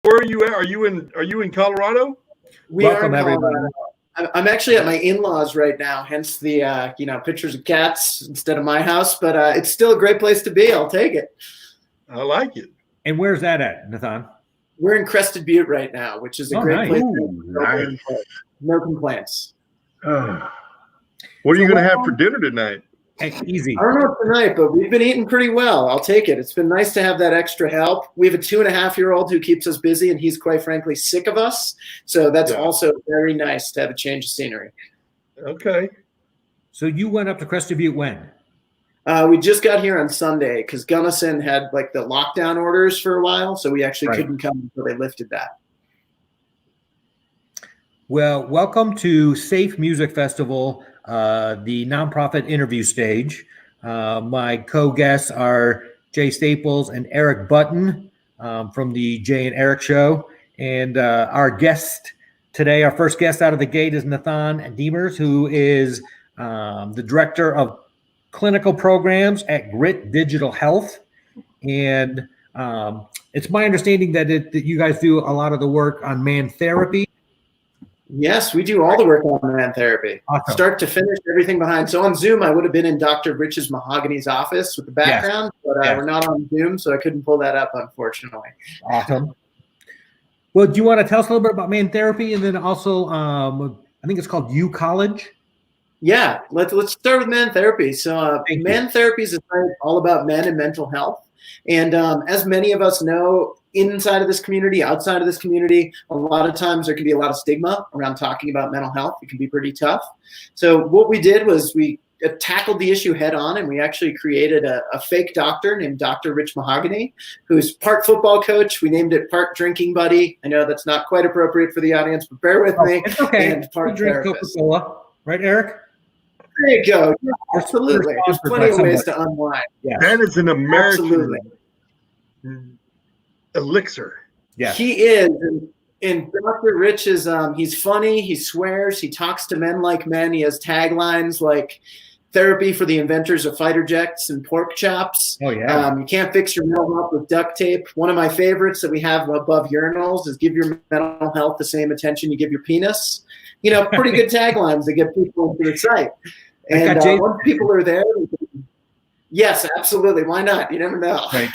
where are you at? Are you in Colorado? We Welcome, are in everybody. Colorado. I'm actually at my in-laws right now, hence the pictures of cats instead of my house. But it's still a great place to be. I'll take it. I like it. And where's that at, Nathan? We're in Crested Butte right now, which is a great nice. place. Ooh, nice. No complaints. What are you going to have for dinner tonight? Hey, easy. I don't know tonight, but we've been eating pretty well. I'll take it. It's been nice to have that extra help. We have a 2.5-year-old who keeps us busy, and he's quite frankly sick of us. So that's also very nice to have a change of scenery. Okay. So you went up to Crested Butte when? We just got here on Sunday because Gunnison had like the lockdown orders for a while, so we actually couldn't come until they lifted that. Well, welcome to S.AF.E Music Festival, the nonprofit interview stage. My co-guests are Jay Staples and Eric Button from the Jay and Eric Show. And our guest today, our first guest out of the gate is Nathan Demers, who is the director of clinical programs at Grit Digital Health. And it's my understanding that you guys do a lot of the work on man therapy. Yes, we do all the work on man therapy, start to finish, everything behind. So on Zoom, I would have been in Dr. Rich's Mahogany's office with the background, but we're not on Zoom, so I couldn't pull that up, unfortunately. Awesome. Well, do you want to tell us a little bit about man therapy, and then also, I think it's called U College? Yeah, let's start with man therapy. So man therapy is all about men and mental health. And as many of us know, inside of this community, outside of this community, a lot of times there can be a lot of stigma around talking about mental health. It can be pretty tough. So what we did was we tackled the issue head on, and we actually created a fake doctor named Dr. Rich Mahogany, who's part football coach. We named it part drinking buddy. I know that's not quite appropriate for the audience, but bear with me. It's okay. And part drink therapist. Coca-Cola, right, Eric? There you go. Yeah, absolutely. There's plenty of ways to unwind. Yeah. That is an American elixir. Yeah, he is. And Dr. Rich is he's funny, he swears, he talks to men like men. He has taglines like therapy for the inventors of fighter jets and pork chops. Oh yeah. You can't fix your mental health with duct tape. One of my favorites that we have above urinals is give your mental health the same attention you give your penis. You know, pretty good taglines that get people into the site. And once people are there, yes, absolutely. Why not? You never know. Right.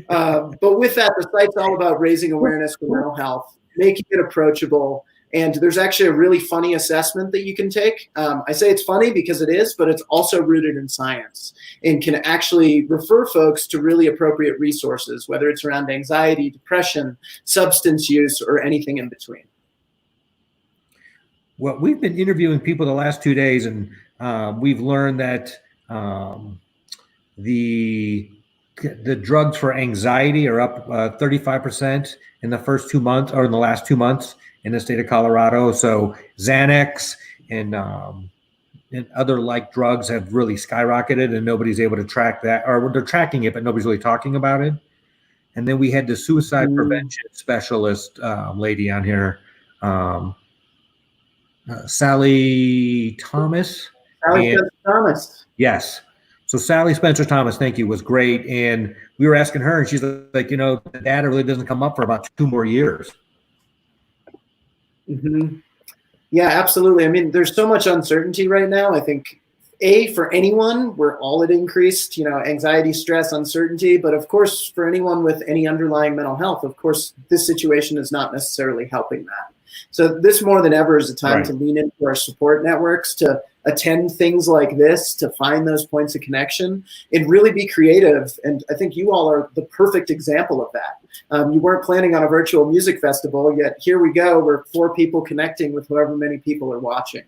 But with that, the site's all about raising awareness for mental health, making it approachable. And there's actually a really funny assessment that you can take. I say it's funny because it is, but it's also rooted in science and can actually refer folks to really appropriate resources, whether it's around anxiety, depression, substance use, or anything in between. Well, we've been interviewing people the last 2 days, and we've learned that the drugs for anxiety are up 35% in the first 2 months, or in the last 2 months in the state of Colorado. So Xanax and other like drugs have really skyrocketed, and nobody's able to track that, or they're tracking it, but nobody's really talking about it. And then we had the suicide prevention specialist lady on here, Sally Thomas. Sally Thomas. Yes. So Sally Spencer Thomas, thank you, was great. And we were asking her, and she's like, the data really doesn't come up for about 2 more years. Mm-hmm. Yeah, absolutely. I mean, there's so much uncertainty right now. I think, for anyone, we're all at increased, anxiety, stress, uncertainty. But of course, for anyone with any underlying mental health, of course, this situation is not necessarily helping that. So this more than ever is a time to lean into our support networks, to attend things like this, to find those points of connection and really be creative. And I think you all are the perfect example of that. You weren't planning on a virtual music festival, yet here we go. We're 4 people connecting with however many people are watching.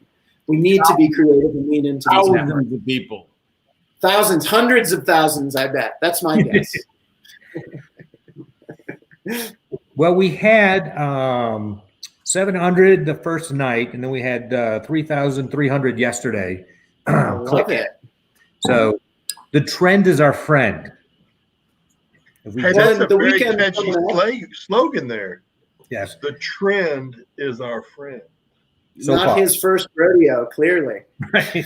We need to be creative and lean into these networks. Thousands of people. Thousands, hundreds of thousands, I bet. That's my guess. Well, we had 700 the first night, and then we had 3,300 yesterday. Love it. So the trend is our friend. Hey, that's a very catchy slogan there. Yes. The trend is our friend. So not his first rodeo, clearly. Right.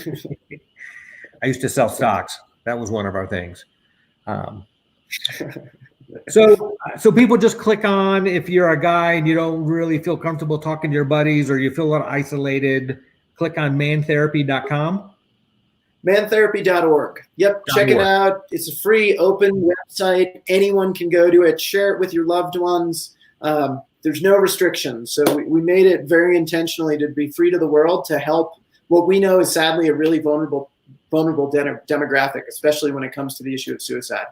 I used to sell stocks. That was one of our things. So people just click on, if you're a guy and you don't really feel comfortable talking to your buddies or you feel a little isolated, click on mantherapy.com. Mantherapy.org. Yep, check it out. It's a free, open website. Anyone can go to it. Share it with your loved ones. There's no restrictions. So we made it very intentionally to be free to the world to help what we know is sadly a really vulnerable demographic, especially when it comes to the issue of suicide.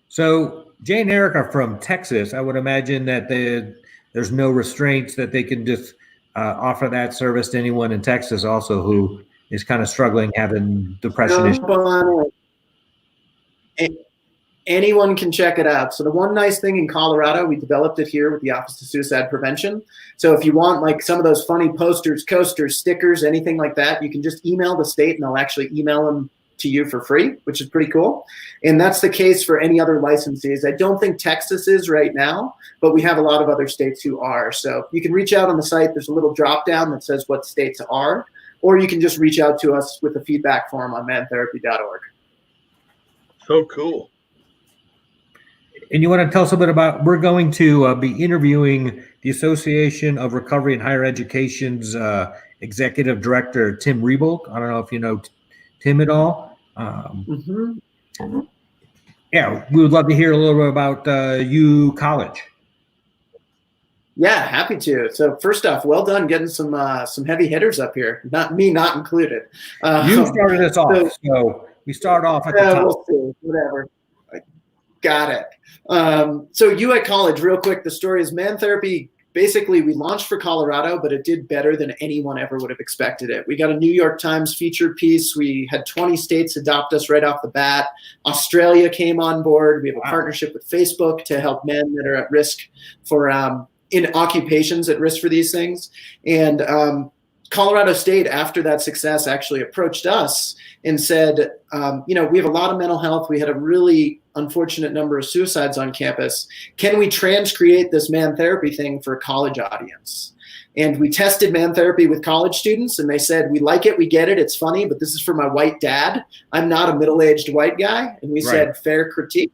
So Jay and Eric are from Texas. I would imagine that there's no restraints, that they can just offer that service to anyone in Texas also who is kind of struggling, having depression issues. Anyone can check it out. So the one nice thing in Colorado, we developed it here with the Office of Suicide Prevention. So if you want like some of those funny posters, coasters, stickers, anything like that, you can just email the state and they'll actually email them to you for free, which is pretty cool. And that's the case for any other licensees. I don't think Texas is right now, but we have a lot of other states who are. So you can reach out on the site. There's a little drop down that says what states are, or you can just reach out to us with a feedback form on mantherapy.org. So cool. And you want to tell us a bit about, we're going to be interviewing the Association of Recovery and Higher Education's Executive Director, Tim Rebold. I don't know if you know Tim at all. Yeah, we would love to hear a little bit about U College. Yeah, happy to. So first off, well done getting some heavy hitters up here. Not included. You started us off, so we start off at the top. We'll see. Whatever. Got it. So you at College, real quick, the story is Man Therapy. Basically, we launched for Colorado, but it did better than anyone ever would have expected it. We got a New York Times feature piece. We had 20 states adopt us right off the bat. Australia came on board. We have a partnership with Facebook to help men that are at risk for in occupations at risk for these things. And Colorado State, after that success, actually approached us and said, we have a lot of mental health. We had a really unfortunate number of suicides on campus. Can we transcreate this Man Therapy thing for a college audience? And we tested Man Therapy with college students, and they said, we like it, we get it, it's funny, but this is for my white dad. I'm not a middle-aged white guy. And we said, fair critique.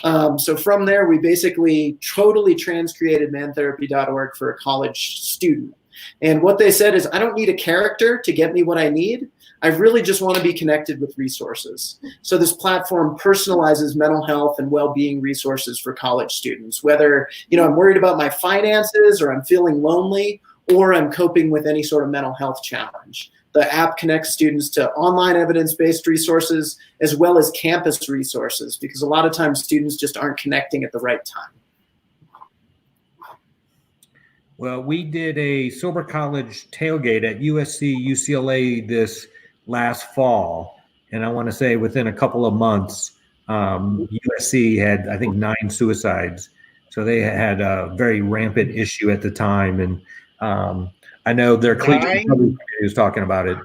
So from there, we basically totally transcreated mantherapy.org for a college student. And what they said is, I don't need a character to get me what I need. I really just want to be connected with resources. So this platform personalizes mental health and well-being resources for college students, whether I'm worried about my finances, or I'm feeling lonely, or I'm coping with any sort of mental health challenge. The app connects students to online evidence-based resources as well as campus resources, because a lot of times students just aren't connecting at the right time. Well, we did a sober college tailgate at USC UCLA this last fall, and I want to say within a couple of months, USC had, I think, 9 suicides. So they had a very rampant issue at the time, and I know their collegiate committee was talking about it.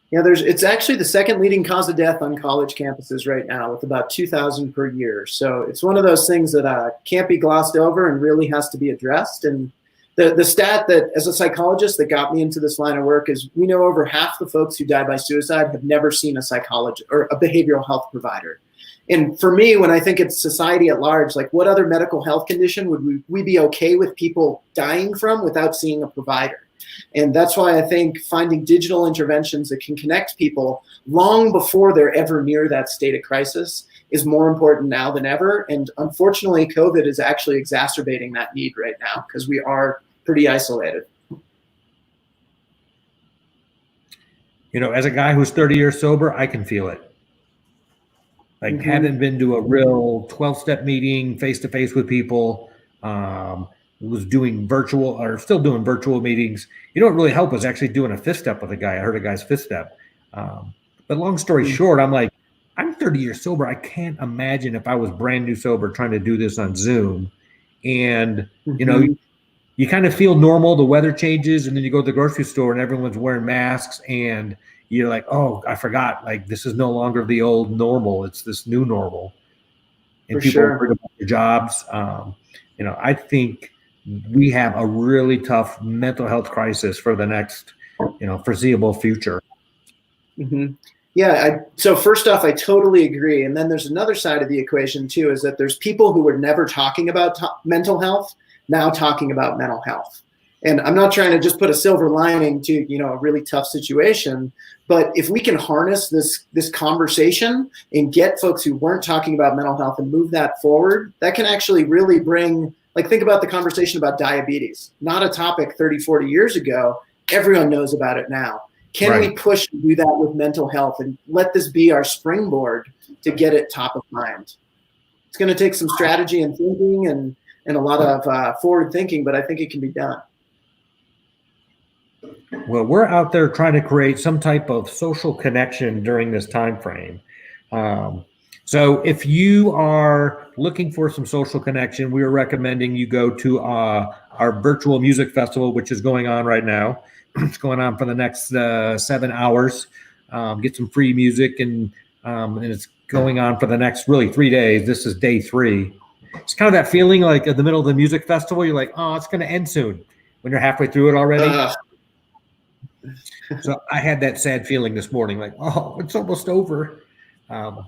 Yeah, it's actually the second leading cause of death on college campuses right now, with about 2,000 per year. So it's one of those things that can't be glossed over and really has to be addressed. And the stat that, as a psychologist, that got me into this line of work is we know over half the folks who die by suicide have never seen a psychologist or a behavioral health provider. And for me, when I think it's society at large, like what other medical health condition would we be okay with people dying from without seeing a provider? And that's why I think finding digital interventions that can connect people long before they're ever near that state of crisis is more important now than ever. And unfortunately, COVID is actually exacerbating that need right now because we are pretty isolated. As a guy who's 30 years sober, I can feel it. Like, haven't been to a real 12-step meeting face-to-face with people. Was doing virtual, or still doing virtual meetings. What really helped was actually doing a fifth step with a guy. I heard a guy's fifth step. But long story short, I'm like, I'm 30 years sober. I can't imagine if I was brand new sober trying to do this on Zoom. And, you kind of feel normal. The weather changes, and then you go to the grocery store and everyone's wearing masks, and you're like, oh, I forgot. Like, this is no longer the old normal. It's this new normal. And people are worried about their jobs. I think we have a really tough mental health crisis for the next, foreseeable future. Yeah. So first off, I totally agree. And then there's another side of the equation too, is that there's people who were never talking about mental health now talking about mental health. And I'm not trying to just put a silver lining to, a really tough situation, but if we can harness this conversation and get folks who weren't talking about mental health and move that forward, that can actually really bring, like, think about the conversation about diabetes, not a topic 30, 40 years ago. Everyone knows about it now. Can we push and do that with mental health and let this be our springboard to get it top of mind? It's going to take some strategy and thinking and a lot of forward thinking, but I think it can be done. Well, we're out there trying to create some type of social connection during this time frame. So if you are looking for some social connection, we are recommending you go to our virtual music festival, which is going on right now. It's going on for the next 7 hours. Get some free music, and it's going on for the next really 3 days. This is day 3. It's kind of that feeling like at the middle of the music festival, you're like, oh, it's going to end soon when you're halfway through it already. So I had that sad feeling this morning, like, oh, it's almost over. But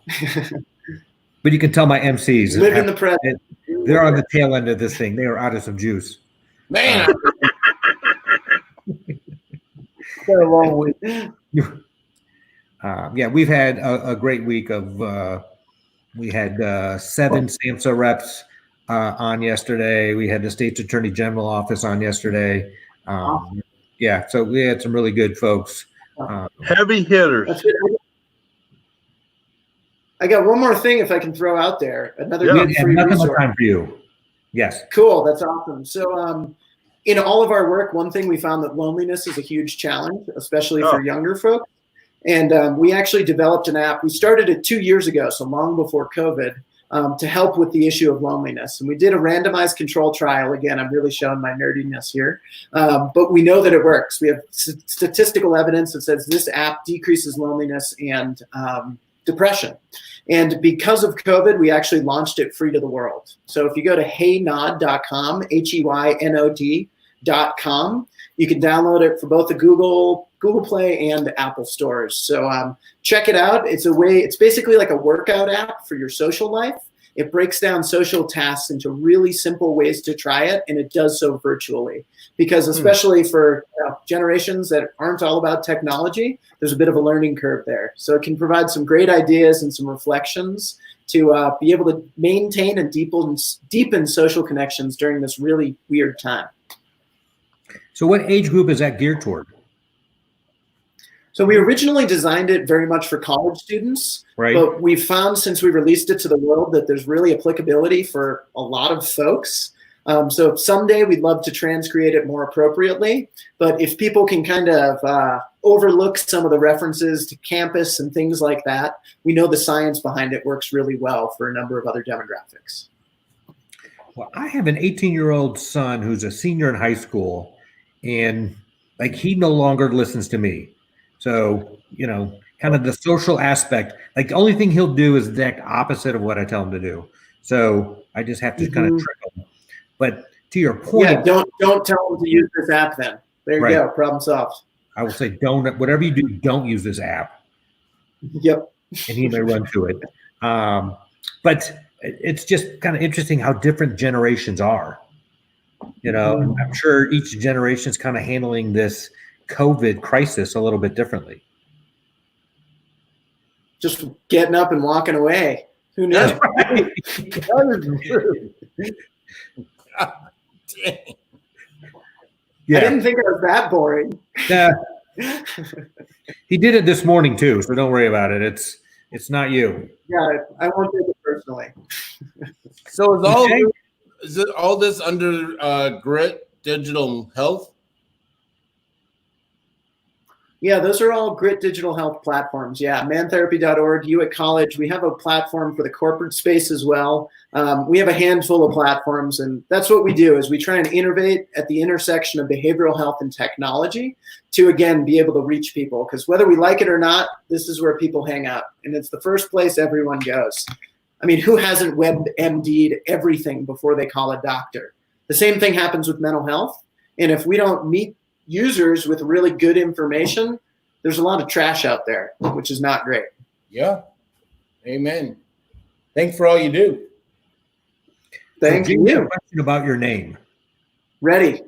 you can tell my MCs live in the present. They're on the tail end of this thing. They are out of some juice. Man. Been a long week. Yeah, we've had a great week of. We had 7 SAMHSA reps on yesterday. We had the State's Attorney General office on yesterday. Yeah, so we had some really good folks. Heavy hitters. I got one more thing if I can throw out there. Another good free resource. Time for you. Yes. Cool. That's awesome. So in all of our work, one thing we found that loneliness is a huge challenge, especially for younger folks. And we actually developed an app. We started it 2 years ago, so long before COVID, to help with the issue of loneliness. And we did a randomized control trial. Again, I'm really showing my nerdiness here. But we know that it works. We have statistical evidence that says this app decreases loneliness and depression. And because of COVID, we actually launched it free to the world. So if you go to heynod.com, HEYNOD.com, you can download it for both the Google Play and the Apple stores. So check it out. It's basically like a workout app for your social life. It breaks down social tasks into really simple ways to try it, and it does so virtually. Because especially for generations that aren't all about technology, there's a bit of a learning curve there. So it can provide some great ideas and some reflections to be able to maintain and deepen social connections during this really weird time. So what age group is that geared toward? So we originally designed it very much for college students, but we've found since we released it to the world that there's really applicability for a lot of folks. So someday we'd love to transcreate it more appropriately, but if people can kind of overlook some of the references to campus and things like that, we know the science behind it works really well for a number of other demographics. Well, I have an 18-year-old son who's a senior in high school, and like he no longer listens to me. So, kind of the social aspect, like the only thing he'll do is the exact opposite of what I tell him to do. So I just have to kind of trick him. But to your point, don't tell him to use this app then. There you go, problem solved. I will say whatever you do, don't use this app. Yep. And he may run to it. But it's just kind of interesting how different generations are. I'm sure each generation is kind of handling this COVID crisis a little bit differently. Just getting up and walking away. Who knows? That is true. God dang. Yeah. I didn't think it was that boring. Yeah. He did it this morning too, so don't worry about it. It's not you. Yeah, I won't take it personally. So is it all this under Grit Digital Health? Yeah, those are all Grit Digital Health platforms. Yeah, mantherapy.org, you at college. We have a platform for the corporate space as well. We have a handful of platforms, and that's what we do is we try and innovate at the intersection of behavioral health and technology to, again, be able to reach people. Because whether we like it or not, this is where people hang out. And it's the first place everyone goes. I mean, who hasn't WebMD'd everything before they call a doctor? The same thing happens with mental health. And if we don't meet users with really good information, there's a lot of trash out there, which is not great. Yeah. Amen. Thanks for all you do. Thank so, Jim, I have you. a question about your name. Ready.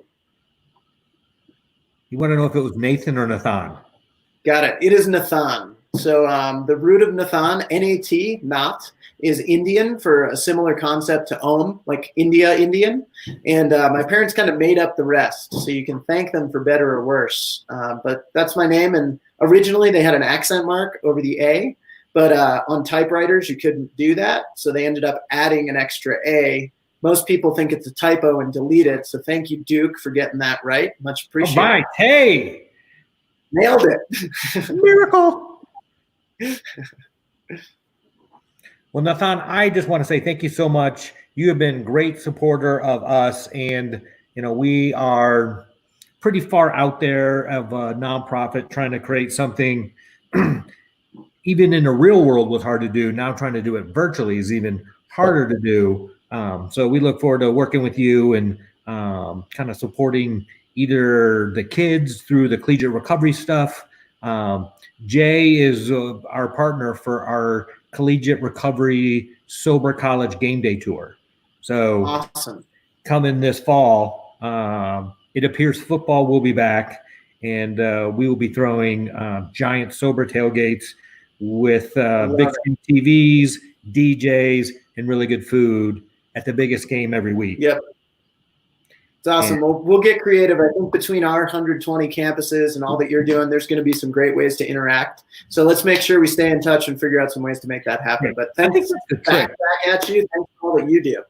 You want to know if it was Nathan or Nathan? Got it. It is Nathan. So the root of Nathan, N-A-T, Nath, is Indian for a similar concept to Om, like India, Indian. And my parents kind of made up the rest. So you can thank them for better or worse. But that's my name. And originally they had an accent mark over the A, but on typewriters you couldn't do that. So they ended up adding an extra A. Most people think it's a typo and delete it. So thank you, Duke, for getting that right. Much appreciated. All right. Hey. Nailed it. Miracle. Well, Nathan, I just want to say thank you so much. You have been a great supporter of us, and we are pretty far out there of a nonprofit trying to create something even in the real world was hard to do. Now trying to do it virtually is even harder to do. So we look forward to working with you and kind of supporting either the kids through the collegiate recovery stuff. Jay is our partner for our collegiate recovery sober college game day tour. So awesome. Coming this fall, it appears football will be back, and we will be throwing giant sober tailgates with big screen TVs, DJs, and really good food at the biggest game every week. Yep. It's awesome. We'll get creative. I think between our 120 campuses and all that you're doing, there's going to be some great ways to interact. So let's make sure we stay in touch and figure out some ways to make that happen. But thanks back at you. Thanks for all that you do.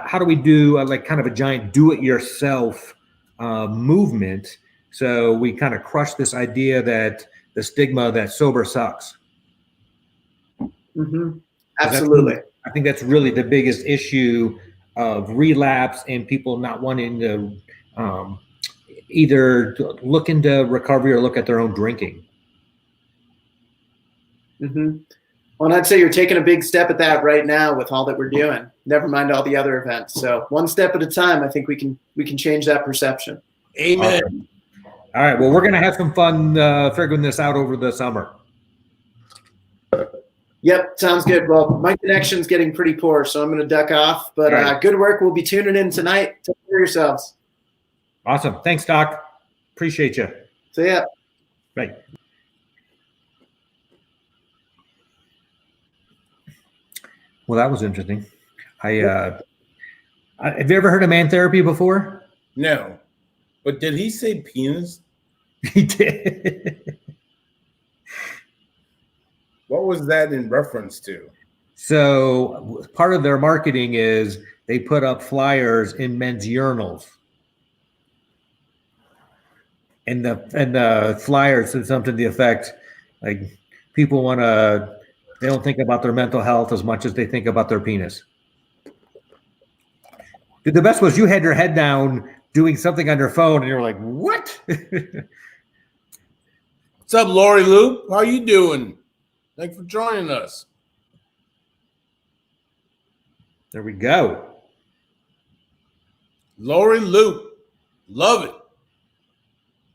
How do we do like kind of a giant do-it-yourself movement? So we kind of crush this idea that the stigma that sober sucks. Mm-hmm. Absolutely. I think that's really the biggest issue of relapse and people not wanting to either look into recovery or look at their own drinking. Mm-hmm. Well, and I'd say you're taking a big step at that right now with all that we're doing. Never mind all the other events. So one step at a time, I think we can change that perception. Amen. All right. Well, we're going to have some fun figuring this out over the summer. Yep, sounds good. Well, my connection's getting pretty poor, so I'm going to duck off. But right. Good work. We'll be tuning in tonight. Take care of yourselves. Awesome. Thanks, Doc. Appreciate you. See ya. Right. Well, that was interesting. Have you ever heard of man therapy before? No. But did he say penis? He did. What was that in reference to? So part of their marketing is they put up flyers in men's urinals. And the flyers said something to the effect, like people they don't think about their mental health as much as they think about their penis. The best was you had your head down doing something on your phone and you're like, what? What's up, Lori Loop? How you doing? Thanks for joining us. There we go. Lori Loop. Love it.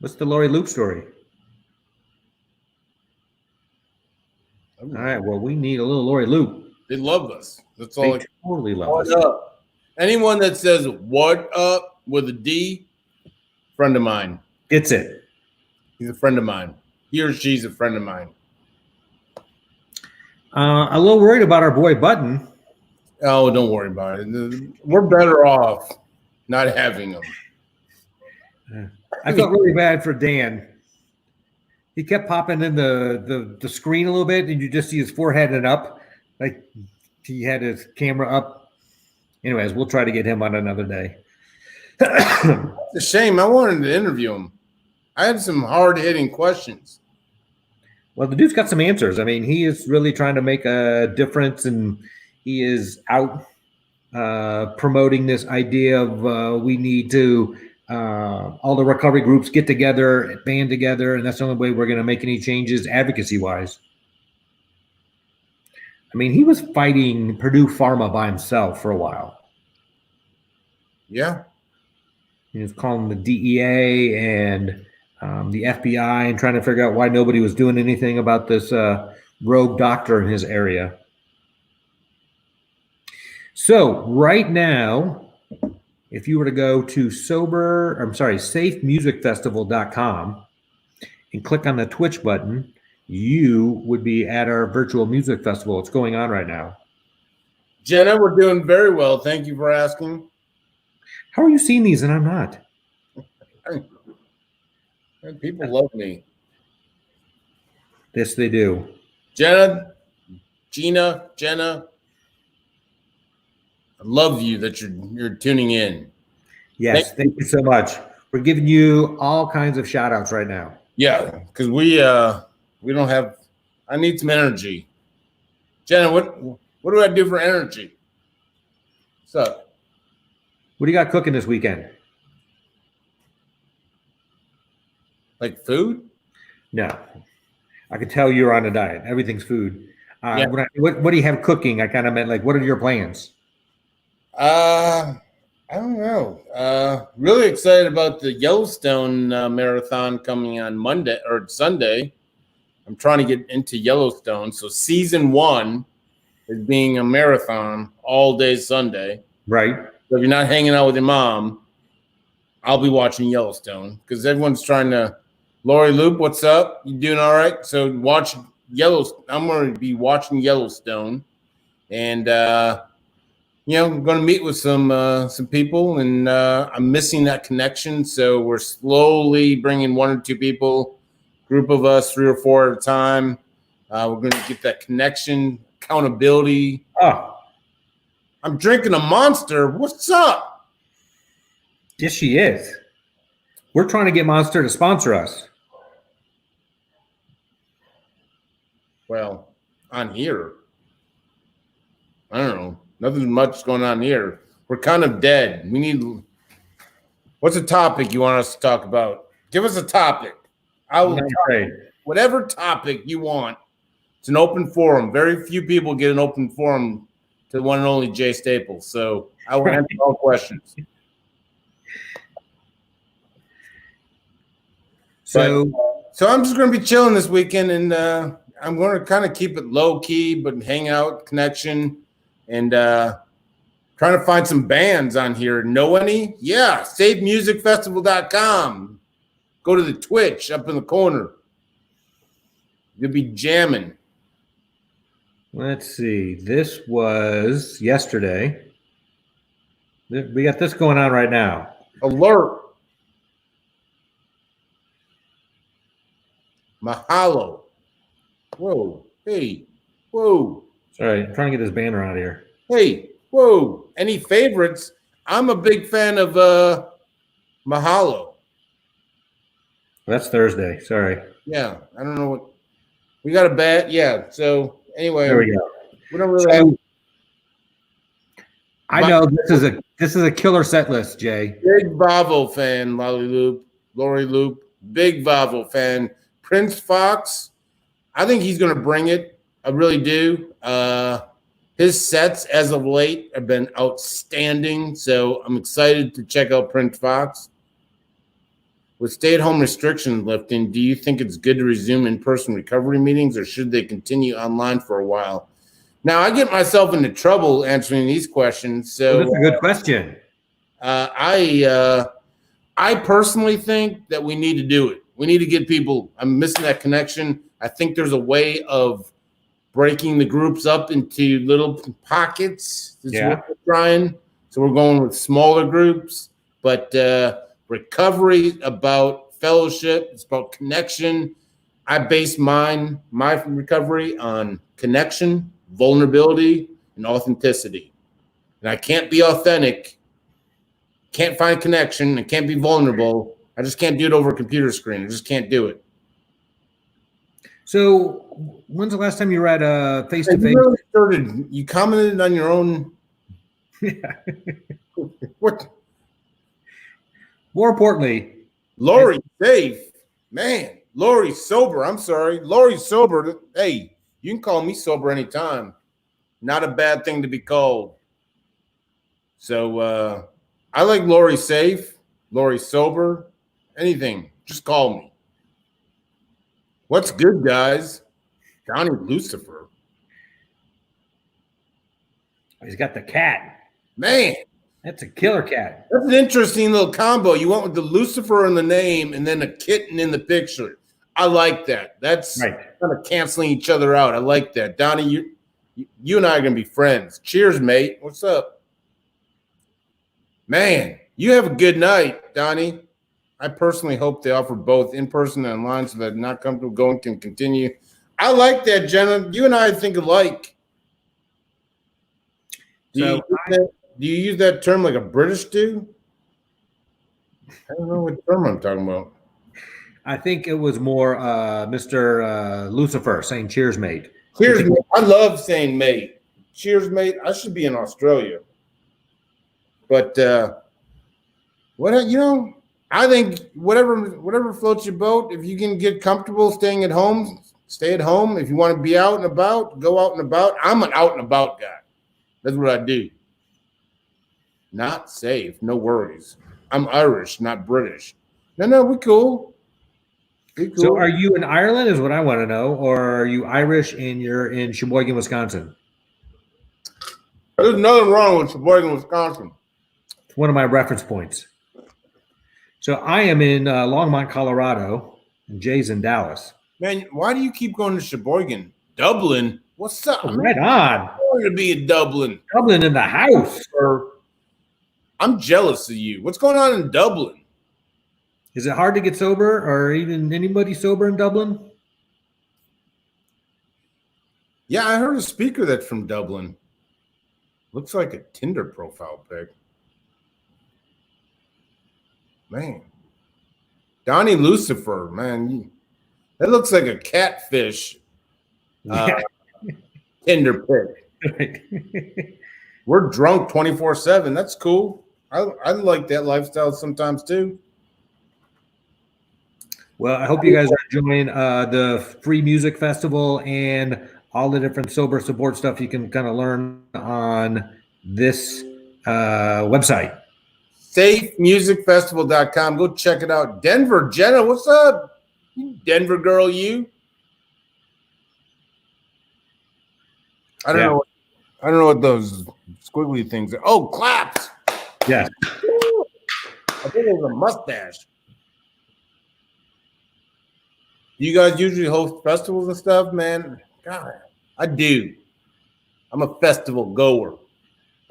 What's the Lori Loop story? All right. Well, we need a little Lori Loop. They love us. That's all. They totally love us. What up? Anyone that says "what up" with a D, friend of mine. Gets it. He's a friend of mine. He or she's a friend of mine. A little worried about our boy Button. Oh, don't worry about it. We're better off not having him. I felt really bad for Dan. He kept popping in the screen a little bit, and you just see his forehead and up, like he had his camera up. Anyways, we'll try to get him on another day. It's a shame. I wanted to interview him. I had some hard-hitting questions. Well, the dude's got some answers. I mean, he is really trying to make a difference, and he is out promoting this idea of we need to all the recovery groups get together, band together, and that's the only way we're going to make any changes advocacy-wise. I mean, he was fighting Purdue Pharma by himself for a while. Yeah. He was calling the DEA and the FBI and trying to figure out why nobody was doing anything about this rogue doctor in his area. So right now, if you were to go to safemusicfestival.com and click on the Twitch button, you would be at our virtual music festival. It's going on right now. Jenna, we're doing very well. Thank you for asking. How are you seeing these and I'm not? People love me. Yes, they do. Jenna, I love you that you're tuning in. Yes, thank you so much. We're giving you all kinds of shout outs right now. Yeah, because we don't have. I need some energy. Jenna, what do I do for energy? What's up? What do you got cooking this weekend? Like food? No, I can tell you're on a diet. Everything's food. Yeah. What do you have cooking? I kind of meant like, what are your plans? I don't know. Really excited about the Yellowstone marathon coming on Monday or Sunday. I'm trying to get into Yellowstone. So season 1 is being a marathon all day Sunday. Right. So if you're not hanging out with your mom, I'll be watching Yellowstone because everyone's trying to. Lori Loop, what's up? You doing all right? So watch Yellowstone. I'm going to be watching Yellowstone, and I'm going to meet with some people, and I'm missing that connection. So we're slowly bringing 1 or 2 people, group of us, 3 or 4 at a time. We're going to get that connection, accountability. Oh, I'm drinking a Monster. What's up? yes, she is. We're trying to get Monster to sponsor us. Well, on here, I don't know. Nothing much going on here. We're kind of dead. We need. What's a topic you want us to talk about? Give us a topic. I will whatever topic you want. It's an open forum. Very few people get an open forum to the one and only Jay Staples. So I will answer all questions. So I'm just going to be chilling this weekend, and I'm going to kind of keep it low key, but hang out, connection, and trying to find some bands on here. Know any? Yeah, SAFEmusicfestival.com. Go to the Twitch up in the corner. You'll be jamming. Let's see. This was yesterday. We got this going on right now. Alert. Mahalo. Whoa. Hey. Whoa. Sorry, I'm trying to get this banner out of here. Hey. Whoa. Any favorites? I'm a big fan of Mahalo. That's Thursday. Sorry. Yeah. I don't know what. We got a bat. Yeah. So anyway. There we go. We don't really have. I know this is a killer set list, Jay. Big Vavo fan, Lori Loop. Big Vavo fan. Prince Fox, I think he's going to bring it. I really do. His sets as of late have been outstanding, so I'm excited to check out Prince Fox. With stay-at-home restrictions lifting, do you think it's good to resume in-person recovery meetings, or should they continue online for a while? Now, I get myself into trouble answering these questions. So that's a good question. I personally think that we need to do it. We need to get people. I'm missing that connection. I think there's a way of breaking the groups up into little pockets. That's what we're trying. So we're going with smaller groups, but recovery about fellowship. It's about connection. I base my recovery on connection, vulnerability, and authenticity. And I can't be authentic, can't find connection, and can't be vulnerable. I just can't do it over a computer screen. I just can't do it. So when's the last time you were at a face-to-face? You commented on your own. What? More importantly, Lori safe. Man, Lori sober. I'm sorry. Lori sober. Hey, you can call me sober anytime. Not a bad thing to be called. So I like Lori safe, Lori sober, anything. Just call me. What's good, guys? Donnie Lucifer. He's got the cat. Man, that's a killer cat. That's an interesting little combo. You went with the Lucifer in the name and then a kitten in the picture. I like that. That's right. Kind of canceling each other out. I like that. Donnie, you and I are going to be friends. Cheers, mate. What's up? Man, you have a good night, Donnie. I personally hope they offer both in person and online so that not comfortable going can continue. I like that, Jenna. You and I think alike. Do you use that term like a British do? I don't know what term I'm talking about. I think it was more Mr. Lucifer saying cheers, mate. Cheers, mate. I love saying mate. Cheers, mate. I should be in Australia. But I think whatever floats your boat, if you can get comfortable staying at home, stay at home. If you want to be out and about, go out and about. I'm an out and about guy. That's what I do. Not safe, no worries. I'm Irish, not British. No, we're cool. Cool. So are you in Ireland is what I want to know, or are you Irish and you're in Sheboygan, Wisconsin? There's nothing wrong with Sheboygan, Wisconsin. It's one of my reference points. So I am in Longmont, Colorado, and Jay's in Dallas. Man, why do you keep going to Sheboygan? Dublin? What's up? Right on. I'm going to be in Dublin. Dublin in the house. I'm jealous of you. What's going on in Dublin? Is it hard to get sober, or even anybody sober in Dublin? Yeah, I heard a speaker that's from Dublin. Looks like a Tinder profile pic. Man. Donnie Lucifer, man. That looks like a catfish Tinder pic. We're drunk 24/7. That's cool. I like that lifestyle sometimes too. Well, I hope you guys are enjoying the free music festival and all the different sober support stuff you can kind of learn on this website. SAFEmusicfestival.com. Go check it out. Denver, Jenna, what's up? Denver girl, you? I don't know what those squiggly things are. Oh, claps. Yeah. I think it was a mustache. You guys usually host festivals and stuff, man? God, I do. I'm a festival goer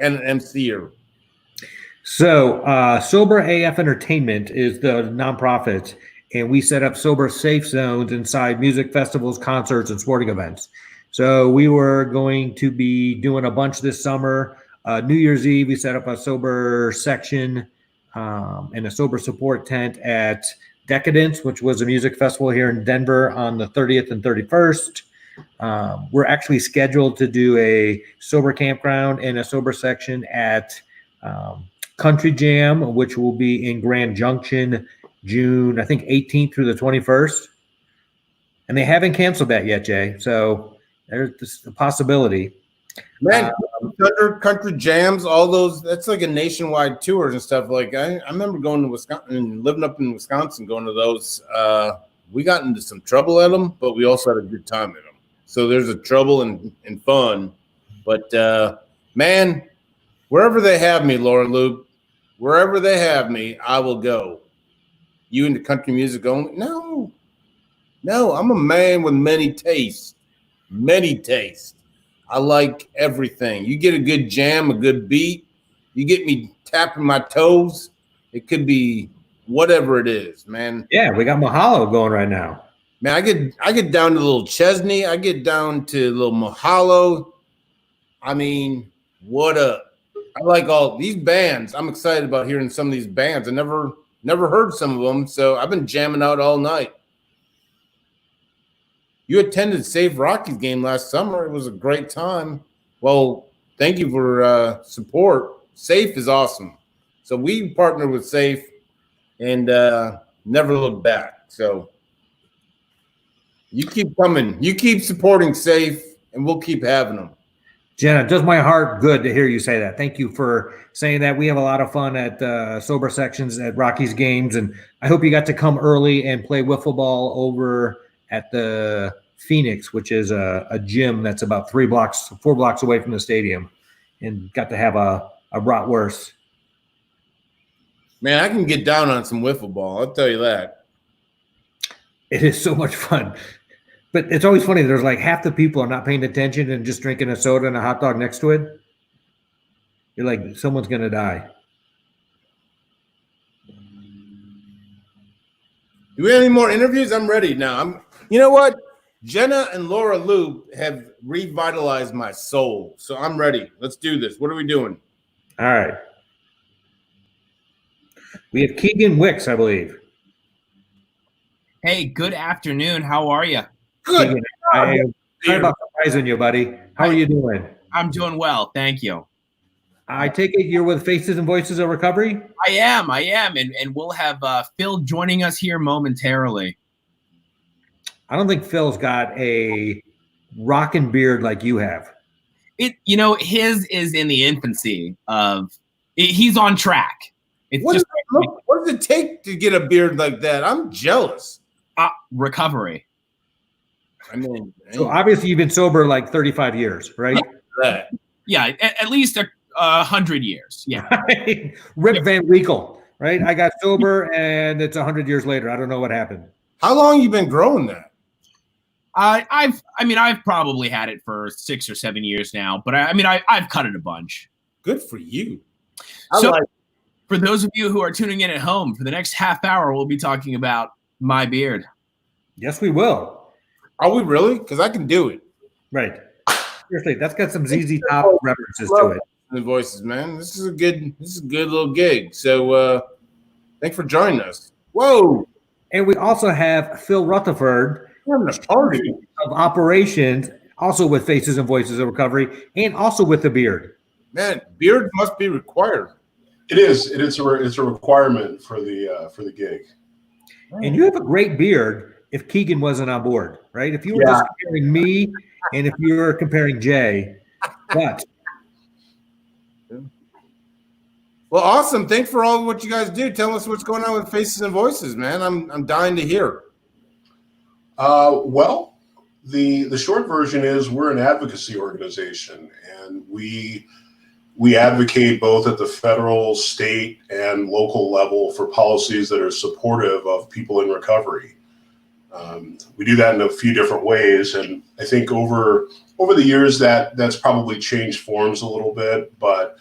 and an MCer. So, Sober AF Entertainment is the nonprofit, and we set up sober safe zones inside music festivals, concerts, and sporting events. So we were going to be doing a bunch this summer. New Year's Eve, we set up a sober section and a sober support tent at Decadence, which was a music festival here in Denver on the 30th and 31st. We're actually scheduled to do a sober campground and a sober section at Country Jam, which will be in Grand Junction, June, I think 18th through the 21st. And they haven't canceled that yet, Jay. So there's a possibility. Man, country jams, all those, that's like a nationwide tours and stuff. Like I remember going to Wisconsin and living up in Wisconsin, going to those. We got into some trouble at them, but we also had a good time at them. So there's a trouble and fun. But man, wherever they have me, Laura Luke, wherever they have me, I will go. You into country music only? No, I'm a man with many tastes. Many tastes. I like everything. You get a good jam, a good beat. You get me tapping my toes. It could be whatever it is, man. Yeah, we got Mahalo going right now. Man, I get down to a little Chesney. I get down to a little Mahalo. I mean, what up? I like all these bands. I'm excited about hearing some of these bands. I never heard some of them, so I've been jamming out all night. You attended S.AF Rockies game last summer. It was a great time. Well, thank you for support. S.AF is awesome. So we partnered with S.AF and never looked back. So you keep coming. You keep supporting S.AF, and we'll keep having them. Jenna, it does my heart good to hear you say that. Thank you for saying that. We have a lot of fun at sober sections at Rockies games, and I hope you got to come early and play wiffle ball over at the Phoenix, which is a gym that's about 4 blocks away from the stadium, and got to have a bratwurst. Man, I can get down on some wiffle ball. I'll tell you that. It is so much fun. But it's always funny. There's like half the people are not paying attention and just drinking a soda and a hot dog next to it. You're like, someone's going to die. Do we have any more interviews? I'm ready now. You know what? Jenna and Laura Lou have revitalized my soul. So I'm ready. Let's do this. What are we doing? All right. We have Keegan Wicks, I believe. Hey, good afternoon. How are you? Good. Keegan, sorry about surprising you, buddy. How are you doing? I'm doing well. Thank you. I take it you're with Faces and Voices of Recovery? I am. And we'll have Phil joining us here momentarily. I don't think Phil's got a rockin' beard like you have. His is in the infancy of he's on track. It's what does it take to get a beard like that? I'm jealous. Recovery. I mean, so obviously you've been sober like 35 years, right? Yeah, at least 100 years. Yeah. Rip Van Winkle, right? I got sober and it's 100 years later. I don't know what happened. How long you been growing that? I've probably had it for 6 or 7 years now, but I've cut it a bunch. Good for you. For those of you who are tuning in at home, for the next half hour, we'll be talking about my beard. Yes, we will. Are we really? Because I can do it. Right. Seriously, that's got some ZZ Top references to it. The voices, man. This is a good little gig. So thanks for joining us. Whoa. And we also have Phil Rutherford of operations, also with Faces and Voices of Recovery, and also with the beard. Man, beard must be required. It is. It's a requirement for the gig. And you have a great beard if Keegan wasn't on board, right? If you were just comparing me and if you were comparing Jay, but. Well, awesome. Thanks for all what you guys do. Tell us what's going on with Faces and Voices, man. I'm dying to hear. Well, the short version is we're an advocacy organization, and we advocate both at the federal, state, and local level for policies that are supportive of people in recovery. We do that in a few different ways, and I think over the years that's probably changed forms a little bit. But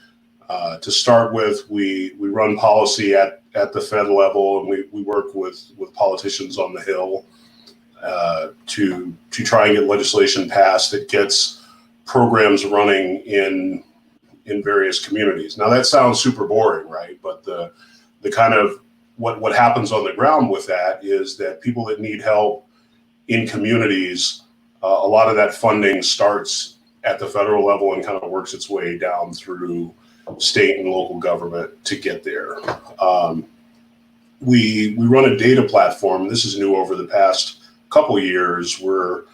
to start with, we run policy at the Fed level, and we work with politicians on the Hill to try and get legislation passed that gets programs running in various communities. Now that sounds super boring, right? But the kind of what happens on the ground with that is that people that need help in communities, a lot of that funding starts at the federal level and kind of works its way down through state and local government to get there. We run a data platform. This is new over the past couple years. We're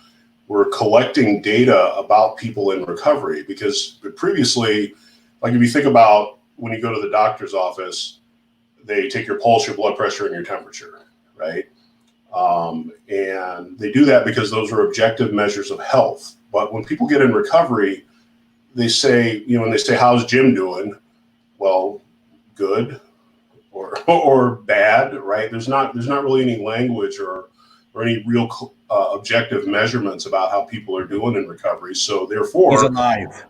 collecting data about people in recovery, because previously, like if you think about when you go to the doctor's office, they take your pulse, your blood pressure, and your temperature, right? And they do that because those are objective measures of health. But when people get in recovery, they say, when they say, how's Jim doing? Well, good or bad, right? There's not really any language or any real objective measurements about how people are doing in recovery. So therefore, he's alive.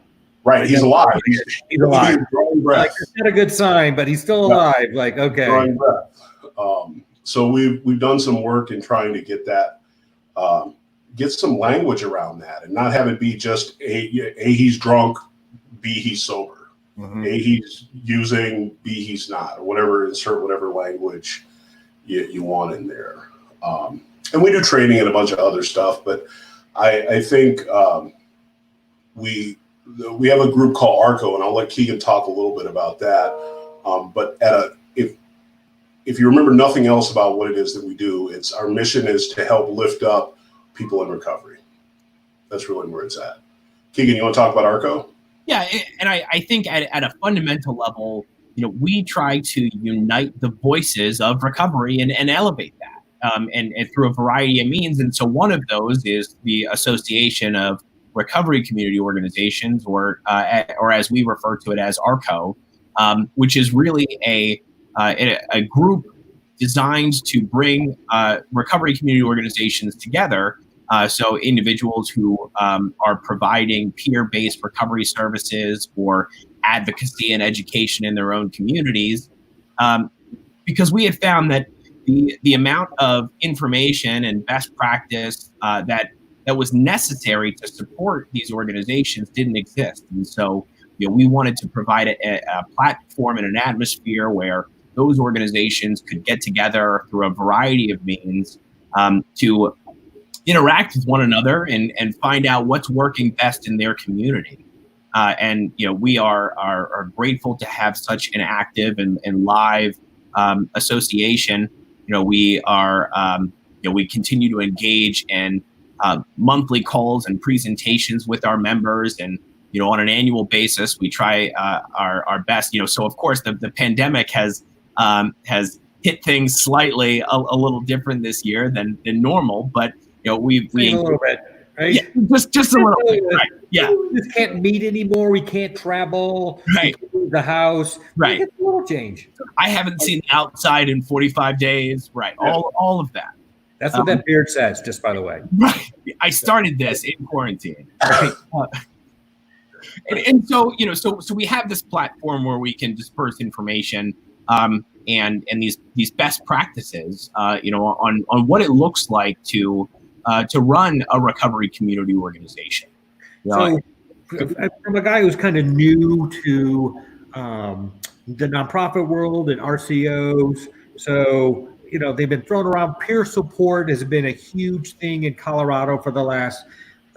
Right, he's alive. He's alive. He's drawing breath. Like, it's not a good sign, but he's still alive. Yeah. Like, okay. Drawing breath. So we've done some work in trying to get that, get some language around that, and not have it be just A, he's drunk, B, he's sober, A, he's using, B, he's not, or whatever. Insert whatever language you want in there. And we do training and a bunch of other stuff, but I think we have a group called ARCO, and I'll let Keegan talk a little bit about that. But if you remember nothing else about what it is that we do, our mission is to help lift up people in recovery. That's really where it's at. Keegan, you want to talk about ARCO? Yeah, and I think at a fundamental level, we try to unite the voices of recovery and elevate that. and through a variety of means. And so one of those is the Association of Recovery Community Organizations, or as we refer to it as ARCO, which is really a group designed to bring recovery community organizations together. So individuals who are providing peer-based recovery services or advocacy and education in their own communities, because we had found that the amount of information and best practice that was necessary to support these organizations didn't exist. And so, we wanted to provide a platform and an atmosphere where those organizations could get together through a variety of means to interact with one another and find out what's working best in their community. And we are grateful to have such an active and live association. We are we continue to engage in monthly calls and presentations with our members, and on an annual basis we try our best. So of course the pandemic has hit things slightly a little different this year than normal, but we a little bit, right? Yeah, just a little bit, right? Yeah, we just can't meet anymore. We can't travel. Right. We can't leave the house. Right. It's a little change. I haven't seen the outside in 45 days. Right. Yeah. All of that. That's what that beard says, just by the way. Right. I started this in quarantine. Right. And so, so we have this platform where we can disperse information and these best practices, on what it looks like to run a recovery community organization. So, from a guy who's kind of new to the nonprofit world and RCOs, so they've been thrown around. Peer support has been a huge thing in Colorado for the last,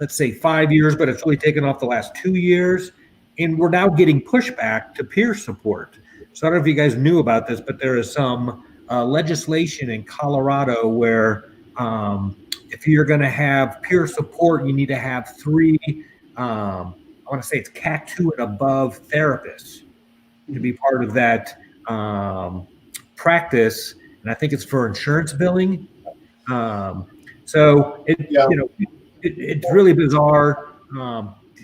let's say, 5 years, but it's really taken off the last 2 years, and we're now getting pushback to peer support. So I don't know if you guys knew about this, but there is some legislation in Colorado where if you're going to have peer support, you need to have 3, I want to say it's CAC 2 and above therapists to be part of that practice. And I think it's for insurance billing. So it's really bizarre,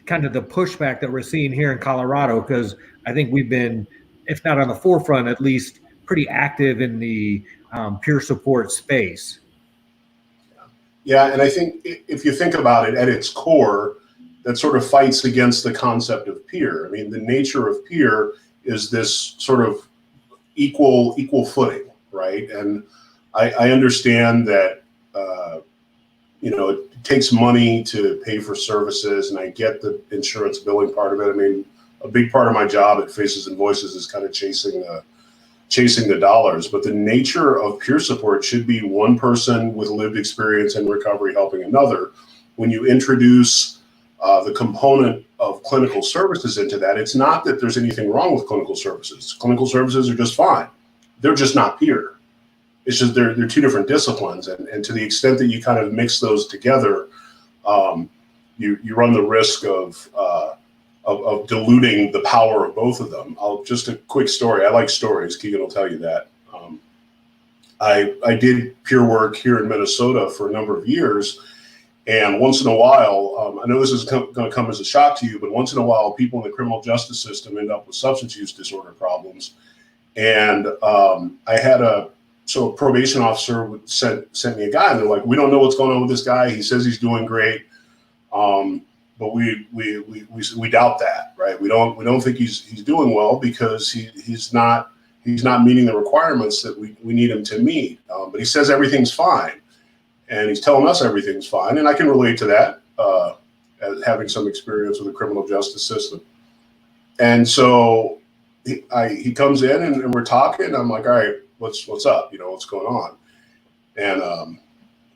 kind of the pushback that we're seeing here in Colorado, because I think we've been, if not on the forefront, at least pretty active in the peer support space. Yeah, and I think if you think about it at its core, that sort of fights against the concept of peer. I mean, the nature of peer is this sort of equal footing, right? And I understand that it takes money to pay for services, and I get the insurance billing part of it. I mean, a big part of my job at Faces and Voices is kind of chasing the dollars, but the nature of peer support should be one person with lived experience in recovery helping another. When you introduce the component of clinical services into that, it's not that there's anything wrong with clinical services. Clinical services are just fine. They're just not peer. It's just they're 2 different disciplines, and to the extent that you kind of mix those together, you run the risk of diluting the power of both of them. Just a quick story. I like stories. Keegan will tell you that. I did peer work here in Minnesota for a number of years, and once in a while, I know this is going to come as a shock to you, but once in a while, people in the criminal justice system end up with substance use disorder problems. And I had a probation officer sent me a guy, and they're like, "We don't know what's going on with this guy. He says he's doing great, but we doubt that, right? We don't think he's doing well because he's not meeting the requirements that we need him to meet. But he says everything's fine, and he's telling us everything's fine, and I can relate to that as having some experience with the criminal justice system. And so he comes in and we're talking. And I'm like, all right, what's up? What's going on? And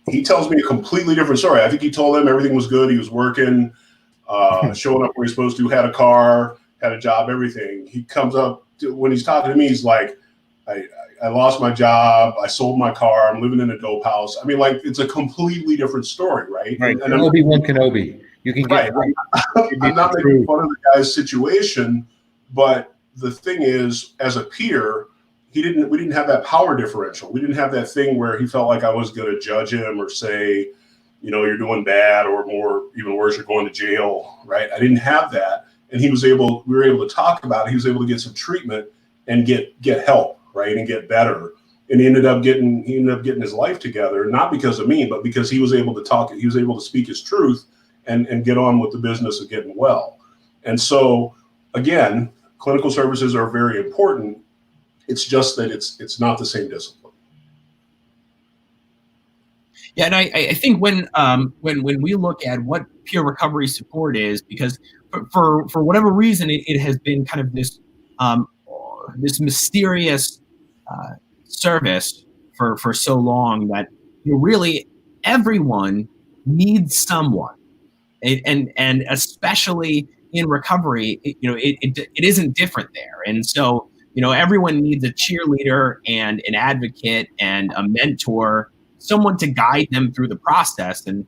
he tells me a completely different story. I think he told them everything was good. He was working, showing up where he's supposed to, had a car, had a job, everything. He comes up when he's talking to me, he's like, I lost my job. I sold my car. I'm living in a dope house. I mean, like, it's a completely different story, right? Right. And Obi-Wan Kenobi. You can get right. I'm not making fun of the guy's situation, but the thing is, as a peer, we didn't have that power differential. We didn't have that thing where he felt like I was going to judge him or say, you know, you're doing bad, or more, even worse, you're going to jail, right? I didn't have that. And we were able to talk about it. He was able to get some treatment and get help, right? And get better. And he ended up getting his life together, not because of me, but because he was able to talk, he was able to speak his truth and get on with the business of getting well. And so again, clinical services are very important. It's just that it's not the same discipline. Yeah, and I think when we look at what peer recovery support is, because for whatever reason it has been kind of this this mysterious service for so long that really everyone needs someone, and especially in recovery, it isn't different there, and so everyone needs a cheerleader and an advocate and a mentor, someone to guide them through the process. And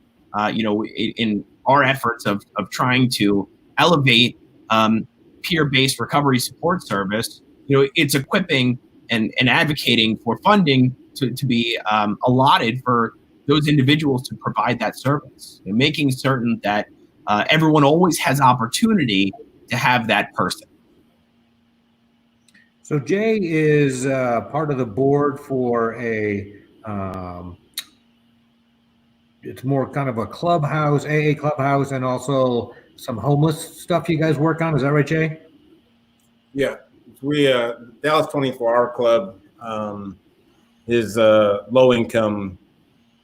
in our efforts of trying to elevate peer-based recovery support service, it's equipping and advocating for funding to be allotted for those individuals to provide that service, and making certain that everyone always has opportunity to have that person. So Jay is part of the board for it's more kind of a clubhouse, AA clubhouse, and also some homeless stuff you guys work on. Is that right, Jay? Yeah, we Dallas 24-Hour Club is a low-income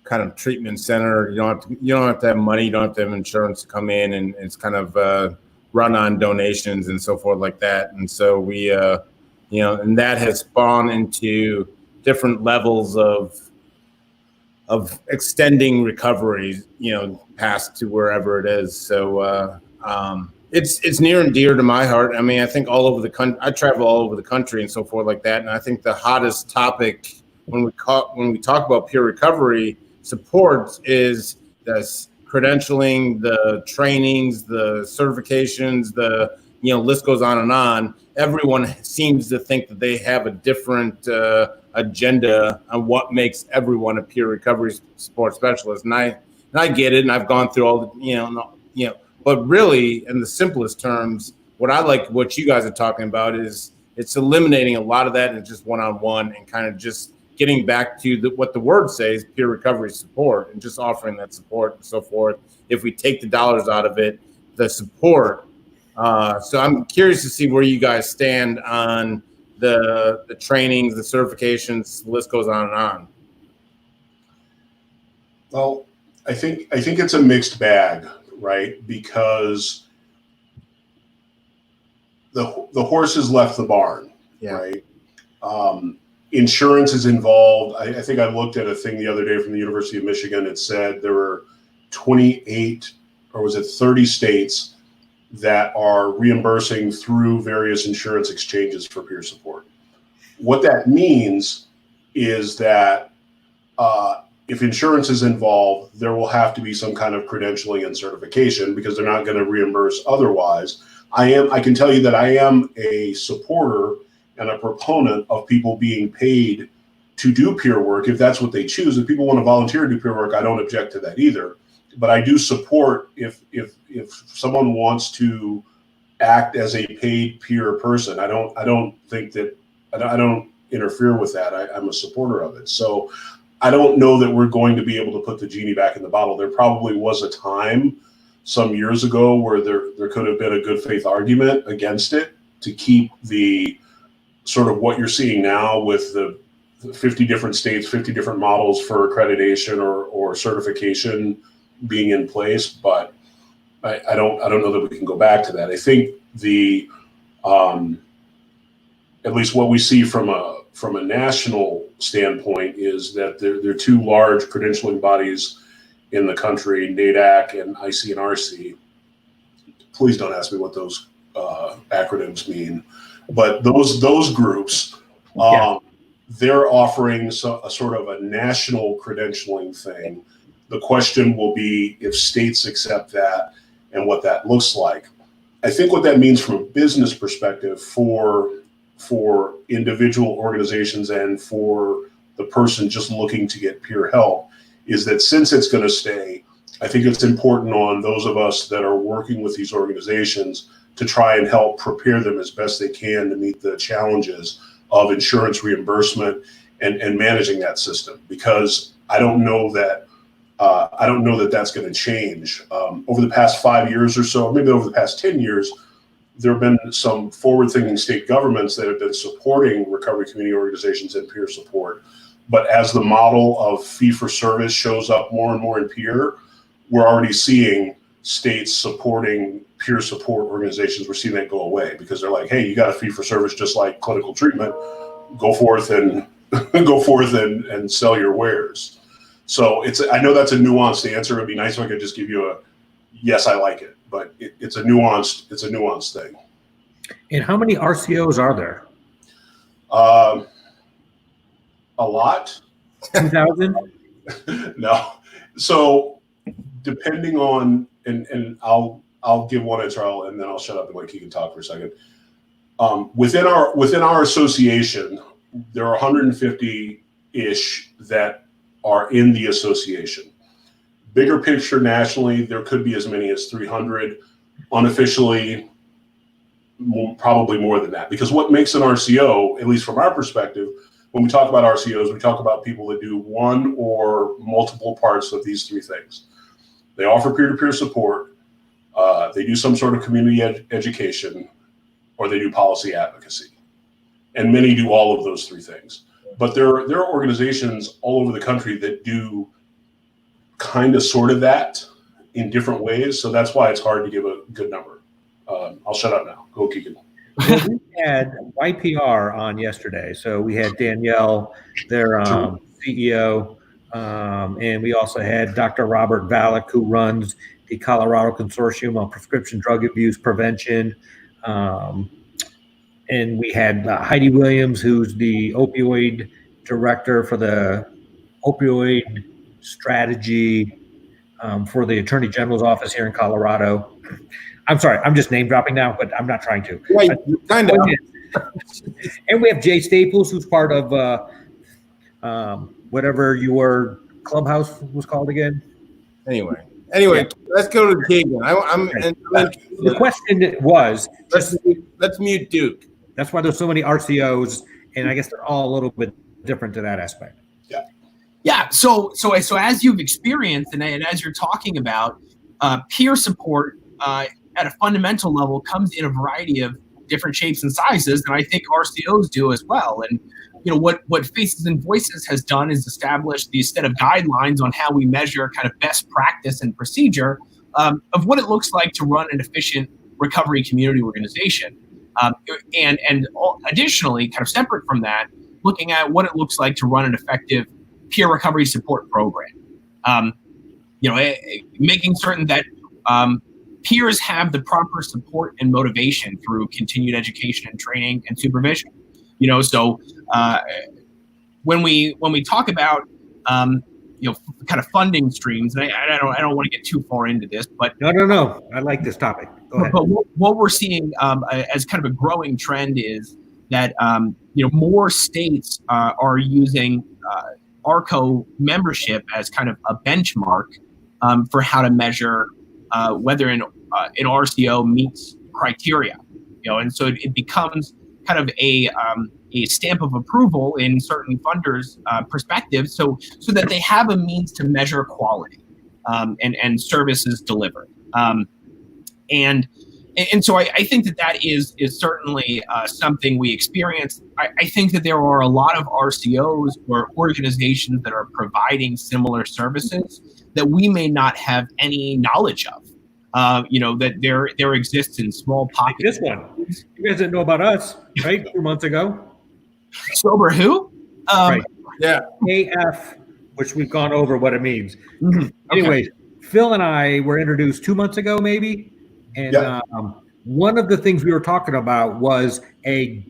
kind of treatment center. You don't have to have money. You don't have to have insurance to come in, and it's kind of run on donations and so forth like that. And so we, and that has spawned into different levels of extending recovery, past to wherever it is. So it's near and dear to my heart. I mean, I think all over the country, I travel all over the country and so forth like that. And I think the hottest topic when we talk about peer recovery support is the credentialing, the trainings, the certifications, the list goes on and on. Everyone seems to think that they have a different agenda on what makes everyone a peer recovery support specialist, and I get it, and I've gone through all the but really, in the simplest terms, what you guys are talking about is it's eliminating a lot of that and just one-on-one, and kind of just getting back to what the word says, peer recovery support, and just offering that support and so forth. If we take the dollars out of it, the support. So I'm curious to see where you guys stand on the trainings, the certifications, the list goes on and on. Well, I think it's a mixed bag, right? Because the horse has left the barn, yeah. Right? Insurance is involved. I think I looked at a thing the other day from the University of Michigan. It said there were 28, or was it 30 states that are reimbursing through various insurance exchanges for peer support. What that means is that if insurance is involved, there will have to be some kind of credentialing and certification, because they're not going to reimburse otherwise. I can tell you that I am a supporter and a proponent of people being paid to do peer work if that's what they choose. If people want to volunteer to do peer work, I don't object to that either. But I do support if someone wants to act as a paid peer person. I don't think that I don't interfere with that. I'm a supporter of it. So I don't know that we're going to be able to put the genie back in the bottle. There probably was a time some years ago where there could have been a good faith argument against it to keep the sort of what you're seeing now with the 50 different states, 50 different models for accreditation or certification being in place, but I don't know that we can go back to that. I think at least what we see from a national standpoint is that there are two large credentialing bodies in the country, NADAC and ICNRC. Please don't ask me what those acronyms mean, but those groups, they're offering a sort of a national credentialing thing. The question will be if states accept that and what that looks like. I think what that means from a business perspective for for individual organizations and for the person just looking to get peer help is that since it's going to stay, I think it's important on those of us that are working with these organizations to try and help prepare them as best they can to meet the challenges of insurance reimbursement and managing that system, because I don't know that that's going to change. Over the past 5 years or so, maybe over the past 10 years, there have been some forward-thinking state governments that have been supporting recovery community organizations and peer support. But as the model of fee-for-service shows up more and more in peer, we're already seeing states supporting peer support organizations. We're seeing that go away because they're like, hey, you got a fee-for-service just like clinical treatment. Go forth and sell your wares. So I know that's a nuanced answer. It'd be nice if I could just give you a yes, I like it, but it's a nuanced thing. And how many RCOs are there? A lot. 2,000? No. So depending on, and I'll give one answer, and then I'll shut up and let Keegan talk for a second. Within our association, there are 150-ish that are in the association. Bigger picture nationally, there could be as many as 300. Unofficially, probably more than that. Because what makes an RCO, at least from our perspective, when we talk about RCOs, we talk about people that do one or multiple parts of these three things. They offer peer-to-peer support, they do some sort of community education, or they do policy advocacy. And many do all of those three things. But there are organizations all over the country that do kind of sort of that in different ways. So that's why it's hard to give a good number. I'll shut up now. Go, Keegan. Well, we had YPR on yesterday. So we had Danielle, their CEO, and we also had Dr. Robert Valek, who runs the Colorado Consortium on Prescription Drug Abuse Prevention. And we had Heidi Williams, who's the opioid director for the opioid strategy for the Attorney General's office here in Colorado. I'm sorry, I'm just name dropping now, but I'm not trying to. Right, kind of. And we have Jay Staples, who's part of whatever your clubhouse was called again. Anyway, let's go to Keegan. The question was, let's mute Duke. That's why there's so many RCOs, and I guess they're all a little bit different to that aspect. Yeah. So as you've experienced and as you're talking about, peer support at a fundamental level comes in a variety of different shapes and sizes, and I think RCOs do as well. And what Faces and Voices has done is establish these set of guidelines on how we measure kind of best practice and procedure of what it looks like to run an efficient recovery community organization. And additionally, kind of separate from that, looking at what it looks like to run an effective peer recovery support program. Making certain that peers have the proper support and motivation through continued education and training and supervision. So when we talk about kind of funding streams, and I don't want to get too far into this, but no, I like this topic. Go ahead. But what we're seeing as kind of a growing trend is that more states are using ARCO membership as kind of a benchmark for how to measure whether an RCO meets criteria. And so it becomes kind of a stamp of approval in certain funders' perspectives, so that they have a means to measure quality and services delivered. And so I think that is certainly something we experience. I think that there are a lot of RCOs or organizations that are providing similar services that we may not have any knowledge of. That there exists in small pockets. This one, you guys didn't know about us, right? 2 months ago. Sober who? Right. Yeah. S.AF, which we've gone over what it means. Mm-hmm. Anyways, Phil and I were introduced 2 months ago, maybe. And one of the things we were talking about was a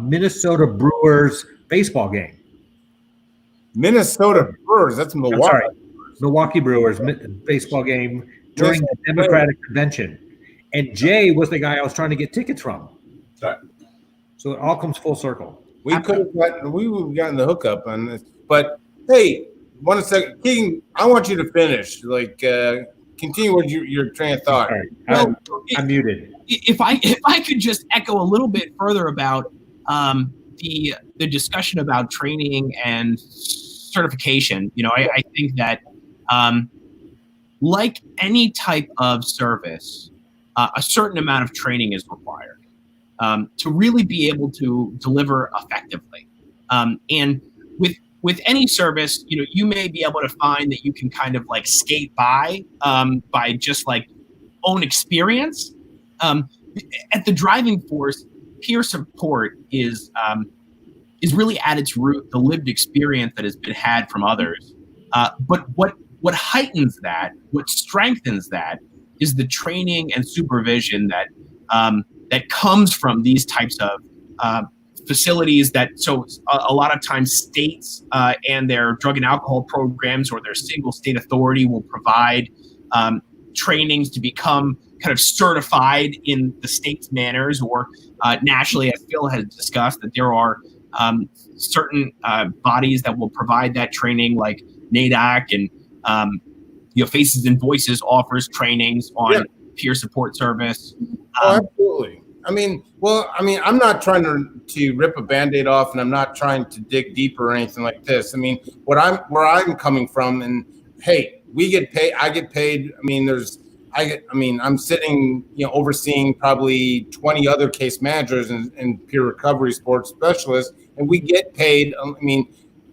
Minnesota Brewers baseball game. Minnesota Brewers, that's Milwaukee. I'm sorry, Milwaukee Brewers baseball game during the Democratic convention. And Jay was the guy I was trying to get tickets from. Right. So it all comes full circle. We would have gotten the hookup on this, but hey, 1 second, King. I want you to finish. Like, continue with your train of thought. Sorry, Well, I'm muted. If I could just echo a little bit further about the discussion about training and certification, I think that like any type of service, a certain amount of training is required to really be able to deliver effectively. And with any service, you may be able to find that you can kind of like skate by just like own experience. At the driving force, peer support is really at its root the lived experience that has been had from others. But what heightens that, what strengthens that, is the training and supervision that comes from these types of facilities. So a lot of times states and their drug and alcohol programs or their single state authority will provide trainings to become kind of certified in the state's manners, or nationally, as Phil has discussed, that there are certain bodies that will provide that training, like NADAC, and Faces and Voices offers trainings on peer support service. Absolutely. I'm not trying to rip a Band-Aid off, and I'm not trying to dig deeper or anything like this. Where I'm coming from, and hey, we get paid. I get paid. I'm sitting, overseeing probably 20 other case managers and peer recovery sports specialists, and we get paid.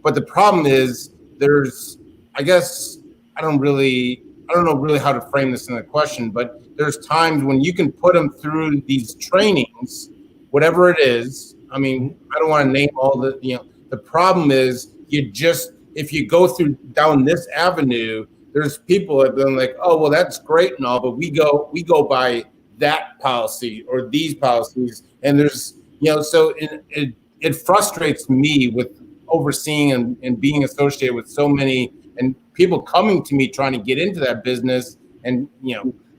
But the problem is I don't know really how to frame this in a question, but there's times when you can put them through these trainings, whatever it is. I don't want to name all the problem is if you go down this avenue, there's people that have been like, oh, well, that's great and all, but we go by that policy or these policies. And there's, so it frustrates me with overseeing and being associated with so many and people coming to me trying to get into that business and,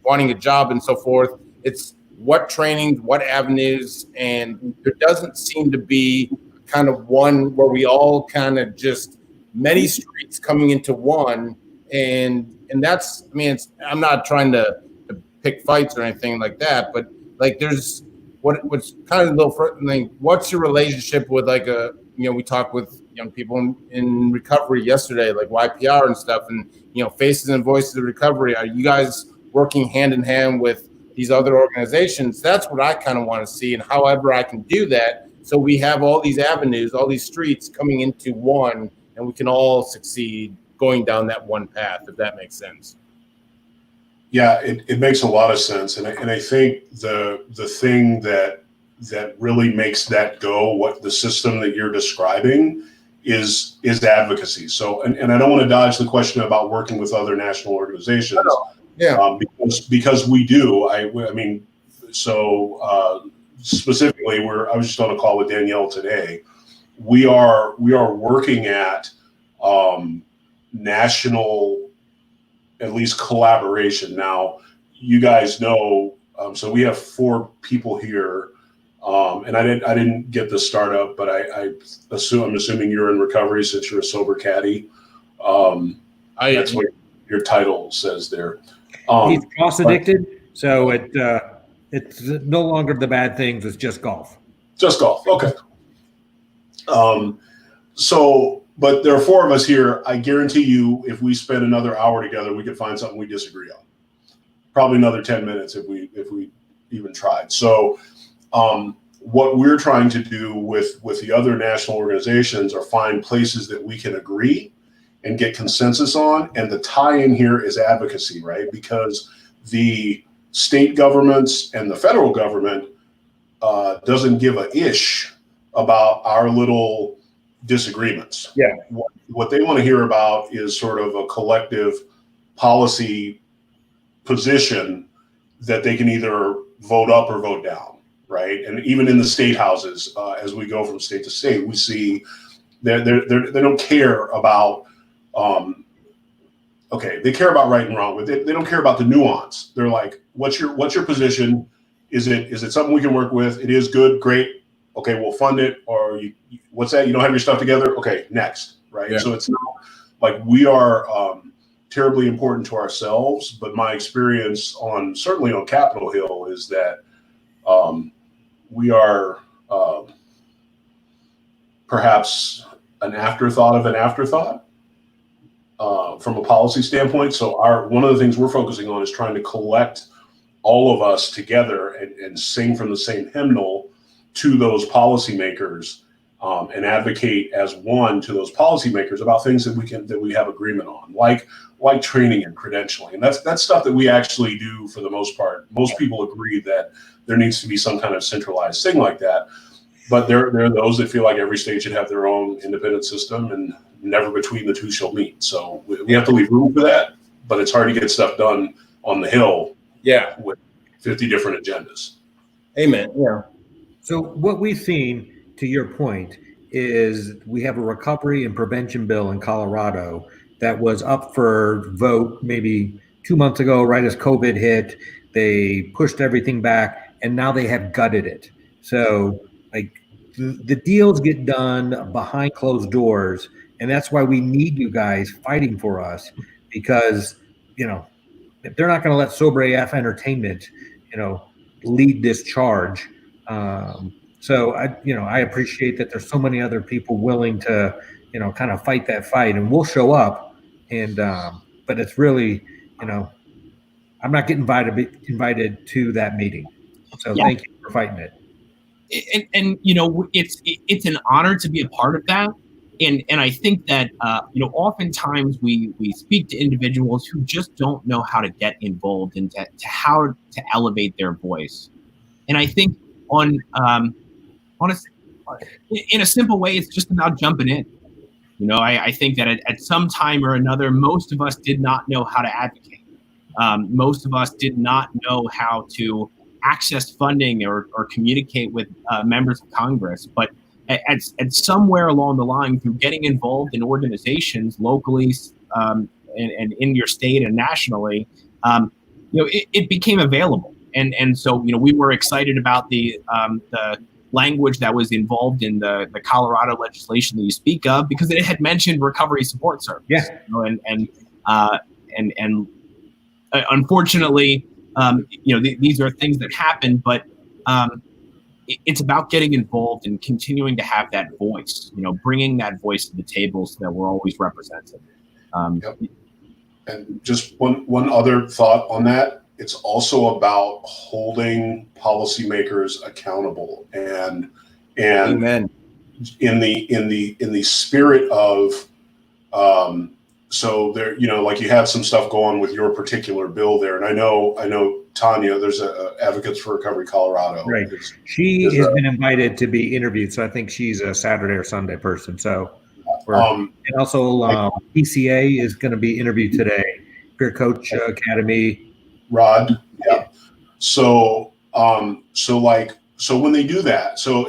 wanting a job and so forth. It's what trainings, what avenues, and there doesn't seem to be kind of one where we all kind of just many streets coming into one. And that's, I'm not trying to pick fights or anything like that, but like there's what's kind of a little frightening. What's your relationship with we talked with young people in recovery yesterday, like YPR and stuff, and Faces and Voices of Recovery. Are you guys working hand in hand with these other organizations? That's what I kind of want to see, and however I can do that, so we have all these avenues, all these streets coming into one, and we can all succeed going down that one path, if that makes sense. Yeah, it makes a lot of sense, and I think the thing that really makes that go, what the system that you're describing is advocacy. So, and I don't want to dodge the question about working with other national organizations. Yeah. Because we do. Specifically, I was just on a call with Danielle today. We are working at national, at least collaboration. Now, you guys know, so we have 4 people here, and I didn't get the startup, but I'm assuming you're in recovery since you're a sober caddy. That's what your title says there. He's cross addicted, so it's no longer the bad things. It's just golf. Just golf. Okay. But there are 4 of us here. I guarantee you, if we spend another hour together, we could find something we disagree on. Probably another 10 minutes if we even tried. So, what we're trying to do with the other national organizations are find places that we can agree and get consensus on. And the tie-in here is advocacy, right? Because the state governments and the federal government doesn't give a ish about our little disagreements. Yeah. What they want to hear about is sort of a collective policy position that they can either vote up or vote down, right? And even in the state houses, as we go from state to state, we see they don't care about they care about right and wrong, but they don't care about the nuance. They're like, what's your position? Is it something we can work with? It is good, great. okay, we'll fund it, or what's that? You don't have your stuff together? Okay, next, right? Yeah. So it's not like we are terribly important to ourselves, but my experience certainly on Capitol Hill is that we are perhaps an afterthought of an afterthought from a policy standpoint. So one of the things we're focusing on is trying to collect all of us together and sing from the same hymnal to those policymakers, and advocate as one to those policymakers about things that we have agreement on, like training and credentialing. And that's stuff that we actually do for the most part. Most people agree that there needs to be some kind of centralized thing like that. But there are those that feel like every state should have their own independent system, and never between the two shall meet. So we have to leave room for that, but it's hard to get stuff done on the Hill. Yeah. With 50 different agendas. Amen. Yeah. So what we've seen, to your point, is we have a recovery and prevention bill in Colorado that was up for vote maybe 2 months ago, right as COVID hit. They pushed everything back, and now they have gutted it. So like the deals get done behind closed doors, and that's why we need you guys fighting for us, because if they're not going to let Sober AF Entertainment, lead this charge. So I appreciate that there's so many other people willing to, kind of fight that fight, and we'll show up. And but it's really, I'm not getting invited to that meeting. So Thank you for fighting it. And it's an honor to be a part of that. And I think that oftentimes we speak to individuals who just don't know how to get involved and to how to elevate their voice. And I think in a simple way, it's just about jumping in. I think that at some time or another, most of us did not know how to advocate. Most of us did not know how to access funding or communicate with members of Congress. But at somewhere along the line, through getting involved in organizations locally and in your state and nationally, it became available. And so we were excited about the language that was involved in the Colorado legislation that you speak of, because it had mentioned recovery support service. Yeah. And unfortunately, these are things that happen, but it's about getting involved and continuing to have that voice, bringing that voice to the table so that we're always represented. Yep. And just one other thought on that. It's also about holding policymakers accountable, and Amen. in the spirit of so there, like you have some stuff going with your particular bill there, and I know Tanya, there's a Advocates for Recovery Colorado. Right. She has been invited to be interviewed, so I think she's a Saturday or Sunday person. So, and also PCA is going to be interviewed today. Peer Coach Academy. Rod. Yeah. So when they do that, so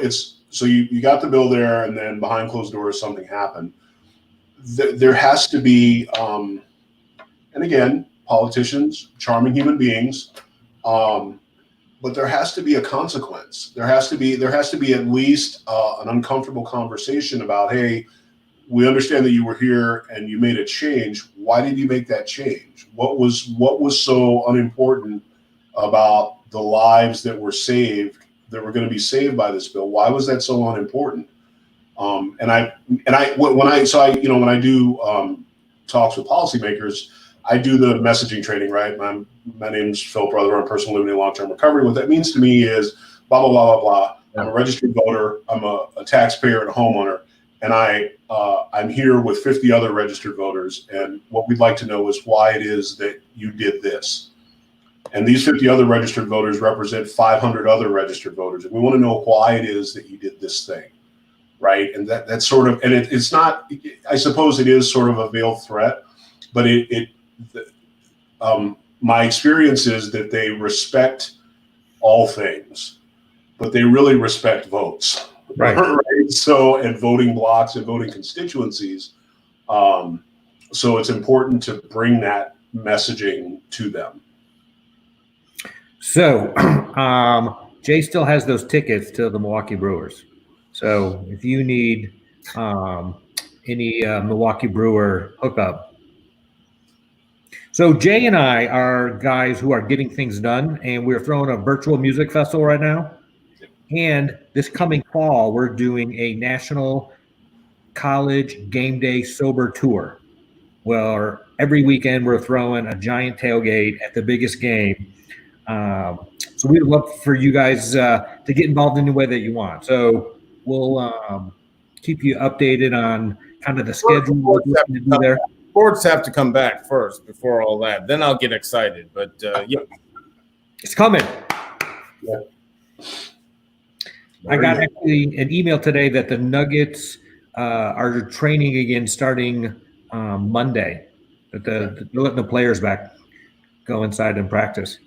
you got the bill there, and then behind closed doors something happened. There has to be, and again, politicians, charming human beings, but there has to be a consequence. There has to be at least an uncomfortable conversation about, hey, we understand that you were here and you made a change. Why did you make that change? What was so unimportant about the lives that were saved, that were going to be saved by this bill? Why was that so unimportant? When I do talks with policymakers, I do the messaging training, right? My name's Phil Brother. I'm personal limited long-term recovery. What that means to me is blah, blah, blah, blah, blah. I'm a registered voter. I'm a taxpayer and a homeowner. And I'm here with 50 other registered voters. And what we'd like to know is why it is that you did this. And these 50 other registered voters represent 500 other registered voters. And we want to know why it is that you did this thing. Right. And that's sort of, and it's not, I suppose it is sort of a veiled threat, but my experience is that they respect all things, but they really respect votes. Right. Right. So, and voting blocks and voting constituencies. So it's important to bring that messaging to them. So Jay still has those tickets to the Milwaukee Brewers. So if you need any Milwaukee Brewer hookup. So Jay and I are guys who are getting things done, and we're throwing a virtual music festival right now. And this coming fall, we're doing a national college game day sober tour, where every weekend we're throwing a giant tailgate at the biggest game. So we'd love for you guys to get involved in any way that you want. So we'll keep you updated on kind of the schedule. What we're going to do there. Sports have to come back first before all that. Then I'll get excited. But yeah, It's coming. Yeah. I got actually an email today that the Nuggets are training again starting Monday. That they're letting the players back go inside and practice.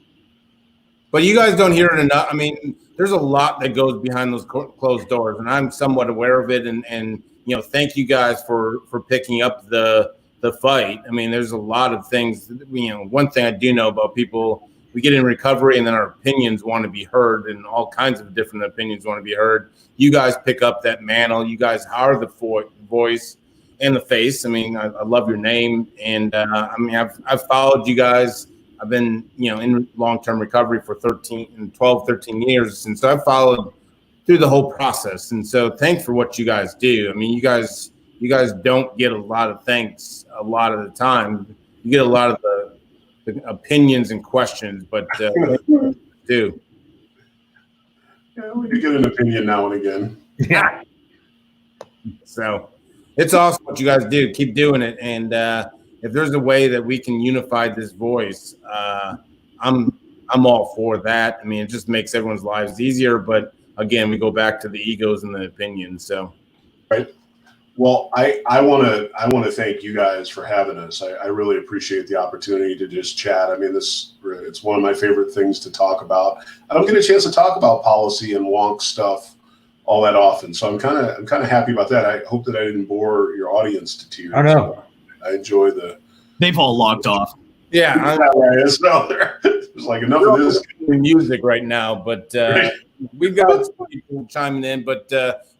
But you guys don't hear it enough. I mean, there's a lot that goes behind those closed doors, and I'm somewhat aware of it. And thank you guys for picking up the fight. I mean, there's a lot of things. One thing I do know about people, we get in recovery, and then our opinions want to be heard, and all kinds of different opinions want to be heard. You guys pick up that mantle. You guys are the voice and the face. I mean, I love your name, and I mean, I've followed you guys. I've been, in long-term recovery for 13 years. And so I've followed through the whole process. And so thanks for what you guys do. I mean, you guys don't get a lot of thanks a lot of the time. You get a lot of the opinions and questions, but do. Yeah, we do get an opinion now and again. Yeah. So it's awesome what you guys do. Keep doing it. And if there's a way that we can unify this voice, I'm all for that. I mean, it just makes everyone's lives easier. But again, we go back to the egos and the opinions. So, right. Well, I want to thank you guys for having us. I really appreciate the opportunity to just chat. I mean, it's one of my favorite things to talk about. I don't get a chance to talk about policy and wonk stuff all that often, so I'm kind of happy about that. I hope that I didn't bore your audience to tears. I know. I enjoy the. They've all logged off. yeah, There's like enough of this music right now, but we've got some people chiming in. But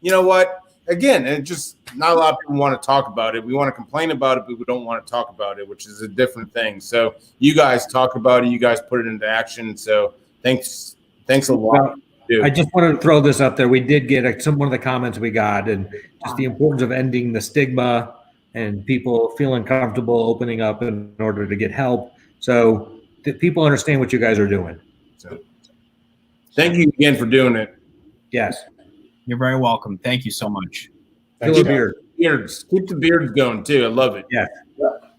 you know what? Again, it just not a lot of people want to talk about it. We want to complain about it, but we don't want to talk about it, which is a different thing. So you guys talk about it. You guys put it into action. So thanks a lot. I just wanted to throw this up there. We did get one of the comments we got, and just the importance of ending the stigma and people feeling comfortable opening up in order to get help, so that people understand what you guys are doing. So thank you again for doing it. Yes. You're very welcome. Thank you so much. Fill a beard. Beards. Keep the beards going too. I love it. Yeah.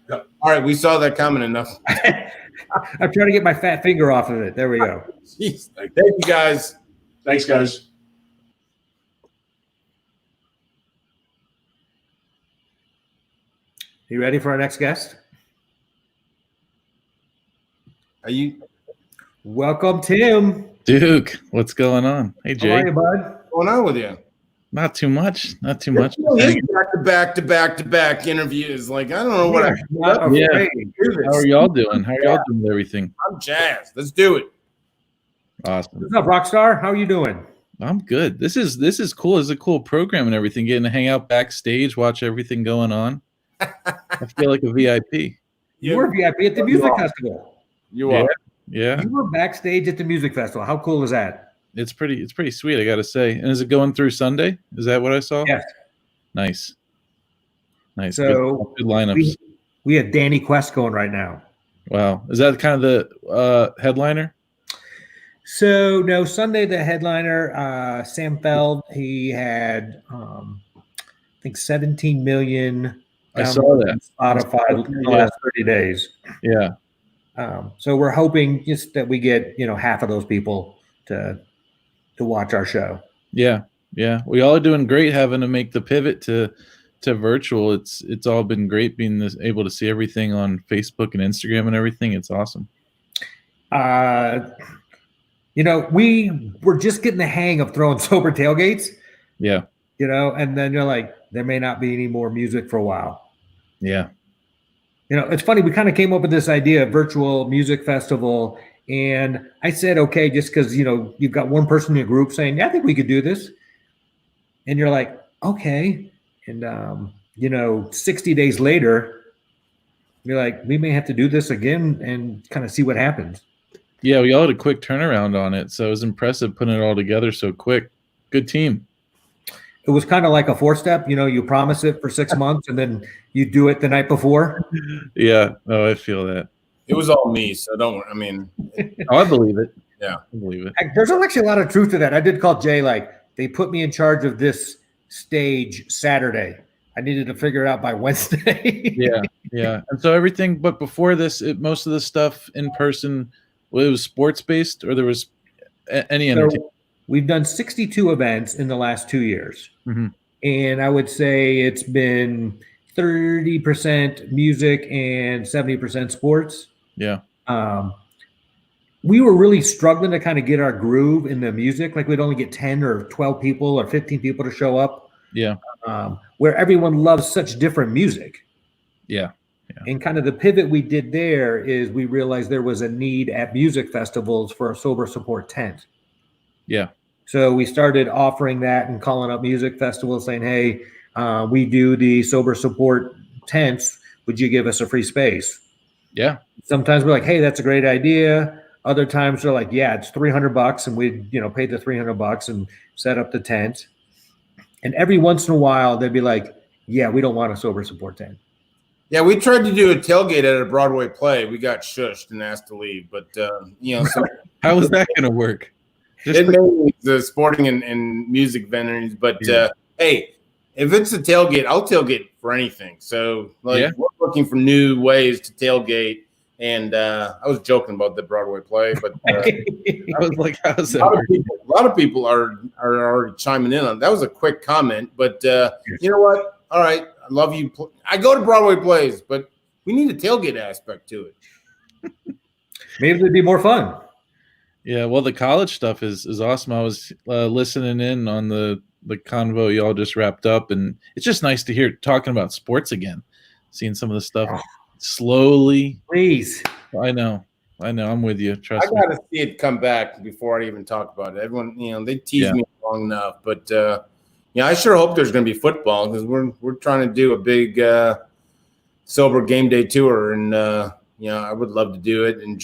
All right, we saw that coming enough. I'm trying to get my fat finger off of it. There we go. Jeez. Thank you guys. Thanks, guys. You ready for our next guest? Are you Welcome, Tim. Duke, what's going on? Hey, Jay. How are you, bud? going on with you? Not too much. Not too much. Back to back interviews. Like, I don't know what Not Yeah. afraid. How are y'all doing? How are y'all doing with everything? I'm jazzed. Let's do it. Awesome. What's up, Rockstar? How are you doing? I'm good. This is cool. It's a cool program and everything. Getting to hang out backstage, watch everything going on. I feel like a VIP. You were VIP at the music festival. You Yeah. are. Yeah, You were backstage at the music festival. How cool is that? it's pretty sweet, I gotta say. And is it going through Sunday? Is that what I saw? Yes. Nice. So good lineups. we have Danny Quest going right now. Wow. Is that kind of the headliner? So no, Sunday the headliner, Sam Feld, he had I think 17 million. I saw that. On Spotify in the last 30 days. Yeah. So we're hoping just that we get half of those people to watch our show. Yeah. We all are doing great having to make the pivot to virtual. It's all been great being able to see everything on Facebook and Instagram and everything. It's awesome. We were just getting the hang of throwing sober tailgates. Yeah. And then you're like, there may not be any more music for a while. Yeah. It's funny. We kind of came up with this idea of virtual music festival. And I said, okay, just because, you've got one person in your group saying, yeah, I think we could do this. and you're like, okay. And, 60 days later, you're like, we may have to do this again and kind of see what happens. Yeah, we all had a quick turnaround on it, so it was impressive putting it all together so quick. Good team. It was kind of like a 4-step, you promise it for 6 months and then you do it the night before. Yeah, I feel that. It was all me, so don't. I mean, I believe it. Yeah, I believe it. There's actually a lot of truth to that. I did call Jay, like, they put me in charge of this stage Saturday. I needed to figure it out by Wednesday. Yeah. And so everything, but before this, most of the stuff in person, it was sports based, or there was any entertainment. So we've done 62 events in the last 2 years. Mm-hmm. And I would say it's been 30% music and 70% sports. Yeah. We were really struggling to kind of get our groove in the music. Like we'd only get 10 or 12 people or 15 people to show up. Yeah. Where everyone loves such different music. Yeah. And kind of the pivot we did there is we realized there was a need at music festivals for a sober support tent. Yeah. So we started offering that and calling up music festivals saying, hey, we do the sober support tents. Would you give us a free space? Yeah. Sometimes we're like, hey, that's a great idea. Other times they're like, yeah, it's $300 and we, pay the $300 and set up the tent. And every once in a while they'd be like, yeah, we don't want a sober support tent. Yeah, we tried to do a tailgate at a Broadway play. We got shushed and asked to leave. But, so how was that going to work? Mainly the sporting and music venues. But, hey, if it's a tailgate, I'll tailgate for anything. So, we're looking for new ways to tailgate. And I was joking about the Broadway play, but I was like, how's that? A lot of people are already chiming in on that. Was a quick comment, but you know what? All right, I love you. I go to Broadway plays, but we need a tailgate aspect to it. Maybe it'd be more fun. Yeah, well, the college stuff is awesome. I was listening in on the convo y'all just wrapped up, and it's just nice to hear talking about sports again, seeing some of the stuff. Slowly, please. I know. I'm with you. Trust me. I gotta see it come back before I even talk about it. Everyone, they tease me long enough, but I sure hope there's going to be football because we're trying to do a big sober game day tour, and I would love to do it. And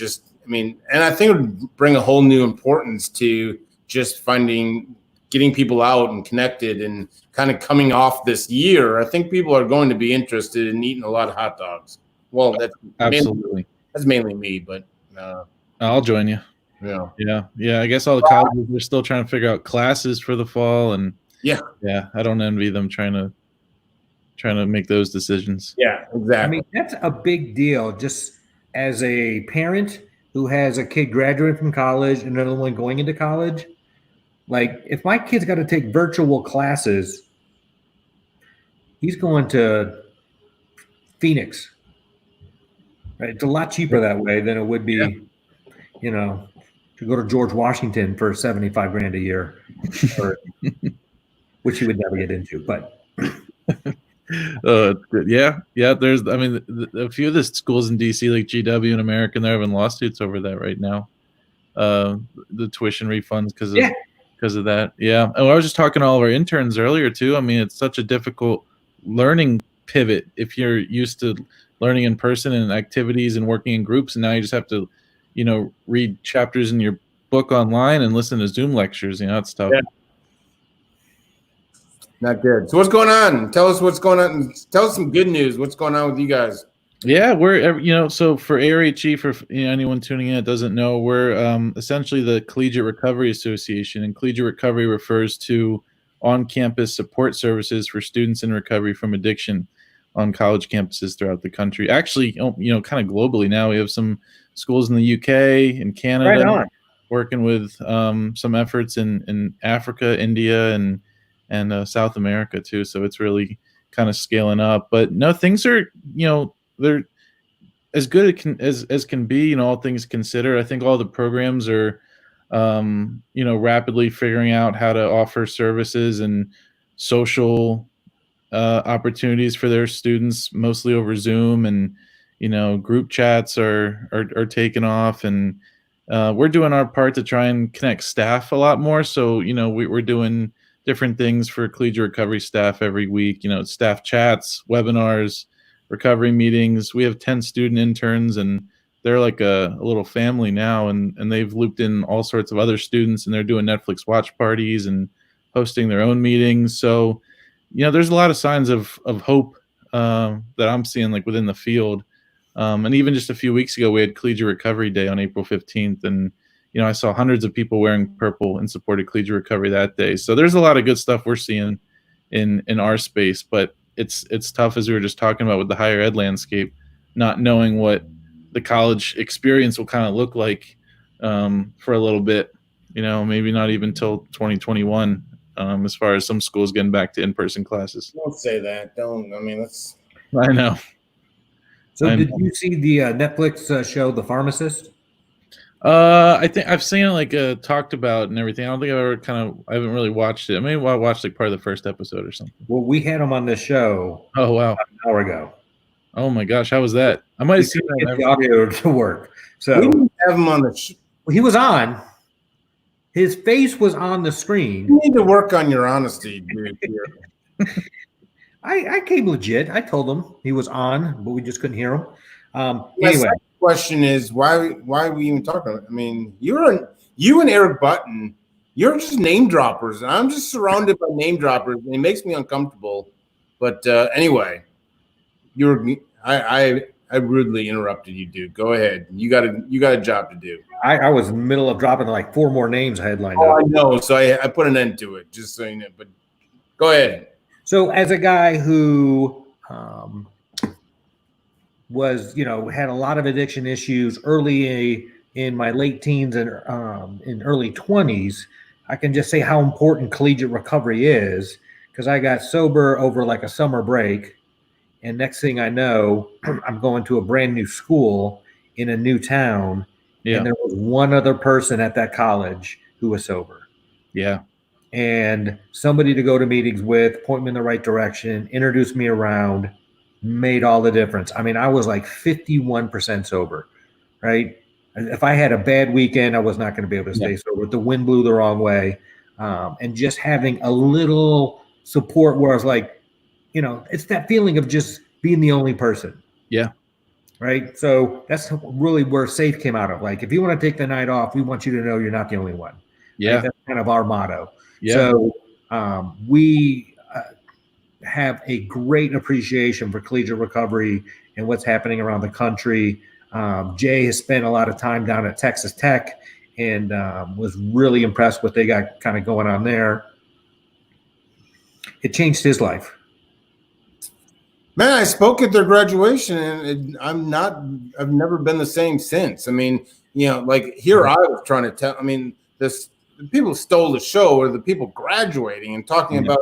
and I think it would bring a whole new importance to just getting people out and connected, and kind of coming off this year. I think people are going to be interested in eating a lot of hot dogs. Well, that's absolutely that's mainly me, but I'll join you. Yeah. I guess all the colleges are still trying to figure out classes for the fall, and I don't envy them trying to make those decisions. Yeah, exactly. I mean, that's a big deal. Just as a parent who has a kid graduating from college and another one going into college, like if my kid's got to take virtual classes, he's going to Phoenix. Right? It's a lot cheaper that way than it would be, to go to George Washington for $75,000 a year, which he would never get into. But there's, a few of the schools in DC, like GW and American, they're having lawsuits over that right now. The tuition refunds because of that. Yeah. And I was just talking to all of our interns earlier too. I mean, it's such a difficult learning pivot if you're used to learning in person and activities and working in groups, and now you just have to, read chapters in your book online and listen to Zoom lectures. It's tough. Yeah. Not good. So what's going on? Tell us what's going on. Tell us some good news. What's going on with you guys? Yeah, we're, so for ARHE, for anyone tuning in that doesn't know, we're essentially the Collegiate Recovery Association, and Collegiate Recovery refers to on-campus support services for students in recovery from addiction on college campuses throughout the country. Actually, kind of globally now. We have some schools in the UK and Canada working with some efforts in Africa, India, and South America too. So it's really kind of scaling up. But no, things are, they're as good as can be, all things considered. I think all the programs are, rapidly figuring out how to offer services and social opportunities for their students, mostly over Zoom, and group chats are taking off, and we're doing our part to try and connect staff a lot more. So we're doing different things for collegiate recovery staff every week. Staff chats, webinars, recovery meetings. We have 10 student interns, and they're like a little family now, and they've looped in all sorts of other students, and they're doing Netflix watch parties and hosting their own meetings. So, there's a lot of signs of hope that I'm seeing like within the field. And even just a few weeks ago, we had Collegiate Recovery Day on April 15th, and I saw hundreds of people wearing purple in support of collegiate recovery that day. So there's a lot of good stuff we're seeing in our space, but it's tough, as we were just talking about, with the higher ed landscape, not knowing what the college experience will kind of look like for a little bit. Maybe not even till 2021, as far as some schools getting back to in-person classes. Don't say that. Don't. I mean, that's. I know. So did you see the Netflix show, The Pharmacist? I think I've seen it like talked about and everything. I don't think I haven't really watched it. I mean, I watched like part of the first episode or something. Well, we had him on this show. Oh, wow. An hour ago. Oh my gosh. How was that? I might have seen that. Get the audio to work. So We didn't have him on the. he was on. His face was on the screen. You need to work on your honesty, dude. I came legit. I told him he was on, but we just couldn't hear him. My Anyway, second question is why are we even talking about it? I mean, you and Eric Button, you're just name droppers, and I'm just surrounded by name droppers, and it makes me uncomfortable. But anyway, I rudely interrupted you, dude. Go ahead. You got a job to do. I was in the middle of dropping like 4 more names I had lined Oh, up. I know. So I put an end to it, just so you know. But go ahead. So as a guy who was, had a lot of addiction issues early in my late teens and in early 20s, I can just say how important collegiate recovery is, because I got sober over like a summer break. And next thing I know, I'm going to a brand new school in a new town. Yeah. And there was one other person at that college who was sober. Yeah. And somebody to go to meetings with, point me in the right direction, introduce me around, made all the difference. I mean, I was like 51% sober, right? If I had a bad weekend, I was not going to be able to stay sober. The wind blew the wrong way. And just having a little support where I was like, it's that feeling of just being the only person. Yeah. Right. So that's really where S.AF.E came out of. Like, if you want to take the night off, we want you to know you're not the only one. Yeah. Right? That's kind of our motto. Yeah. So we have a great appreciation for collegiate recovery and what's happening around the country. Jay has spent a lot of time down at Texas Tech and was really impressed with what they got kind of going on there. It changed his life. Man, I spoke at their graduation, and I've never been the same since. I mean, like here I was trying to tell. I mean, the people stole the show, or the people graduating and talking about,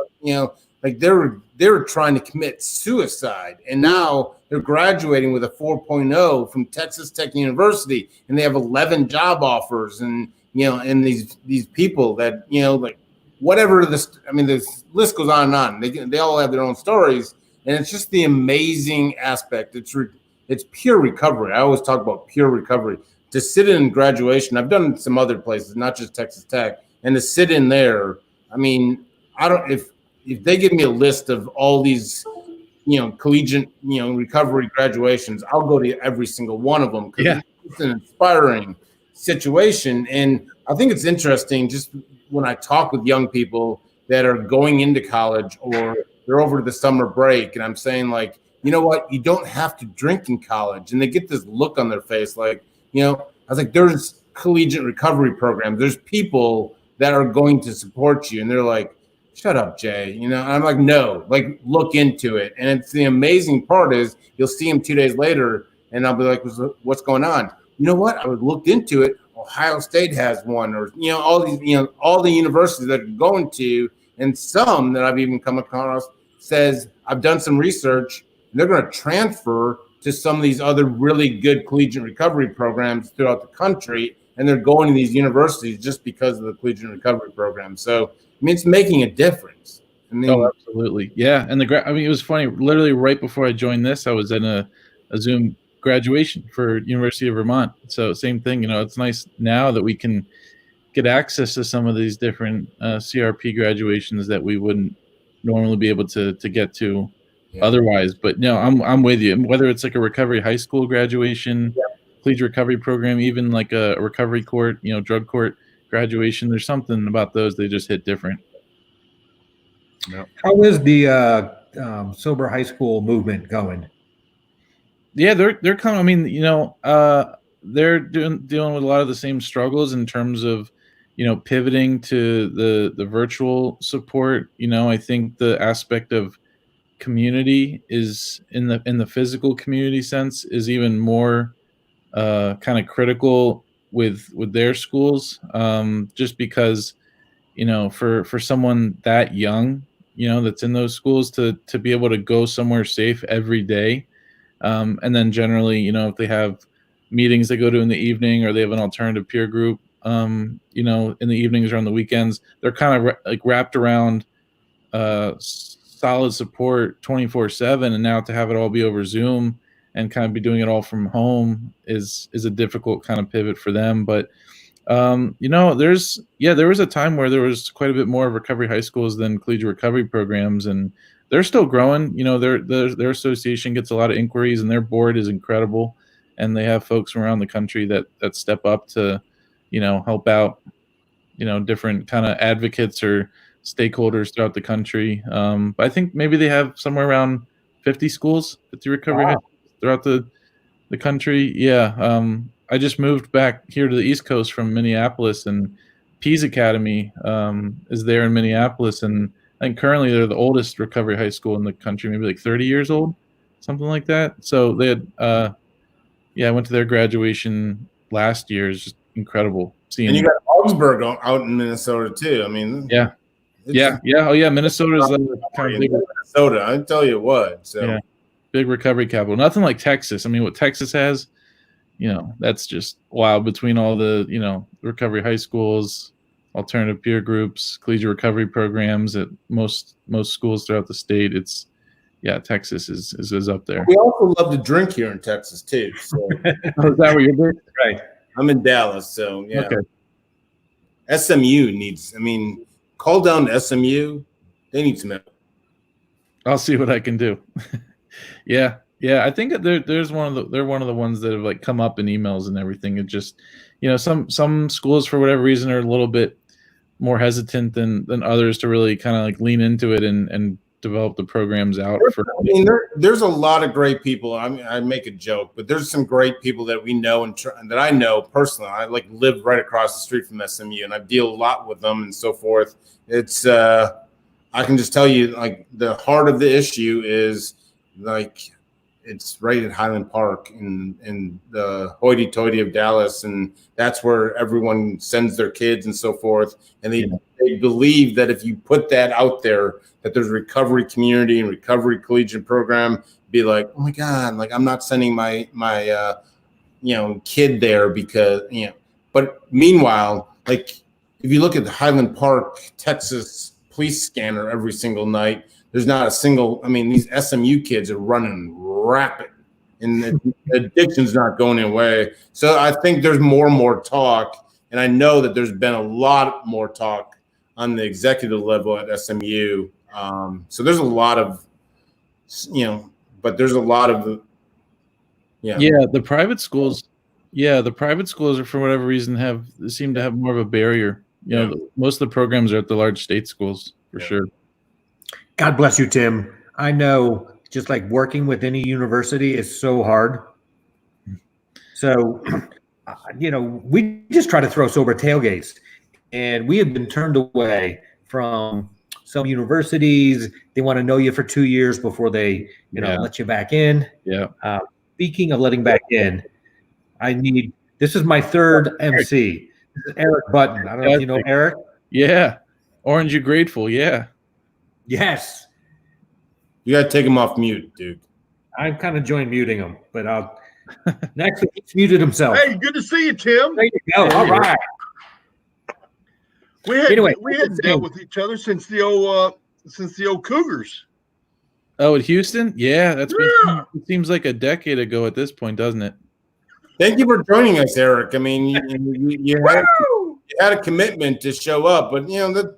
like they were trying to commit suicide, and now they're graduating with a 4.0 from Texas Tech University, and they have 11 job offers, and and these people that like whatever this. I mean, this list goes on and on. They all have their own stories. And it's just the amazing aspect. It's pure recovery. I always talk about pure recovery. To sit in graduation, I've done some other places, not just Texas Tech, and to sit in there. I mean, if they give me a list of all these, collegiate, recovery graduations, I'll go to every single one of them because it's an inspiring situation. And I think it's interesting just when I talk with young people that are going into college or they're over to the summer break, and I'm saying, like, you know what? You don't have to drink in college. And they get this look on their face like, I was like, there's collegiate recovery programs. There's people that are going to support you. And they're like, shut up, Jay. And I'm like, no, like, look into it. And it's the amazing part is you'll see them 2 days later, and I'll be like, what's going on? You know what? I looked into it. Ohio State has one, or, all these, all the universities that are going to. And some that I've even come across says, I've done some research, and they're going to transfer to some of these other really good collegiate recovery programs throughout the country, and they're going to these universities just because of the collegiate recovery program. So, I mean, it's making a difference. I mean, oh, absolutely. Yeah. And it was funny. Literally right before I joined this, I was in a Zoom graduation for University of Vermont. So same thing, it's nice now that we can get access to some of these different CRP graduations that we wouldn't normally be able to get to otherwise. But no, I'm with you. Whether it's like a recovery high school graduation, collegiate recovery program, even like a recovery court, drug court graduation, there's something about those, they just hit different. How is the sober high school movement going? Yeah, they're coming. I mean, they're dealing with a lot of the same struggles in terms of, pivoting to the virtual support. I think the aspect of community is in the physical community sense is even more kind of critical with their schools, just because for someone that young, that's in those schools to be able to go somewhere safe every day, and then generally, if they have meetings they go to in the evening or they have an alternative peer group, in the evenings or on the weekends, they're kind of like wrapped around solid support 24/7, and now to have it all be over Zoom and kind of be doing it all from home is a difficult kind of pivot for them. But there was a time where there was quite a bit more of recovery high schools than collegiate recovery programs, and they're still growing. Their association gets a lot of inquiries, and their board is incredible, and they have folks from around the country that step up to help out different kind of advocates or stakeholders throughout the country. But I think maybe they have somewhere around 50 schools, 50 recovery high schools throughout the country. Yeah. I just moved back here to the East Coast from Minneapolis, and Pease Academy is there in Minneapolis, and I think currently they're the oldest recovery high school in the country, maybe like 30 years old, something like that. So they had, I went to their graduation last year. It's just incredible seeing. And you got Augsburg out in Minnesota too. I mean, yeah. Oh yeah, Minnesota's kind of big. Minnesota, I tell you what. So yeah, big recovery capital. Nothing like Texas. I mean, what Texas has, that's just wild. Between all the recovery high schools, alternative peer groups, collegiate recovery programs at most schools throughout the state, Texas is up there. We also love to drink here in Texas too. So. Oh, is that where you're based? Right. I'm in Dallas, so yeah. Okay. SMU needs. I mean, call down to SMU. They need some help. I'll see what I can do. Yeah. I think they're one of the ones that have like come up in emails and everything. It just, some schools for whatever reason are a little bit more hesitant than others to really kind of like lean into it and develop the programs out. There's a lot of great people. I mean, I make a joke, but there's some great people that we know and that I know personally. I live right across the street from SMU, and I deal a lot with them and so forth. It's I can just tell you, the heart of the issue is it's right at Highland Park in the hoity-toity of Dallas, and that's where everyone sends their kids and so forth. And they believe that if you put that out there, that there's a recovery community and recovery collegiate program, be like, oh my God, I'm not sending my kid there because But meanwhile, if you look at the Highland Park, Texas police scanner every single night, there's not a single. I mean, these SMU kids are running rapid, and the addiction's not going away. So I think there's more and more talk, and I know that there's been a lot more talk on the executive level at SMU. So there's a lot of, but there's a lot of, the private schools. Yeah, the private schools are, for whatever reason, seem to have more of a barrier. Most of the programs are at the large state schools for sure. God bless you, Tim. I know, just like working with any university is so hard. So, we just try to throw sober tailgates, and we have been turned away from some universities. They want to know you for 2 years before they, let you back in. Yeah. Speaking of letting back in, this is my third MC. This is Eric Button. I don't know if you know Eric. Yeah. Orange, you grateful. Yeah. Yes. You got to take him off mute, dude. I'm kind of joined muting him, but next he's muted himself. Hey, good to see you, Tim. There you go. All right. We hadn't dealt with each other since the old Cougars. Oh, at Houston? Yeah, it seems like a decade ago at this point, doesn't it? Thank you for joining us, Eric. I mean, you had a commitment to show up, but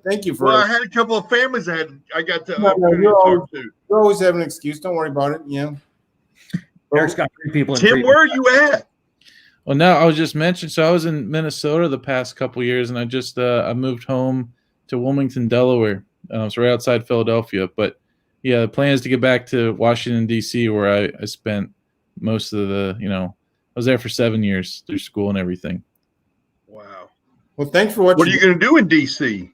thank you for. Well, I had a couple of families I got the No, opportunity you're to always, talk to. you always have an excuse. Don't worry about it. Eric's got 3 people in Tim, treatment. where are you at? Well, now I was just mentioned. So I was in Minnesota the past couple years, and I just I moved home to Wilmington, Delaware. So right outside Philadelphia. But yeah, the plan is to get back to Washington D.C., where I spent most of the I was there for 7 years through school and everything. Wow. Well, thanks for what are you going to do in DC?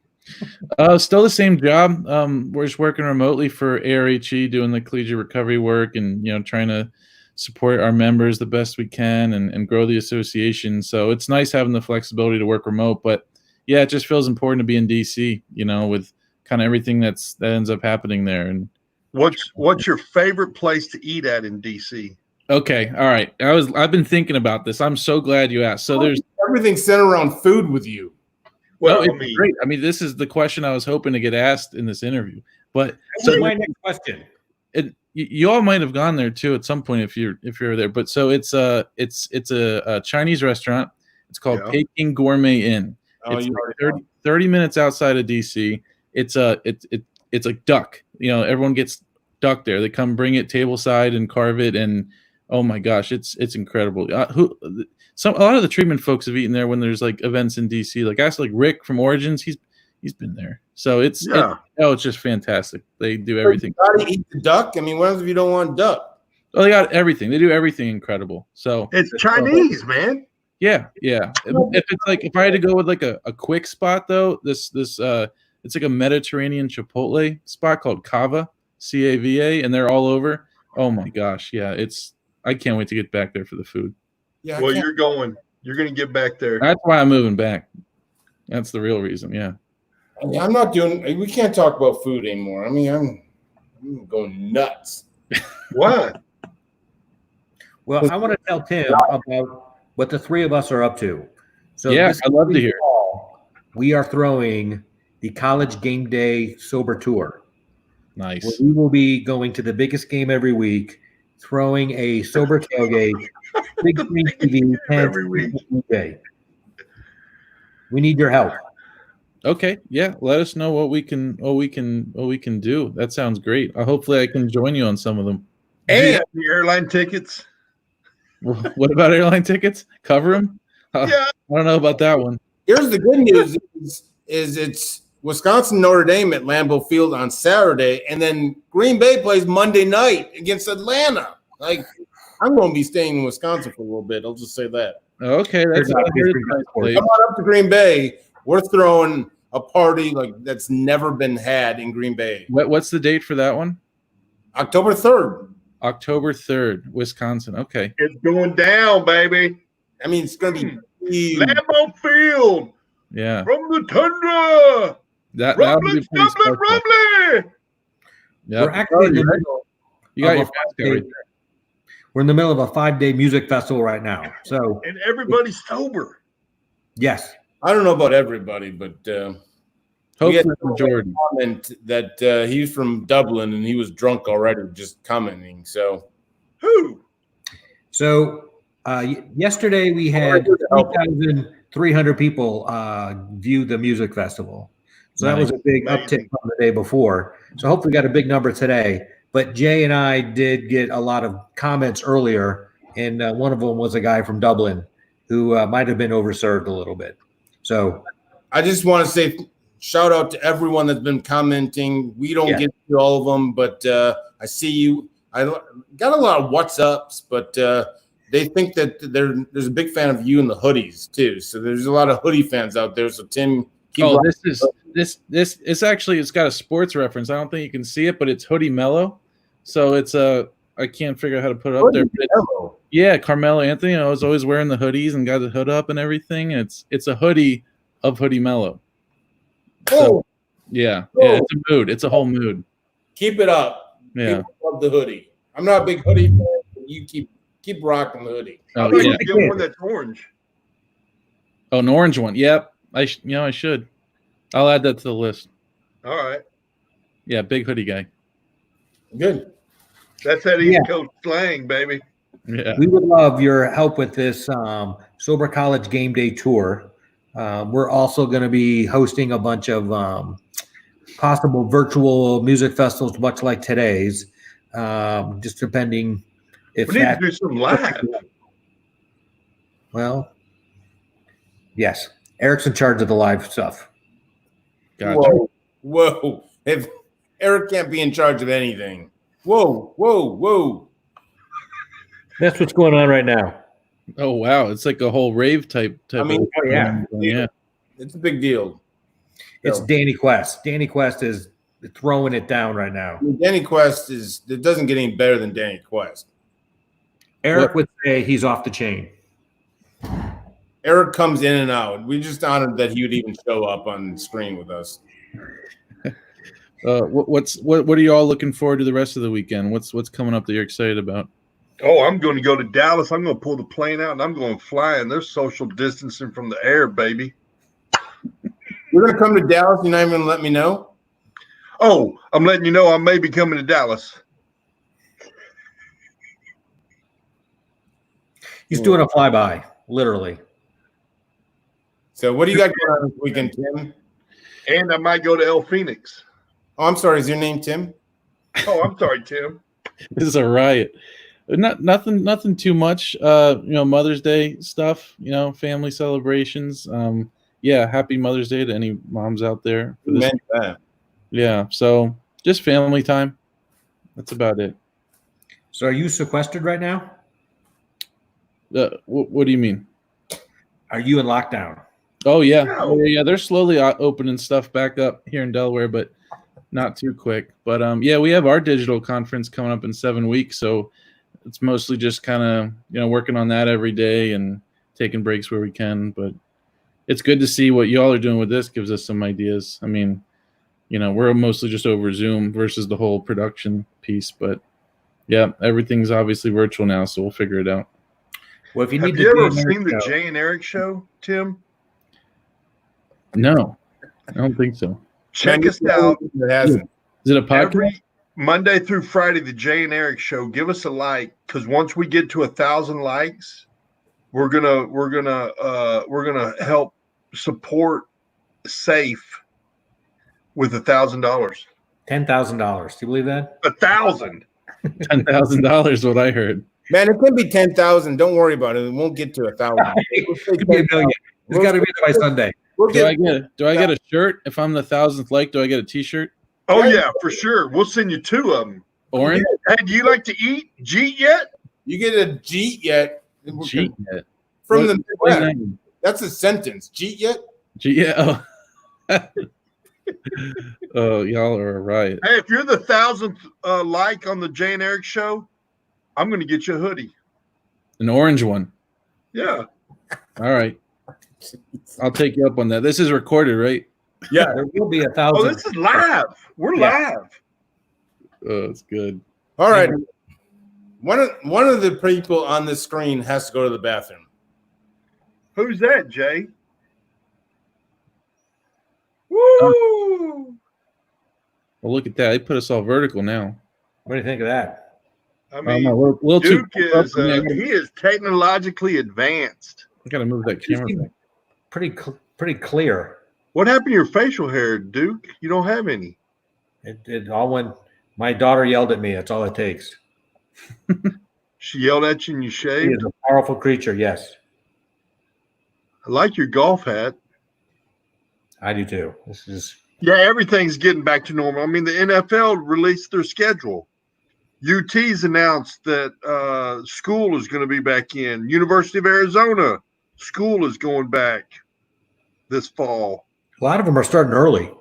Still the same job. We're just working remotely for ARHE, doing the collegiate recovery work, and trying to support our members the best we can and grow the association. So it's nice having the flexibility to work remote, but yeah, it just feels important to be in DC, with kind of everything that ends up happening there. And what's your favorite place to eat at in DC? Okay, all right. I've been thinking about this. I'm so glad you asked. So there's everything centered around food with you. Well, no, it's great. I mean, this is the question I was hoping to get asked in this interview. But so my next question. You all might have gone there too at some point if you're there. But so it's a Chinese restaurant. It's called Peking Gourmet Inn. It's like 30 minutes outside of DC. It's like duck. Everyone gets duck there. They come bring it tableside and carve it, and oh my gosh, it's incredible. A lot of the treatment folks have eaten there when there's like events in DC. Like ask like Rick from Origins, he's been there. So it's just fantastic. They do everything. You gotta eat the duck. I mean, what if you don't want duck? Oh, they got everything. They do everything incredible. So it's Chinese, man. Yeah. If it's like if I had to go with like a quick spot though, this it's like a Mediterranean Chipotle spot called Cava, Cava, and they're all over. Oh my gosh, yeah, I can't wait to get back there for the food. Yeah. Well, you're going to get back there. That's why I'm moving back. That's the real reason. Yeah. I'm not doing. We can't talk about food anymore. I mean, I'm going nuts. Why? Well, I want to tell Tim about what the 3 of us are up to. So yeah, I'd love to hear. We are throwing the College Game Day Sober Tour. Nice. We will be going to the biggest game every week, throwing a sober tailgate, big screen TV every week. We need your help. Okay, yeah. Let us know what we can do. That sounds great. Hopefully, I can join you on some of them. And the airline tickets. What about airline tickets? Cover them? Yeah. I don't know about that one. Here's the good news: is it's Wisconsin Notre Dame at Lambeau Field on Saturday, and then Green Bay plays Monday night against Atlanta. Like, I'm going to be staying in Wisconsin for a little bit. I'll just say that. Okay, that's nice. Come on up to Green Bay. We're throwing a party like that's never been had in Green Bay. What's the date for that one? October 3rd. October 3rd, Wisconsin. Okay. It's going down, baby. I mean, it's going to be Lambeau Field. Yeah. From the tundra. Rumbling, rumbling. Yep. We're actually in the middle. You got your fast guy right there. We're in the middle of a 5-day music festival right now. So and everybody's sober. Yes. I don't know about everybody, but hopefully Jordan comment that he's from Dublin and he was drunk already, just commenting. So who? So yesterday we had 3,300 people view the music festival. So that was a big uptick from the day before. So hopefully we got a big number today. But Jay and I did get a lot of comments earlier, and one of them was a guy from Dublin who might have been overserved a little bit. So I just want to say shout out to everyone that's been commenting. We don't get to all of them, but I see you. I got a lot of WhatsApps, but they think that there's a big fan of you in the hoodies too. So there's a lot of hoodie fans out there. So Tim, this actually it's got a sports reference. I don't think you can see it, but it's Hoodie Mellow. So it's I can't figure out how to put it up there. Yeah, Carmelo Anthony. I was always wearing the hoodies and got the hood up and everything. It's a hoodie of Hoodie Mellow. So, yeah, it's a mood. It's a whole mood. Keep it up. Yeah, love the hoodie. I'm not a big hoodie fan, but you keep rocking the hoodie. Oh, yeah. Get one that's orange. Oh, an orange one. Yep. I should. I'll add that to the list. All right. Yeah, big hoodie guy. Good. That's that East Coast slang, baby. Yeah. We would love your help with this Sober College Game Day Tour. We're also going to be hosting a bunch of possible virtual music festivals, much like today's, just depending if We need to that. do some live. Well, yes, Eric's in charge of the live stuff. Gotcha. Whoa. If Eric can't be in charge of anything. Whoa. That's what's going on right now. Oh wow, it's like a whole rave type. I mean, of yeah. It's a big deal. It's So, Danny Quest. Danny Quest is throwing it down right now. Danny Quest it doesn't get any better than Danny Quest. Eric would say he's off the chain. Eric comes in and out. We just honored that he would even show up on screen with us. What are you all looking forward to the rest of the weekend? What's coming up that you're excited about? Oh, I'm going to go to Dallas. I'm going to pull the plane out and I'm going flying. There's social distancing from the air, baby. You're going to come to Dallas? You're not even going to let me know? Oh, I'm letting you know I may be coming to Dallas. He's doing a flyby, literally. So what do you got going on this weekend, Tim? And I might go to El Phoenix. Oh, I'm sorry. Is your name Tim? Oh, I'm sorry, Tim. This is a riot. Nothing too much. Mother's Day stuff. Family celebrations. Yeah, happy Mother's Day to any moms out there. For this. That. Yeah, so just family time. That's about it. So are you sequestered right now? What do you mean? Are you in lockdown? Oh yeah, No. yeah. They're slowly opening stuff back up here in Delaware, but not too quick. But yeah, we have our digital conference coming up in 7 weeks, so it's mostly just kind of working on that every day and taking breaks where we can. But it's good to see what y'all are doing with this. Gives us some ideas. I mean, we're mostly just over Zoom versus the whole production piece. But yeah, everything's obviously virtual now, so we'll figure it out. Well, if you Have need you to ever seen the Jay and Eric show, Tim? No, I don't think so. Check us out It hasn't. Is it a podcast? every Monday through Friday. The Jay and Eric show. Give us a like, because once we get to 1,000 likes, we're gonna help support S.AF.E with $1,000. $10,000. Do you believe that? 1,000. $10,000. What I heard. Man, it can be 10,000. Don't worry about it. It won't get to 1,000. Could be a million. It's got to be there by Sunday. Do I get a shirt if I'm the 1,000th like? Do I get a T-shirt? Oh yeah, for sure. We'll send you 2 of them. Orange? Hey, do you like to eat Jeet yet? You get a Jeet yet? Jeet yet? From What- the what does Midwest. that mean? That's a sentence. Jeet yet? Yeah. Oh, y'all are a riot. Hey, if you're the 1,000th like on the Jay and Eric show, I'm going to get you a hoodie. An orange one. Yeah. All right. I'll take you up on that. This is recorded, right? Yeah. There will be Oh, 1,000. this is live. We're live. Oh, it's good. All right. One of the people on the screen has to go to the bathroom. Who's that, Jay? Woo! Well, look at that. They put us all vertical now. What do you think of that? I Oh, mean, no, a little too. Duke is he is technologically advanced. I gotta move that camera back. Pretty clear. What happened to your facial hair, Duke? You don't have any. It all went. My daughter yelled at me. That's all it takes. She yelled at you and you She shaved. is a powerful creature. Yes, I like your golf hat. I do too. This is Yeah, everything's getting back to normal. I mean, the NFL released their schedule. UT's announced that school is going to be back in. University of Arizona, school is going back this fall. a lot of them are starting early.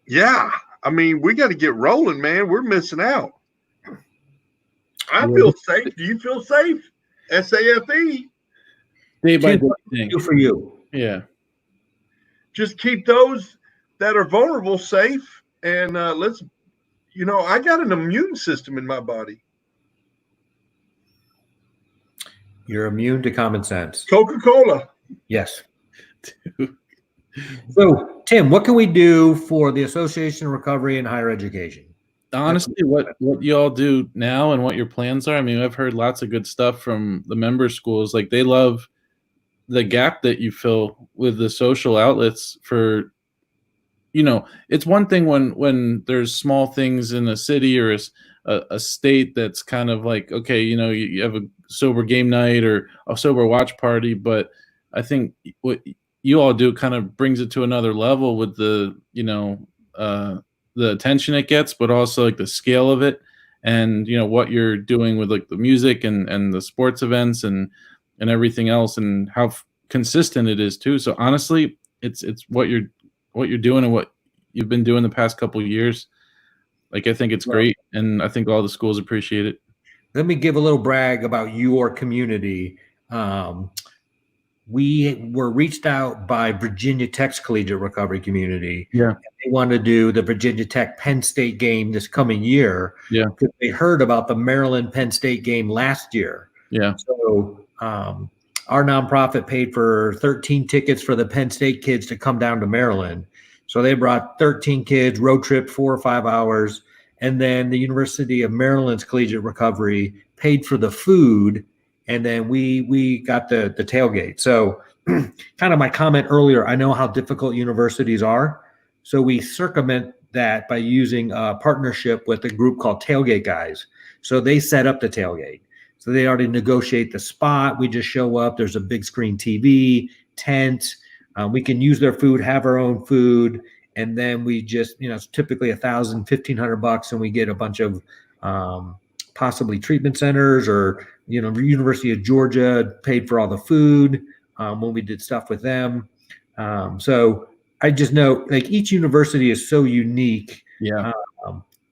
Yeah, I mean, we got to get rolling, man. We're missing out. I feel safe. Do you feel safe? S.AF.E. Day by Kid, day what do thing. you do for you. Yeah. Just keep those that are vulnerable safe, and let's. I got an immune system in my body. You're immune to common sense. Coca-Cola. Yes. So, Tim, what can we do for the Association of Recovery in Higher Education? Honestly, what y'all do now and what your plans are. I mean, I've heard lots of good stuff from the member schools. Like they love the gap that you fill with the social outlets for, it's one thing when there's small things in a city or a state that's kind of like, okay, you have a sober game night or a sober watch party, but I think what you all do kind of brings it to another level with the attention it gets, but also like the scale of it, and what you're doing with like the music and the sports events and everything else, and how consistent it is too. So honestly, it's what you're doing and what you've been doing the past couple of years. Like, I think it's great, and I think all the schools appreciate it. Let me give a little brag about your community. We were reached out by Virginia Tech's collegiate recovery community. Yeah. They want to do the Virginia Tech Penn State game this coming year. Yeah. Because they heard about the Maryland Penn State game last year. Yeah. So our nonprofit paid for 13 tickets for the Penn State kids to come down to Maryland. So they brought 13 kids, road trip 4 or 5 hours. And then the University of Maryland's collegiate recovery paid for the food. And then we got the tailgate. So kind of my comment earlier, I know how difficult universities are. So we circumvent that by using a partnership with a group called Tailgate Guys. So they set up the tailgate. So they already negotiate the spot. We just show up. There's a big screen TV, tent. We can use their food, have our own food. And then we just, it's typically $1,000, $1,500, and we get a bunch of possibly treatment centers or, University of Georgia paid for all the food when we did stuff with them. So I just know, like, each university is so unique. Yeah.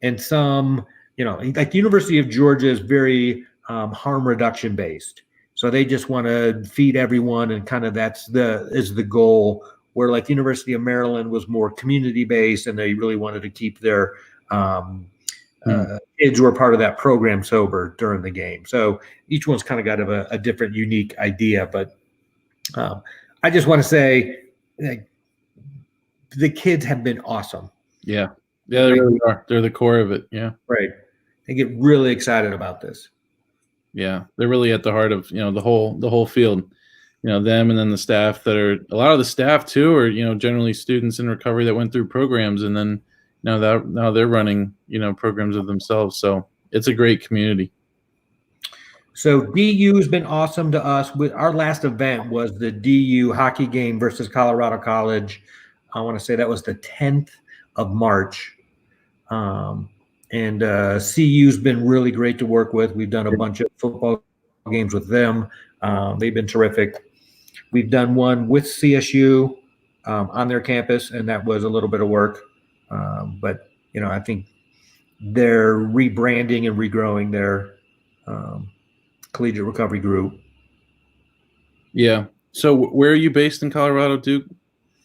And some, like the University of Georgia is very harm reduction based. So they just want to feed everyone, and kind of is the goal. Where like the University of Maryland was more community based, and they really wanted to keep their kids who were part of that program sober during the game. So each one's kind of got a different, unique idea. But I just want to say, like, the kids have been awesome. Yeah. Yeah, they really are. They're the core of it. Yeah. Right. They get really excited about this. Yeah. They're really at the heart of, the whole field. Them, and then the staff that are, a lot of the staff too are, generally students in recovery that went through programs, and then now they're running, programs of themselves. So it's a great community. So DU has been awesome to us. Our last event was the DU hockey game versus Colorado College. I want to say that was the 10th of March. And CU's been really great to work with. We've done a bunch of football games with them. They've been terrific. We've done one with CSU on their campus, and that was a little bit of work. But, I think they're rebranding and regrowing their collegiate recovery group. Yeah. So where are you based in Colorado, Duke?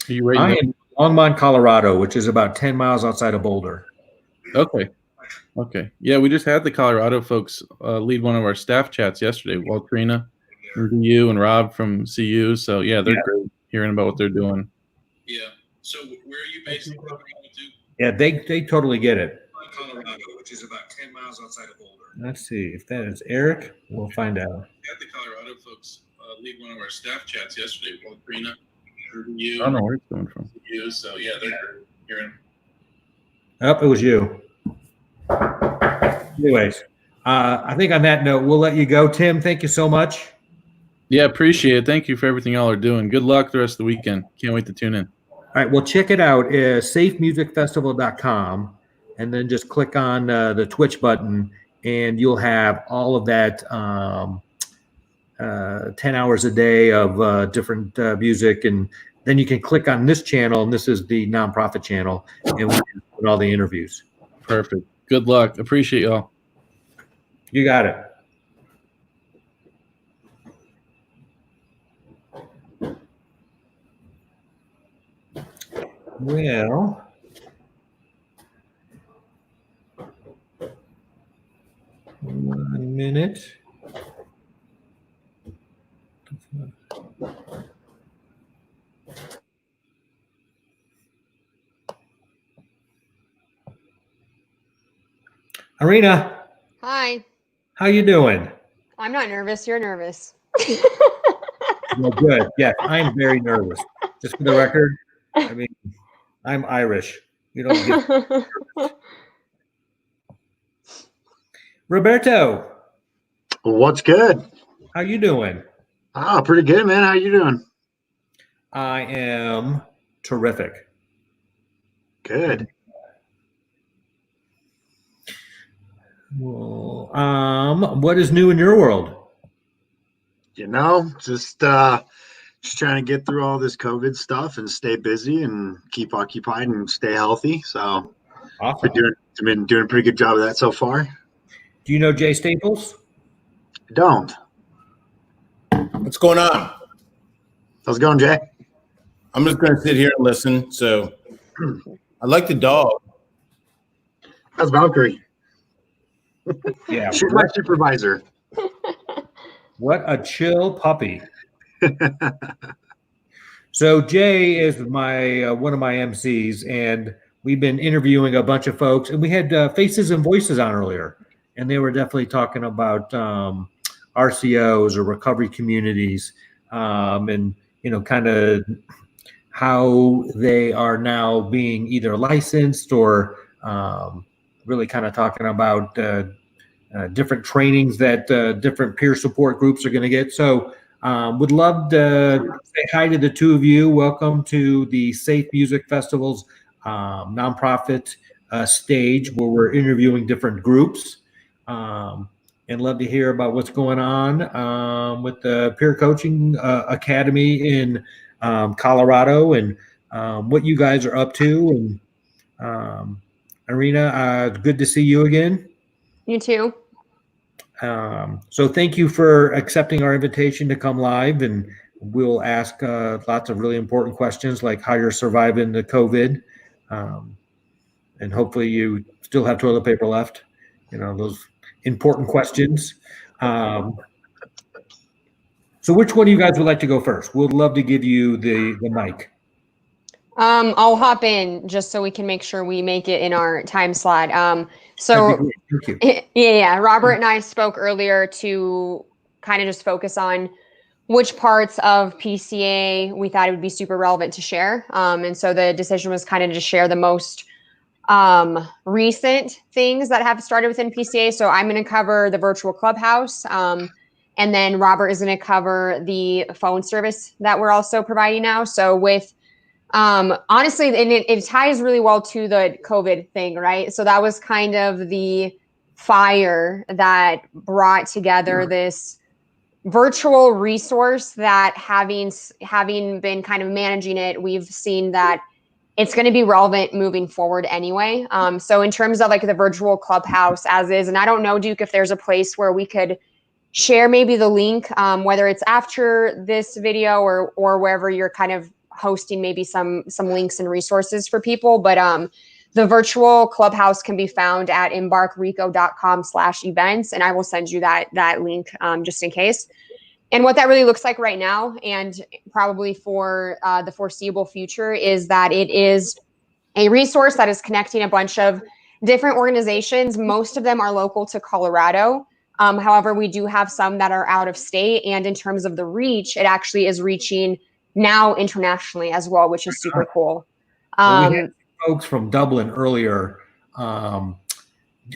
Are you right? I am in Longmont, Colorado, which is about 10 miles outside of Boulder. Okay. Yeah, we just had the Colorado folks lead one of our staff chats yesterday. Waltrina, you and Rob from CU. So yeah, they're great hearing about what they're doing. Yeah. So where are you based in Colorado, Duke? Yeah, they totally get it. Colorado, which is about 10 miles outside of Boulder. Let's see if that is Eric. We'll find out. We had the Colorado folks lead one of our staff chats yesterday. Waltrina, you. I don't know where it's coming from. You. So yeah, they're hearing. Oh, it was you. Anyways, I think on that note, we'll let you go. Tim, thank you so much. Yeah, appreciate it. Thank you for everything y'all are doing. Good luck the rest of the weekend. Can't wait to tune in. All right, well, check it out. SAFEmusicfestival.com, and then just click on the Twitch button, and you'll have all of that 10 hours a day of different music. And then you can click on this channel, and this is the nonprofit channel, and we can put all the interviews. Perfect. Good luck. Appreciate y'all. You got it. Well, one minute. Arena, Hi. how you doing? I'm not nervous. You're nervous. Well, good. Yeah, I'm very nervous. Just for the record, I mean, I'm Irish. You don't get Roberto. What's good? How you doing? Ah, pretty good, man. How you doing? I am terrific. Good. Well, what is new in your world? Just trying to get through all this COVID stuff and stay busy and keep occupied and stay healthy. So Awesome. been doing a pretty good job of that so far. Do you know Jay Staples? Don't. What's going on? How's it going, Jay? I'm just going to sit here and listen. So I like the dog. How's Valkyrie? Yeah. She's my supervisor. What a chill puppy. So Jay is my one of my MCs, and we've been interviewing a bunch of folks, and we had Faces and Voices on earlier, and they were definitely talking about RCOs or recovery communities, and kind of how they are now being either licensed or really kind of talking about different trainings that different peer support groups are going to get. So would love to say hi to the two of you. Welcome to the S.AF.E Music Festival's nonprofit stage where we're interviewing different groups, and love to hear about what's going on with the Peer Coaching Academy in Colorado and what you guys are up to. And Irina, good to see you again. You too. So thank you for accepting our invitation to come live, and we'll ask lots of really important questions like how you're surviving the COVID, and hopefully you still have toilet paper left, those important questions. So which one of you guys would like to go first? We'd love to give you the mic. I'll hop in just so we can make sure we make it in our time slot. So Thank you. yeah, Robert and I spoke earlier to kind of just focus on which parts of PCA we thought it would be super relevant to share. And so the decision was kind of to share the most recent things that have started within PCA. So I'm going to cover the virtual clubhouse. And then Robert is going to cover the phone service that we're also providing now. So with honestly, and it ties really well to the COVID thing, right? So that was kind of the fire that brought together this virtual resource that having been kind of managing it, we've seen that it's going to be relevant moving forward anyway. So in terms of like the virtual clubhouse as is, and I don't know, Duke, if there's a place where we could share maybe the link, whether it's after this video or wherever you're kind of hosting maybe some links and resources for people. But the virtual clubhouse can be found at embarkrico.com/events. And I will send you that link just in case. And what that really looks like right now, and probably for the foreseeable future, is that it is a resource that is connecting a bunch of different organizations. Most of them are local to Colorado. However, we do have some that are out of state. And in terms of the reach, it actually is reaching now internationally as well, which is super cool. We had folks from Dublin earlier on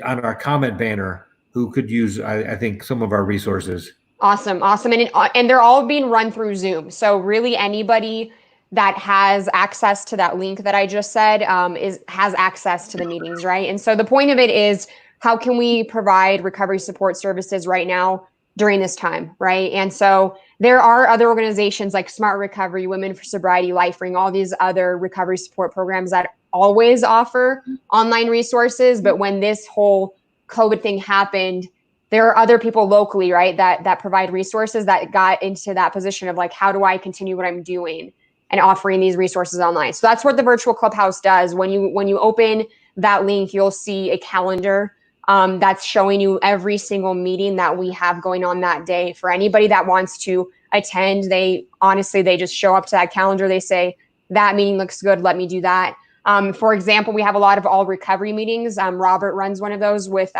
our comment banner who could use, I think, some of our resources. Awesome. And they're all being run through Zoom. So really anybody that has access to that link that I just said has access to the meetings, right? And so the point of it is, how can we provide recovery support services right now during this time, right? And so there are other organizations like Smart Recovery, Women for Sobriety, LifeRing, all these other recovery support programs that always offer online resources. But when this whole COVID thing happened, there are other people locally, right, that provide resources that got into that position of like, how do I continue what I'm doing and offering these resources online? So that's what the virtual clubhouse does. When you open that link, you'll see a calendar that's showing you every single meeting that we have going on that day. For anybody that wants to attend, they just show up to that calendar. They say, that meeting looks good, let me do that. For example, we have a lot of all recovery meetings. Robert runs one of those with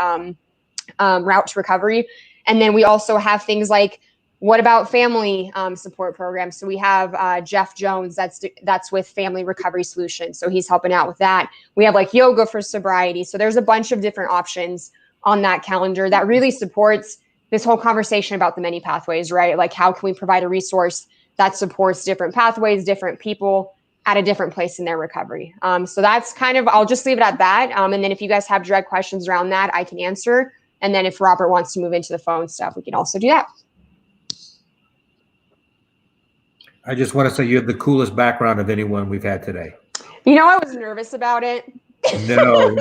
Route to Recovery. And then we also have things like What about family support programs? So we have Jeff Jones, that's with Family Recovery Solutions. So he's helping out with that. We have like yoga for sobriety. So there's a bunch of different options on that calendar that really supports this whole conversation about the many pathways, right? Like how can we provide a resource that supports different pathways, different people at a different place in their recovery. So that's kind of, I'll just leave it at that. And then if you guys have direct questions around that, I can answer. And then if Robert wants to move into the phone stuff, we can also do that. I just want to say you have the coolest background of anyone we've had today. You know, I was nervous about it. No.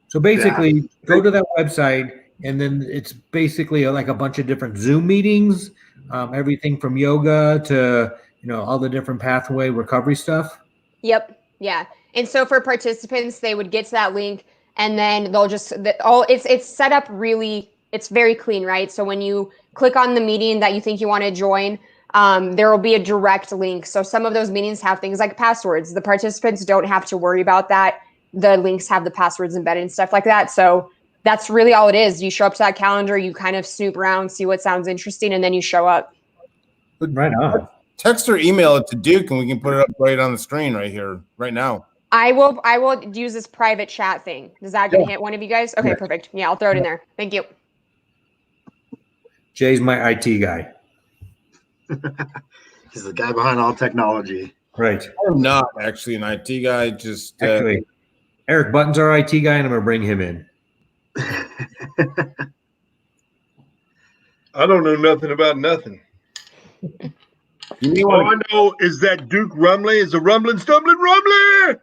So basically, go to that website, and then it's basically like a bunch of different Zoom meetings, everything from yoga to all the different pathway recovery stuff. Yep. Yeah. And so for participants, they would get to that link, and then they'll just it's set up really. It's very clean, right? So when you click on the meeting that you think you want to join, there will be a direct link. So some of those meetings have things like passwords. The participants don't have to worry about that. The links have the passwords embedded and stuff like that. So that's really all it is. You show up to that calendar, you kind of snoop around, see what sounds interesting, and then you show up. Right on. Text or email it to Duke, and we can put it up right on the screen right here, right now. I will use this private chat thing. Is that going to hit one of you guys? Okay, perfect. Yeah, I'll throw it in there. Thank you. Jay's my IT guy. He's the guy behind all technology. Right. I'm not actually an IT guy. Just actually, Eric Button's our IT guy, and I'm going to bring him in. I don't know nothing about nothing. All I know is that Duke Rumley is a rumbling, stumbling Rumley.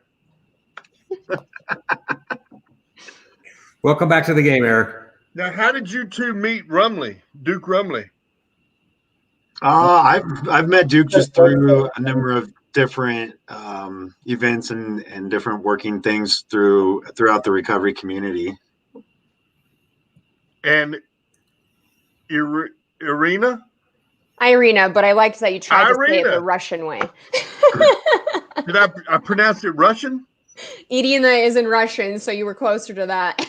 Welcome back to the game, Eric. Now, how did you two meet Rumley, Duke Rumley? I've met Duke just through a number of different events and different working things throughout the recovery community. And Irina, but I liked that you tried to say it the Russian way. Did I pronounce it Russian? Irina is in Russian, so you were closer to that.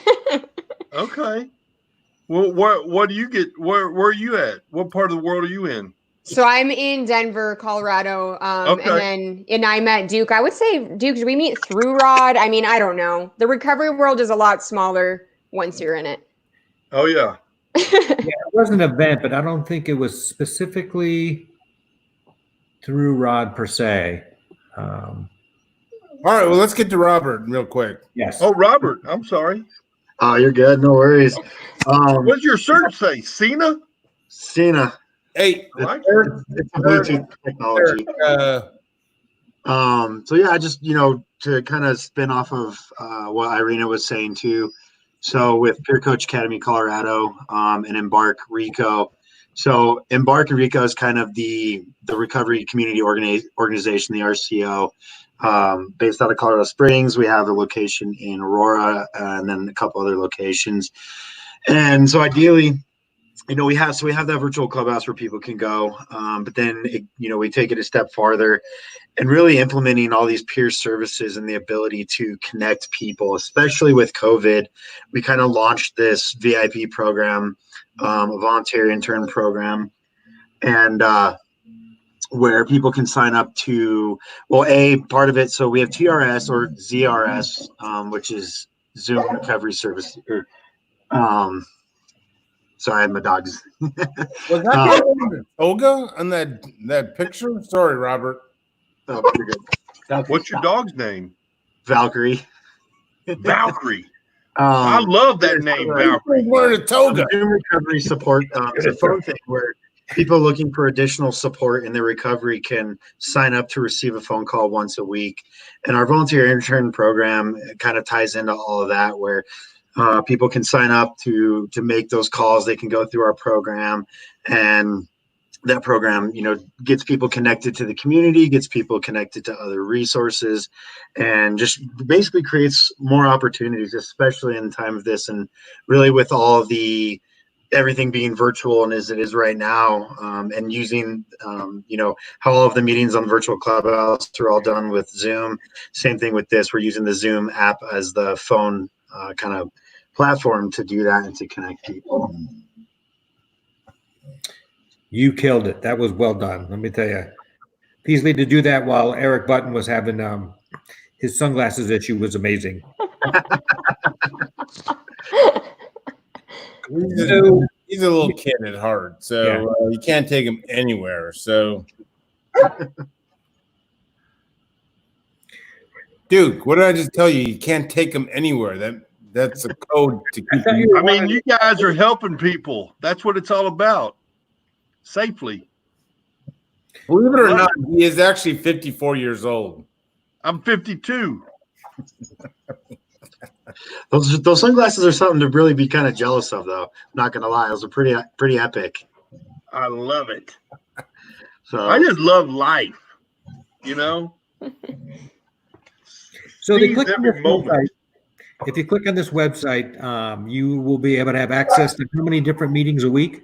Okay. Well, what do you get? Where are you at? What part of the world are you in? So I'm in Denver, Colorado. Okay. And I met Duke. I would say, Duke, did we meet through Rod? I mean, I don't know. The recovery world is a lot smaller once you're in it. Oh, yeah. It was an event, but I don't think it was specifically through Rod per se. All right, well, let's get to Robert real quick. Yes. Oh, Robert, I'm sorry. Oh, you're good. No worries. What does your search say? Cena? Cena. Hey, it's a Bluetooth technology. So yeah, just to kind of spin off of what Irina was saying too. So with Peer Coach Academy Colorado and Embark Rico. So Embark and Rico is kind of the recovery community organization, the RCO, based out of Colorado Springs. We have a location in Aurora and then a couple other locations. And so ideally, we have that virtual clubhouse where people can go, but then we take it a step farther and really implementing all these peer services and the ability to connect people, especially with COVID. We kind of launched this VIP program, a voluntary intern program, and where people can sign up to, part of it. So we have TRS or ZRS, which is Zoom Recovery Service. Sorry, my dog's. Was that Olga on that picture? Sorry, Robert. Oh, you're good. What's your dog's name? Valkyrie. Valkyrie. I love that name, Valkyrie. Wearing a toga. Zoom recovery support. It's a phone thing where people looking for additional support in their recovery can sign up to receive a phone call once a week. And our volunteer intern program kind of ties into all of that, where people can sign up to make those calls. They can go through our program, and that program, gets people connected to the community, gets people connected to other resources, and just basically creates more opportunities, especially in time of this. And really with all of everything being virtual and as it is right now, and using, how all of the meetings on virtual clubhouse are all done with Zoom. Same thing with this. We're using the Zoom app as the phone kind of platform to do that and to connect people. You killed it. That was well done. Let me tell you. Peasley, to do that while Eric Button was having his sunglasses issue was amazing. He's a little kid at heart, so you can't take him anywhere. So, Duke, what did I just tell you? You can't take him anywhere. That's a code to keep him. I mean, you guys are helping people. That's what it's all about. Safely. Believe it or not, he is actually 54 years old. I'm 52. Those sunglasses are something to really be kind of jealous of, though. I'm not gonna lie, those are pretty epic. I love it. So I just love life, you know. So Seize every moment. if you click on this website, you will be able to have access to how many different meetings a week?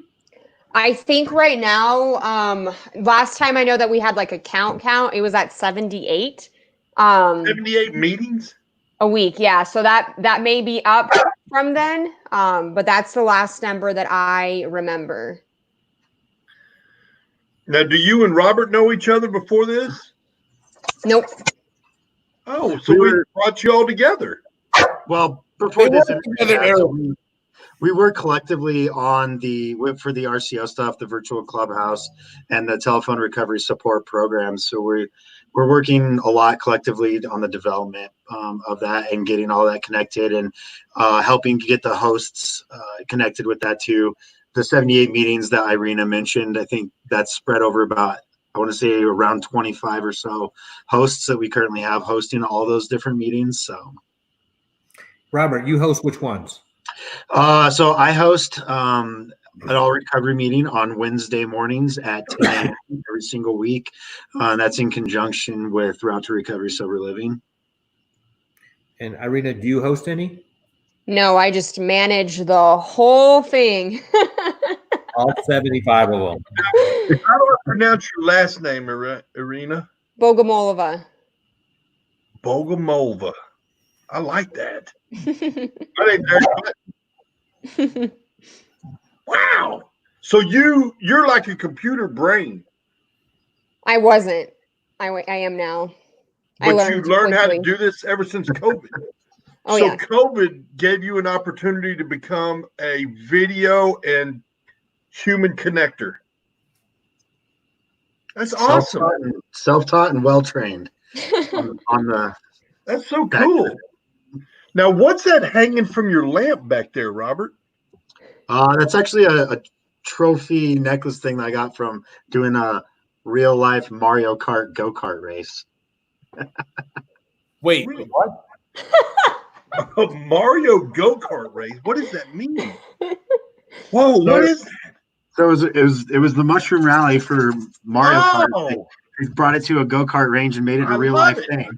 I think right now, last time I know that we had like a count, it was at 78. 78 meetings? A week, yeah. So that may be up from then, but that's the last number that I remember. Now, do you and Robert know each other before this? Nope. Oh, so we brought you all together. Well, before this, we work collectively on for the RCO stuff, the virtual clubhouse, and the telephone recovery support programs. So we're working a lot collectively on the development of that and getting all that connected and helping get the hosts connected with that too. The 78 meetings that Irina mentioned, I think that's spread over about, I want to say around 25 or so hosts that we currently have hosting all those different meetings. So, Robert, you host which ones? So I host an all recovery meeting on Wednesday mornings at 10 a.m. every single week. That's in conjunction with Route to Recovery Sober Living. And Irina, do you host any? No, I just manage the whole thing. All 75 of them. How do I pronounce your last name, Irina? Bogomolova. Bogomolova. I like that. My name's Eric. Wow. So you're like a computer brain. I wasn't. I am now. But you learned how to do this ever since COVID. Oh, so yeah. COVID gave you an opportunity to become a video and human connector. That's awesome. Self-taught and well-trained on the. That's so cool. Now, what's that hanging from your lamp back there, Robert? That's actually a trophy necklace thing that I got from doing a real-life Mario Kart go-kart race. Wait, what? A Mario go-kart race? What does that mean? Whoa, what is that? So it was the mushroom rally for Mario Kart. He brought it to a go-kart range and made it a real-life thing.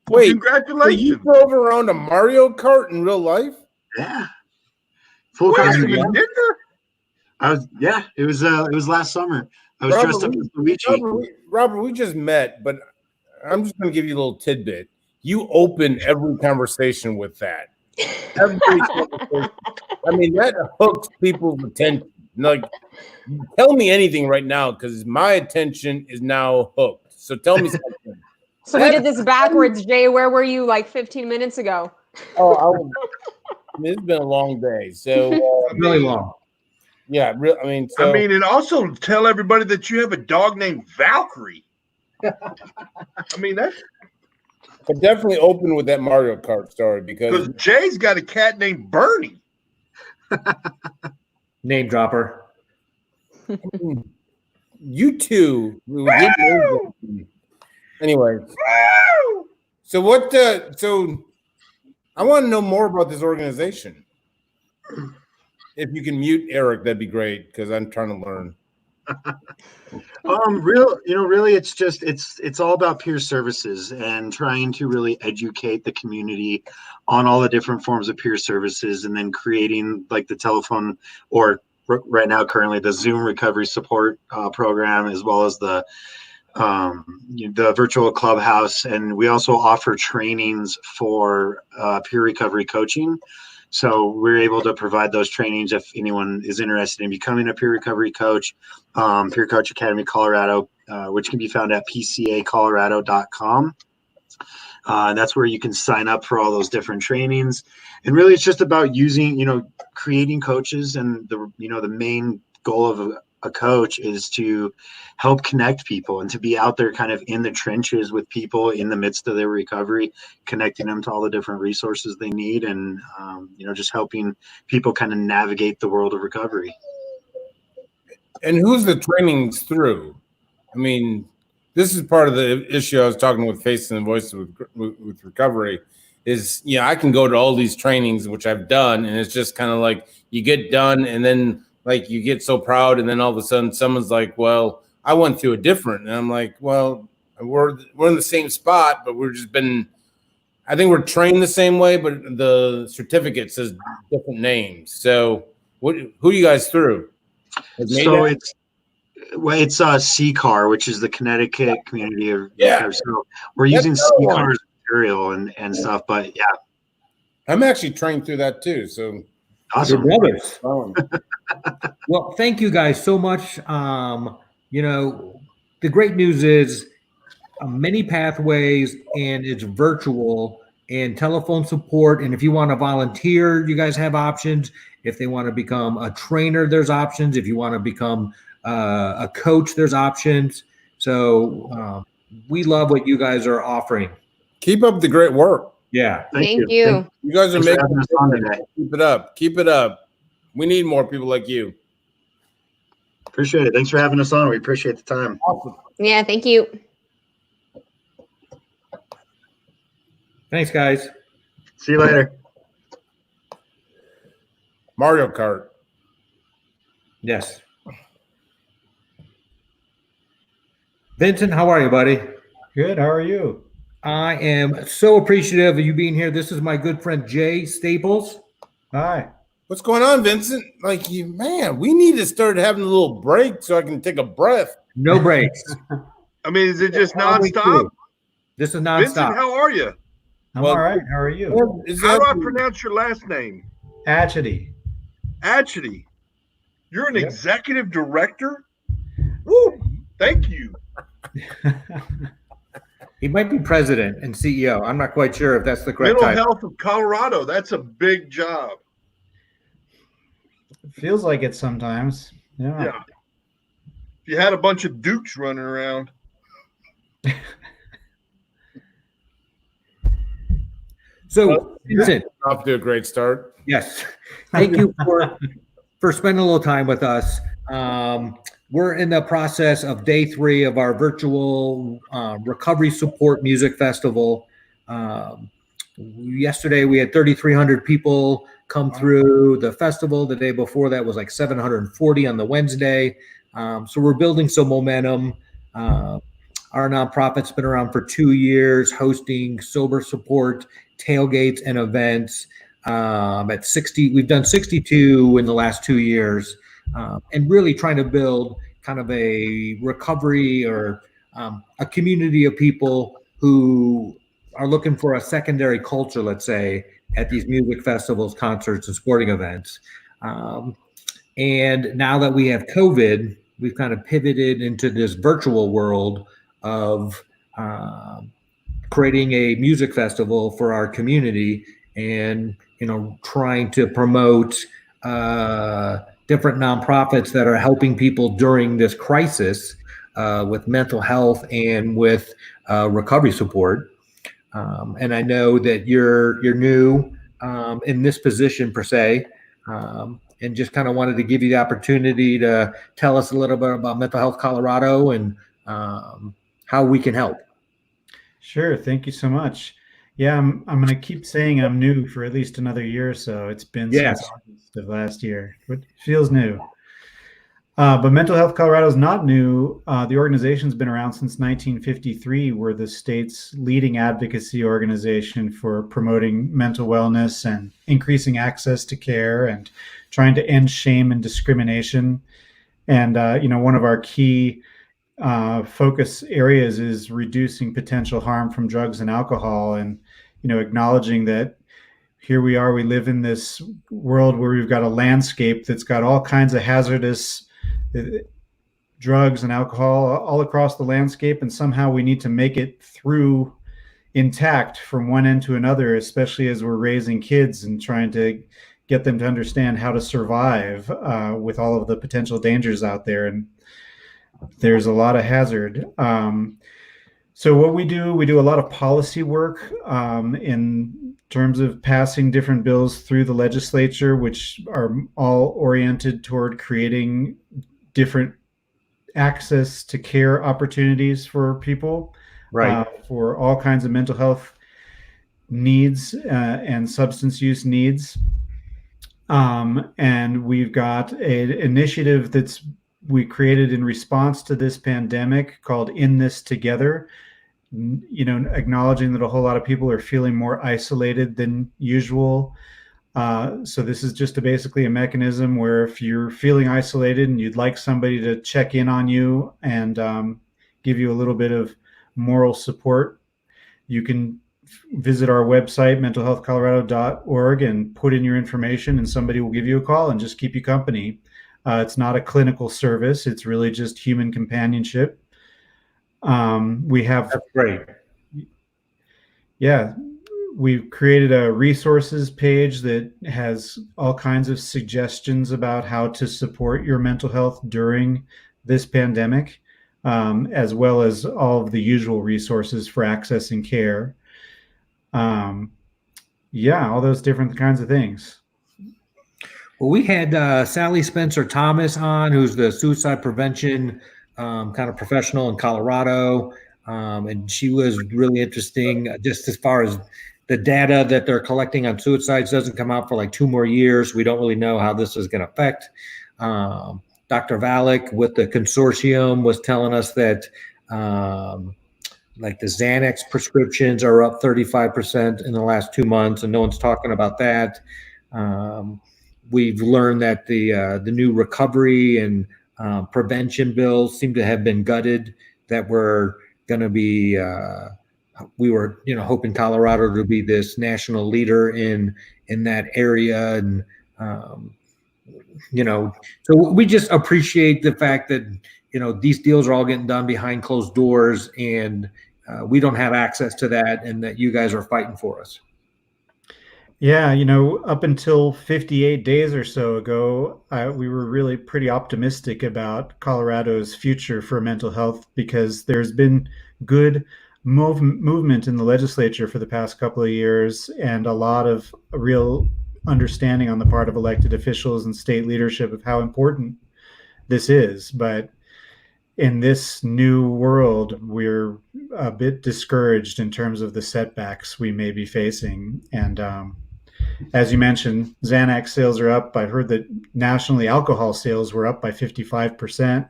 Wait, congratulations! So you drove around a Mario Kart in real life? Yeah, full costume. Yeah, it was last summer. I was dressed up as Luigi. Robert, we just met, but I'm just going to give you a little tidbit. You open every conversation with that. Every conversation. I mean, that hooks people's attention. Like, tell me anything right now because my attention is now hooked. So tell me something. So we did this backwards, Jay. Where were you like 15 minutes ago? It's been a long day. So really long. Yeah, and also tell everybody that you have a dog named Valkyrie. I mean, that's. But definitely open with that Mario Kart story because Jay's got a cat named Bernie. Name dropper. You two. Anyway. So what? So I want to know more about this organization. If you can mute Eric, that'd be great because I'm trying to learn. Really, it's all about peer services and trying to really educate the community on all the different forms of peer services, and then creating like the telephone or right now currently the Zoom recovery support program, as well as the the virtual clubhouse, and we also offer trainings for peer recovery coaching. So we're able to provide those trainings if anyone is interested in becoming a peer recovery coach. Peer Coach Academy Colorado, which can be found at pcacolorado.com. And that's where you can sign up for all those different trainings. And really, it's just about using, creating coaches. And the main goal of a coach is to help connect people and to be out there kind of in the trenches with people in the midst of their recovery, connecting them to all the different resources they need, and just helping people kind of navigate the world of recovery. And who's the trainings through? I mean, this is part of the issue I was talking with Face and Voice with recovery is, I can go to all these trainings, which I've done, and it's just kind of like you get done and then like you get so proud, and then all of a sudden someone's like, well, I went through a different, and I'm like, well, we're in the same spot, but I think we're trained the same way, but the certificate says different names. So who are you guys through? So it's CCAR, which is the Connecticut Community of Recovery. So we're using CCAR's material and stuff, but yeah. I'm actually trained through that too. So awesome. Your brothers. Well, thank you guys so much. The great news is many pathways, and it's virtual and telephone support. And if you want to volunteer, you guys have options. If they want to become a trainer, there's options. If you want to become a coach, there's options. So we love what you guys are offering. Keep up the great work. Yeah. Thank you. You guys are making us on today. Keep it up. Keep it up. We need more people like you. Appreciate it. Thanks for having us on. We appreciate the time. Awesome. Yeah, thank you. Thanks, guys. See you later. Mario Kart. Yes. Vincent, how are you, buddy? Good. How are you? I am so appreciative of you being here. This is my good friend, Jay Staples. Hi. What's going on, Vincent? We need to start having a little break so I can take a breath. No breaks. I mean, is it just nonstop? This is nonstop. Vincent, how are you? I'm all right. How are you? How do I pronounce your last name? Atchity. Atchity. You're an executive director? Woo! Thank you. He might be president and CEO. I'm not quite sure if that's the correct Mental title. Health of Colorado. That's a big job. It feels like it sometimes. Yeah. If you had a bunch of dukes running around. So, Vincent, off to a great start. Yes. Thank you for spending a little time with us. We're in the process of day 3 of our virtual recovery support music festival. Yesterday, we had 3,300 people come through the festival. The day before that was like 740 on the Wednesday. So we're building some momentum. Our nonprofit's been around for 2 years, hosting sober support tailgates and events. At 60, we've done 62 in the last 2 years, and really trying to build kind of a recovery or a community of people who are looking for a secondary culture, let's say, at these music festivals, concerts, and sporting events. And now that we have COVID, we've kind of pivoted into this virtual world of creating a music festival for our community, and trying to promote different nonprofits that are helping people during this crisis with mental health and with recovery support. And I know that you're new in this position per se, and just kind of wanted to give you the opportunity to tell us a little bit about Mental Health Colorado and how we can help. Sure. Thank you so much. Yeah, I'm going to keep saying I'm new for at least another year or so. It's been since August of last year. It feels new. But Mental Health Colorado is not new. The organization's been around since 1953. We're the state's leading advocacy organization for promoting mental wellness and increasing access to care and trying to end shame and discrimination. And, one of our key focus areas is reducing potential harm from drugs and alcohol, and acknowledging that here we are, we live in this world where we've got a landscape that's got all kinds of hazardous drugs and alcohol all across the landscape, and somehow we need to make it through intact from one end to another, especially as we're raising kids and trying to get them to understand how to survive with all of the potential dangers out there. And there's a lot of hazard. So what we do a lot of policy work in terms of passing different bills through the legislature, which are all oriented toward creating different access to care opportunities for people, Right. For all kinds of mental health needs and substance use needs. And we've got an initiative we created in response to this pandemic called In This Together, acknowledging that a whole lot of people are feeling more isolated than usual. So this is just basically a mechanism where if you're feeling isolated and you'd like somebody to check in on you and give you a little bit of moral support, you can visit our website, mentalhealthcolorado.org, and put in your information, and somebody will give you a call and just keep you company. It's not a clinical service. It's really just human companionship. That's great. Yeah. We've created a resources page that has all kinds of suggestions about how to support your mental health during this pandemic, as well as all of the usual resources for accessing care. All those different kinds of things. Well, we had Sally Spencer Thomas on, who's the suicide prevention kind of professional in Colorado. And she was really interesting just as far as the data that they're collecting on suicides doesn't come out for like 2 more years. We don't really know how this is going to affect. Dr. Valek with the consortium was telling us that like the Xanax prescriptions are up 35% in the last 2 months, and no one's talking about that. We've learned that the new recovery and prevention bills seem to have been gutted, that were going to be we were hoping Colorado to be this national leader in that area, and so we just appreciate the fact that these deals are all getting done behind closed doors, and we don't have access to that, and that you guys are fighting for us. Yeah, up until 58 days or so ago, we were really pretty optimistic about Colorado's future for mental health, because there's been good movement in the legislature for the past couple of years, and a lot of real understanding on the part of elected officials and state leadership of how important this is. But in this new world, we're a bit discouraged in terms of the setbacks we may be facing. And as you mentioned, Xanax sales are up. I heard that nationally alcohol sales were up by 55%.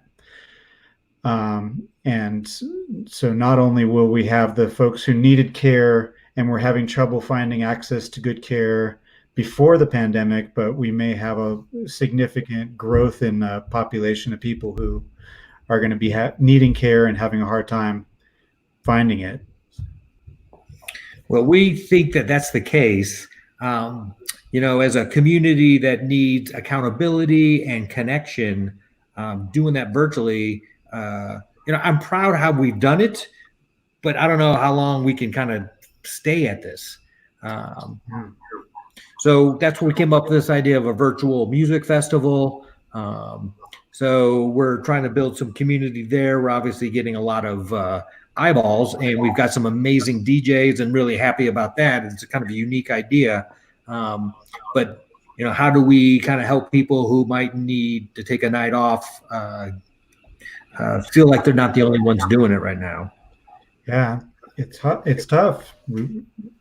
And so not only will we have the folks who needed care and were having trouble finding access to good care before the pandemic, but we may have a significant growth in the population of people who are going to be needing care and having a hard time finding it. Well, we think that that's the case. As a community that needs accountability and connection, doing that virtually, I'm proud how we've done it, but I don't know how long we can kind of stay at this. So that's where we came up with this idea of a virtual music festival. So we're trying to build some community there. We're obviously getting a lot of eyeballs, and we've got some amazing DJs, and really happy about that. It's a kind of a unique idea. But how do we kind of help people who might need to take a night off feel like they're not the only ones doing it right now? Yeah, it's tough.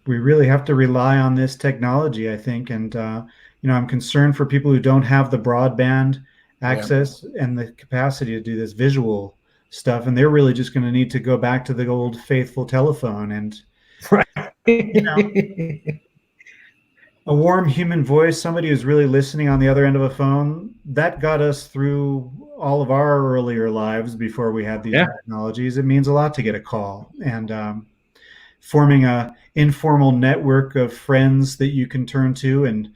We really have to rely on this technology, I think. And, I'm concerned for people who don't have the broadband access and the capacity to do this visual stuff. And they're really just going to need to go back to the old faithful telephone and, a warm human voice, somebody who's really listening on the other end of a phone, that got us through all of our earlier lives before we had these technologies, it means a lot to get a call. And forming a informal network of friends that you can turn to, and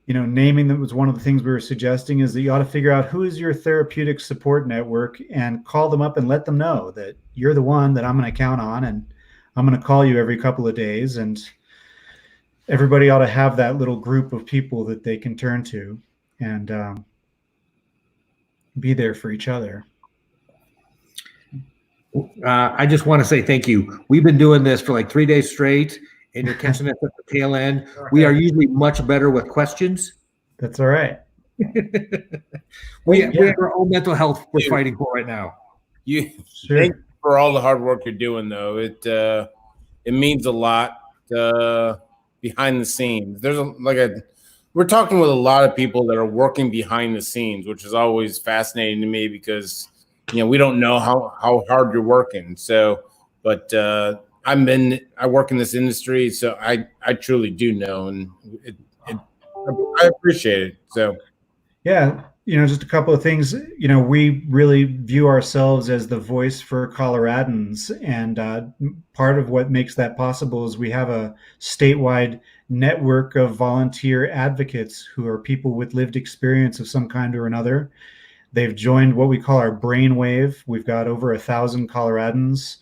naming them was one of the things we were suggesting, is that you ought to figure out who is your therapeutic support network and call them up and let them know that you're the one that I'm going to count on, and I'm going to call you every couple of days. And everybody ought to have that little group of people that they can turn to and be there for each other. I just want to say thank you. We've been doing this for like 3 days straight, and you're catching us at the tail end. We are usually much better with questions. That's all right. we have our own mental health we're fighting for right now. Thank you for all the hard work you're doing, though. It means a lot behind the scenes. We're talking with a lot of people that are working behind the scenes, which is always fascinating to me because we don't know how hard you're working. So, but I work in this industry, so I truly do know, and I appreciate it. So, yeah, just a couple of things. We really view ourselves as the voice for Coloradans, and part of what makes that possible is we have a statewide network of volunteer advocates who are people with lived experience of some kind or another. They've joined what we call our brainwave. We've got over 1,000 Coloradans,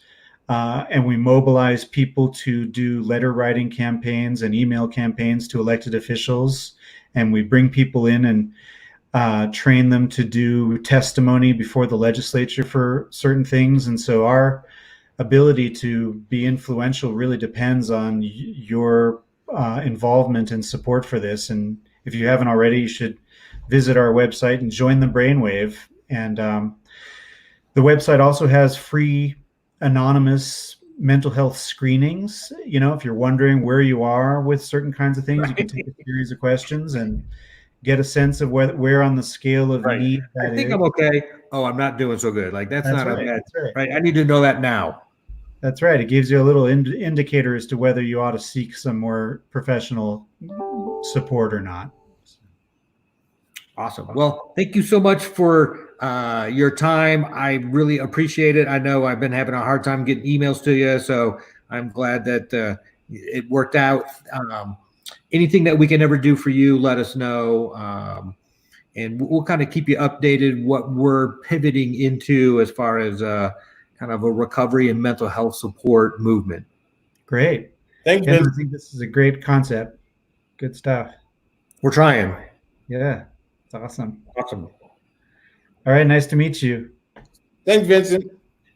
and we mobilize people to do letter writing campaigns and email campaigns to elected officials. And we bring people in and train them to do testimony before the legislature for certain things. And so our ability to be influential really depends on your involvement and support for this. And if you haven't already, you should visit our website and join the brainwave. And the website also has free anonymous mental health screenings. If you're wondering where you are with certain kinds of things, you can take a series of questions and get a sense of where on the scale of need that I think is. I'm okay. Oh, I'm not doing so good. Like that's not right. a bad. That's right. I need to know that now. That's right. It gives you a little indicator as to whether you ought to seek some more professional support or not. Awesome. Well, thank you so much for your time. I really appreciate it. I know I've been having a hard time getting emails to you, so I'm glad that it worked out. Anything that we can ever do for you, let us know. And we'll kind of keep you updated what we're pivoting into as far as kind of a recovery and mental health support movement. Great. Thank you. I think this is a great concept. Good stuff. We're trying. Yeah. It's awesome. Awesome. All right. Nice to meet you. Thanks, Vincent.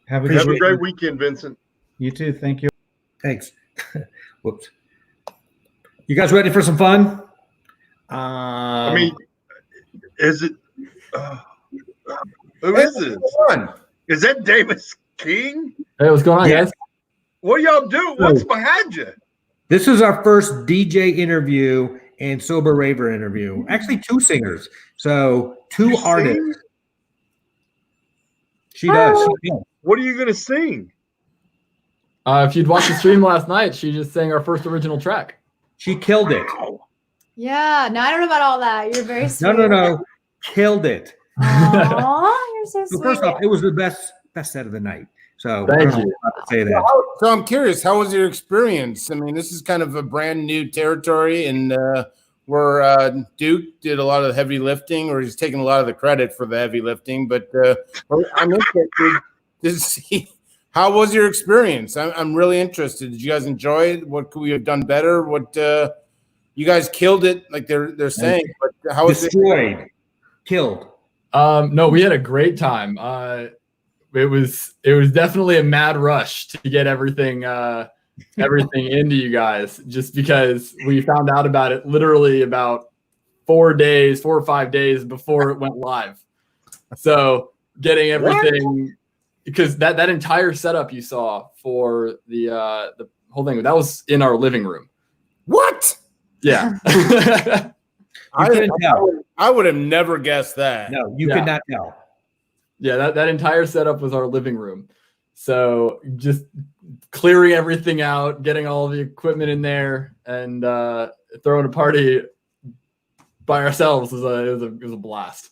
Have a great weekend, Vincent. You too. Thank you. Thanks. Whoops. You guys ready for some fun? I mean, is it? Who is this? Is that Davis King? Hey, what's going on, guys? What y'all do? What's behind you? This is our first DJ interview and Sober Raver interview. Actually, 2 singers. So 2 artists. Sing? She does. What are you going to sing? If you'd watched the stream last night, she just sang our first original track. She killed it. Yeah, no, I don't know about all that. You're very sweet. No. Killed it. Aw, you're so sweet. So first off, it was the best set of the night. So Thank I don't know you. how to say that. So I'm curious, how was your experience? I mean, this is kind of a brand new territory, and where Duke did a lot of the heavy lifting, or he's taking a lot of the credit for the heavy lifting. But I'm interested to see, how was your experience? I'm really interested. Did you guys enjoy it? What could we have done better? What you guys killed it, like they're saying. But how was destroyed, killed? No, we had a great time. It was definitely a mad rush to get everything into you guys, just because we found out about it literally about 4 or 5 days before it went live. So getting everything, because that entire setup you saw for the whole thing, that was in our living room. What? Yeah. I would have never guessed that. No, you could not tell. Yeah, that entire setup was our living room. So just clearing everything out, getting all the equipment in there, and throwing a party by ourselves was a blast.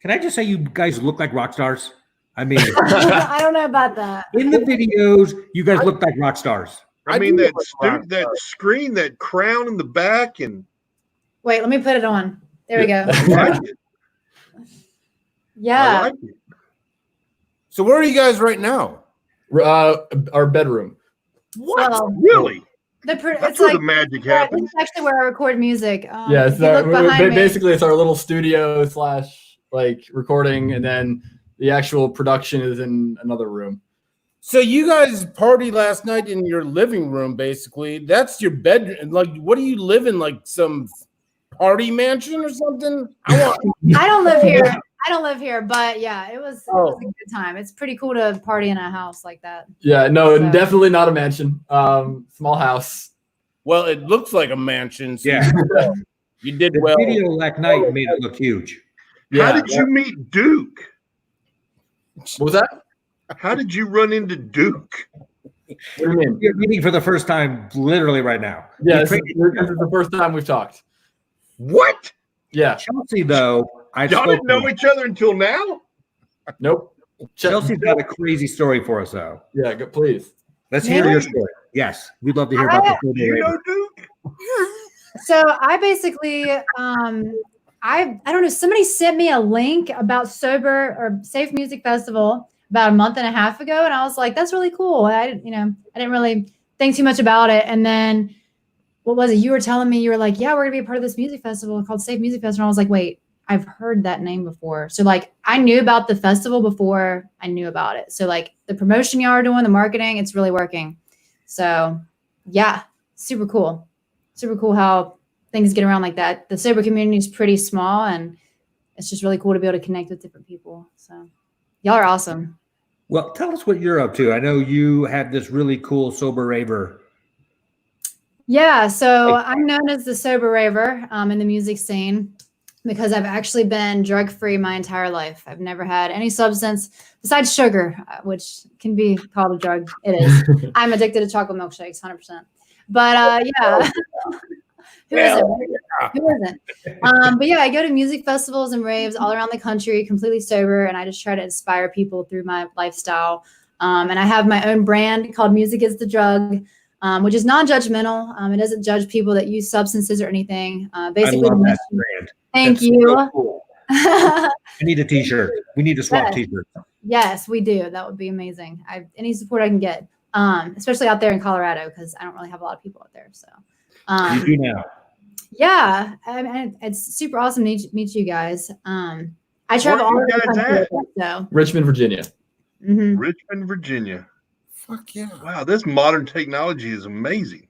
Can I just say you guys look like rock stars? I mean, I don't know about that. in the videos, you guys look like rock stars. I mean that screen, that crown in the back, and Wait, let me put it on. There we go. I like it. Yeah. I like it. So where are you guys right now? Our bedroom. What? Well, Really? It's That's where like the magic this happens. is actually where I record music. Yeah, if it's you look behind me, basically it's our little studio / like recording, and then the actual production is in another room. So you guys partied last night in your living room, basically. That's your bedroom. Like, what do you live in? Like some party mansion or something? I don't live here. I don't live here, but yeah, it was a good time. It's pretty cool to party in a house like that. Yeah, no, definitely not a mansion. Small house. Well, it looks like a mansion. So Yeah. You did The well. video last night made it look huge. How did you meet Duke? What was that? How did you run into Duke? What do you mean? You're meeting for the first time literally right now. Yeah, this is the first time we've talked. What? Yeah. Chelsea, though, Y'all didn't know each other until now? Nope. Chelsea's got a crazy story for us, though. Yeah, please. Let's hear your story. Yes, we'd love to hear about the story. You know Duke? So I basically, I don't know. Somebody sent me a link about Safe Music Festival about a month and a half ago, and I was like, "That's really cool." I didn't really think too much about it, and then what was it? You were telling me, you were like, "Yeah, we're gonna be a part of this music festival called Safe Music Festival." And I was like, "Wait, I've heard that name before." So like, I knew about the festival before I knew about it. So like, the promotion y'all are doing, the marketing, it's really working. So yeah, super cool. Super cool how things get around like that. The sober community is pretty small, and it's just really cool to be able to connect with different people. So y'all are awesome. Well, tell us what you're up to. I know you have this really cool sober raver. Yeah, so I'm known as the sober raver in the music scene because I've actually been drug-free my entire life. I've never had any substance besides sugar, which can be called a drug. It is. I'm addicted to chocolate milkshakes, 100%. But yeah. Who isn't? But yeah, I go to music festivals and raves all around the country, completely sober, and I just try to inspire people through my lifestyle. And I have my own brand called Music is the Drug, which is non-judgmental. It doesn't judge people that use substances or anything. Basically, I love that brand. Thank That's you. so cool. I need a t-shirt. We need to swap t-shirts. Yes, we do. That would be amazing. Any support I can get, especially out there in Colorado, because I don't really have a lot of people out there. So you do now. Yeah, it's super awesome to meet you guys. I travel all over the country. So. Richmond, Virginia. Mm-hmm. Richmond, Virginia. Fuck yeah. Wow, this modern technology is amazing.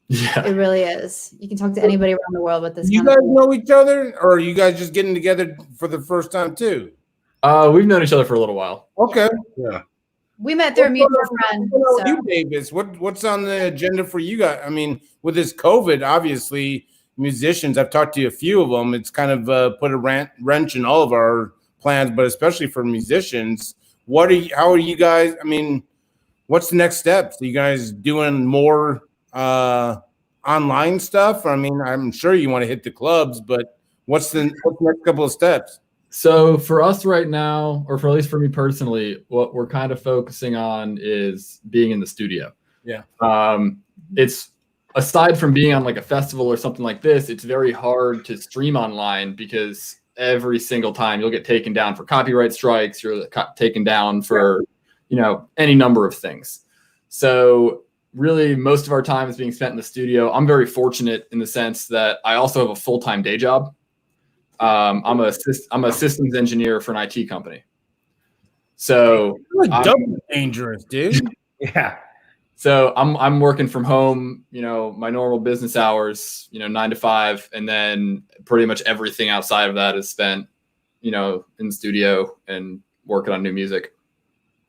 Yeah. It really is. You can talk to anybody around the world with this. You guys know each other, or are you guys just getting together for the first time too? We've known each other for a little while. Okay. Yeah. We met through a mutual friend. So. You, Davis, what's on the agenda for you guys? I mean, with this COVID, obviously, musicians, I've talked to a few of them. It's kind of put a wrench in all of our plans, but especially for musicians. How are you guys? I mean, what's the next steps? Are you guys doing more online stuff? I mean, I'm sure you want to hit the clubs, but what's the next couple of steps? So for us right now, or for at least for me personally, what we're kind of focusing on is being in the studio. Yeah. It's aside from being on like a festival or something like this, it's very hard to stream online because every single time you'll get taken down for copyright strikes, you're taken down for, any number of things. So really most of our time is being spent in the studio. I'm very fortunate in the sense that I also have a full-time day job. I'm a systems engineer for an IT company. So double dangerous, dude. Yeah. So I'm working from home, my normal business hours, 9 to 5, and then pretty much everything outside of that is spent, in the studio and working on new music.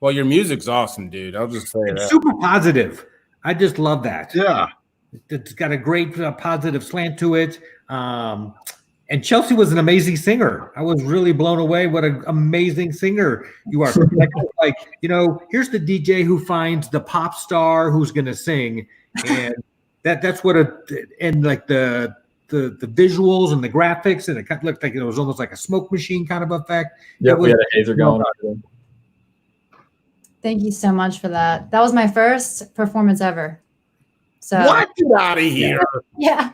Well, your music's awesome, dude. I'll just say that. Super positive. I just love that. Yeah. It's got a great positive slant to it. And Chelsea was an amazing singer. I was really blown away. What an amazing singer you are. Here's the DJ who finds the pop star who's going to sing. And that's what and like the the visuals and the graphics, and it kind of looked like it was almost like a smoke machine kind of effect. Yeah, we had a hazer going. Thank you so much for that. That was my first performance ever. So What? Get out of here. yeah,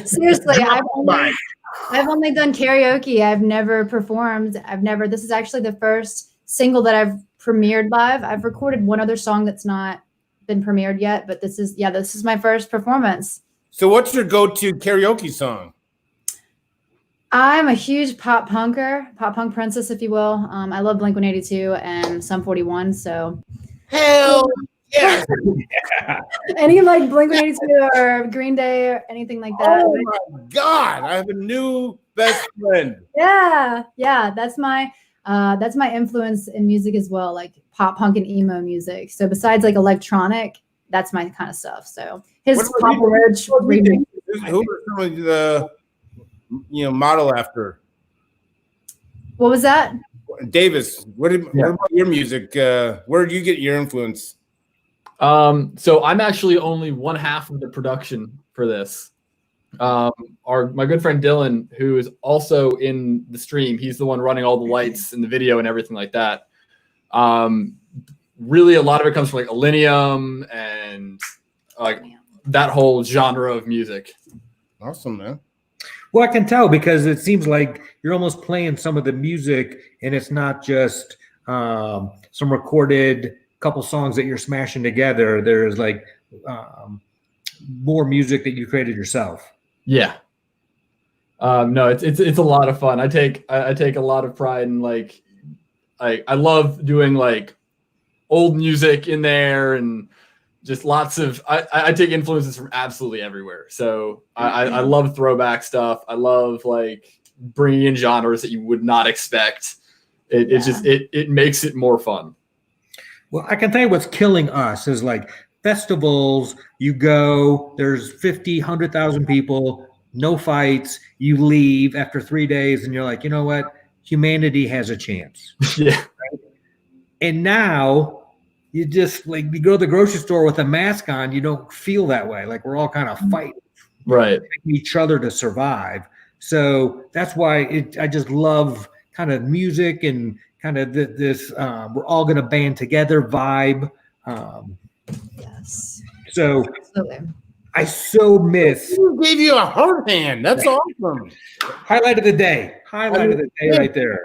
seriously, I've only done karaoke. I've never performed. This is actually the first single that I've premiered live. I've recorded one other song that's not been premiered yet, but this is my first performance. So what's your go-to karaoke song? I'm a huge pop punk princess, if you will. I love Blink-182 and Sum 41. So hell yeah. Any like Blink-182 or Green Day or anything like that. Oh my God, I have a new best friend. Yeah, that's my influence in music as well, like pop punk and emo music. So besides like electronic, that's my kind of stuff. So his Papa Roach remix. Who are some of the model after? What was that? Davis, what about your music? Where do you get your influence? So I'm actually only one half of the production for this. My good friend Dylan, who is also in the stream, he's the one running all the lights and the video and everything like that. Really, a lot of it comes from like Millennium and like that whole genre of music. Awesome, man. Well, I can tell because it seems like you're almost playing some of the music, and it's not just some recorded couple songs that you're smashing together. There's like more music that you created yourself. Yeah. No, it's a lot of fun. I take a lot of pride in like I love doing like old music in there and just lots of I take influences from absolutely everywhere. So I love throwback stuff. I love like bringing in genres that you would not expect. It makes it more fun. Well, I can tell you what's killing us is like festivals. You go, there's 50, 100,000 people, no fights. You leave after 3 days, and you're like, you know what? Humanity has a chance. Yeah. Right? And now you just like you go to the grocery store with a mask on. You don't feel that way. Like we're all kind of fighting, right? Each other to survive. So that's why I just love kind of music and kind of this we're all going to band together vibe. Yes. So absolutely. I so miss. Who gave you a hard hand? That's awesome. Highlight of the day. Highlight of the day right there.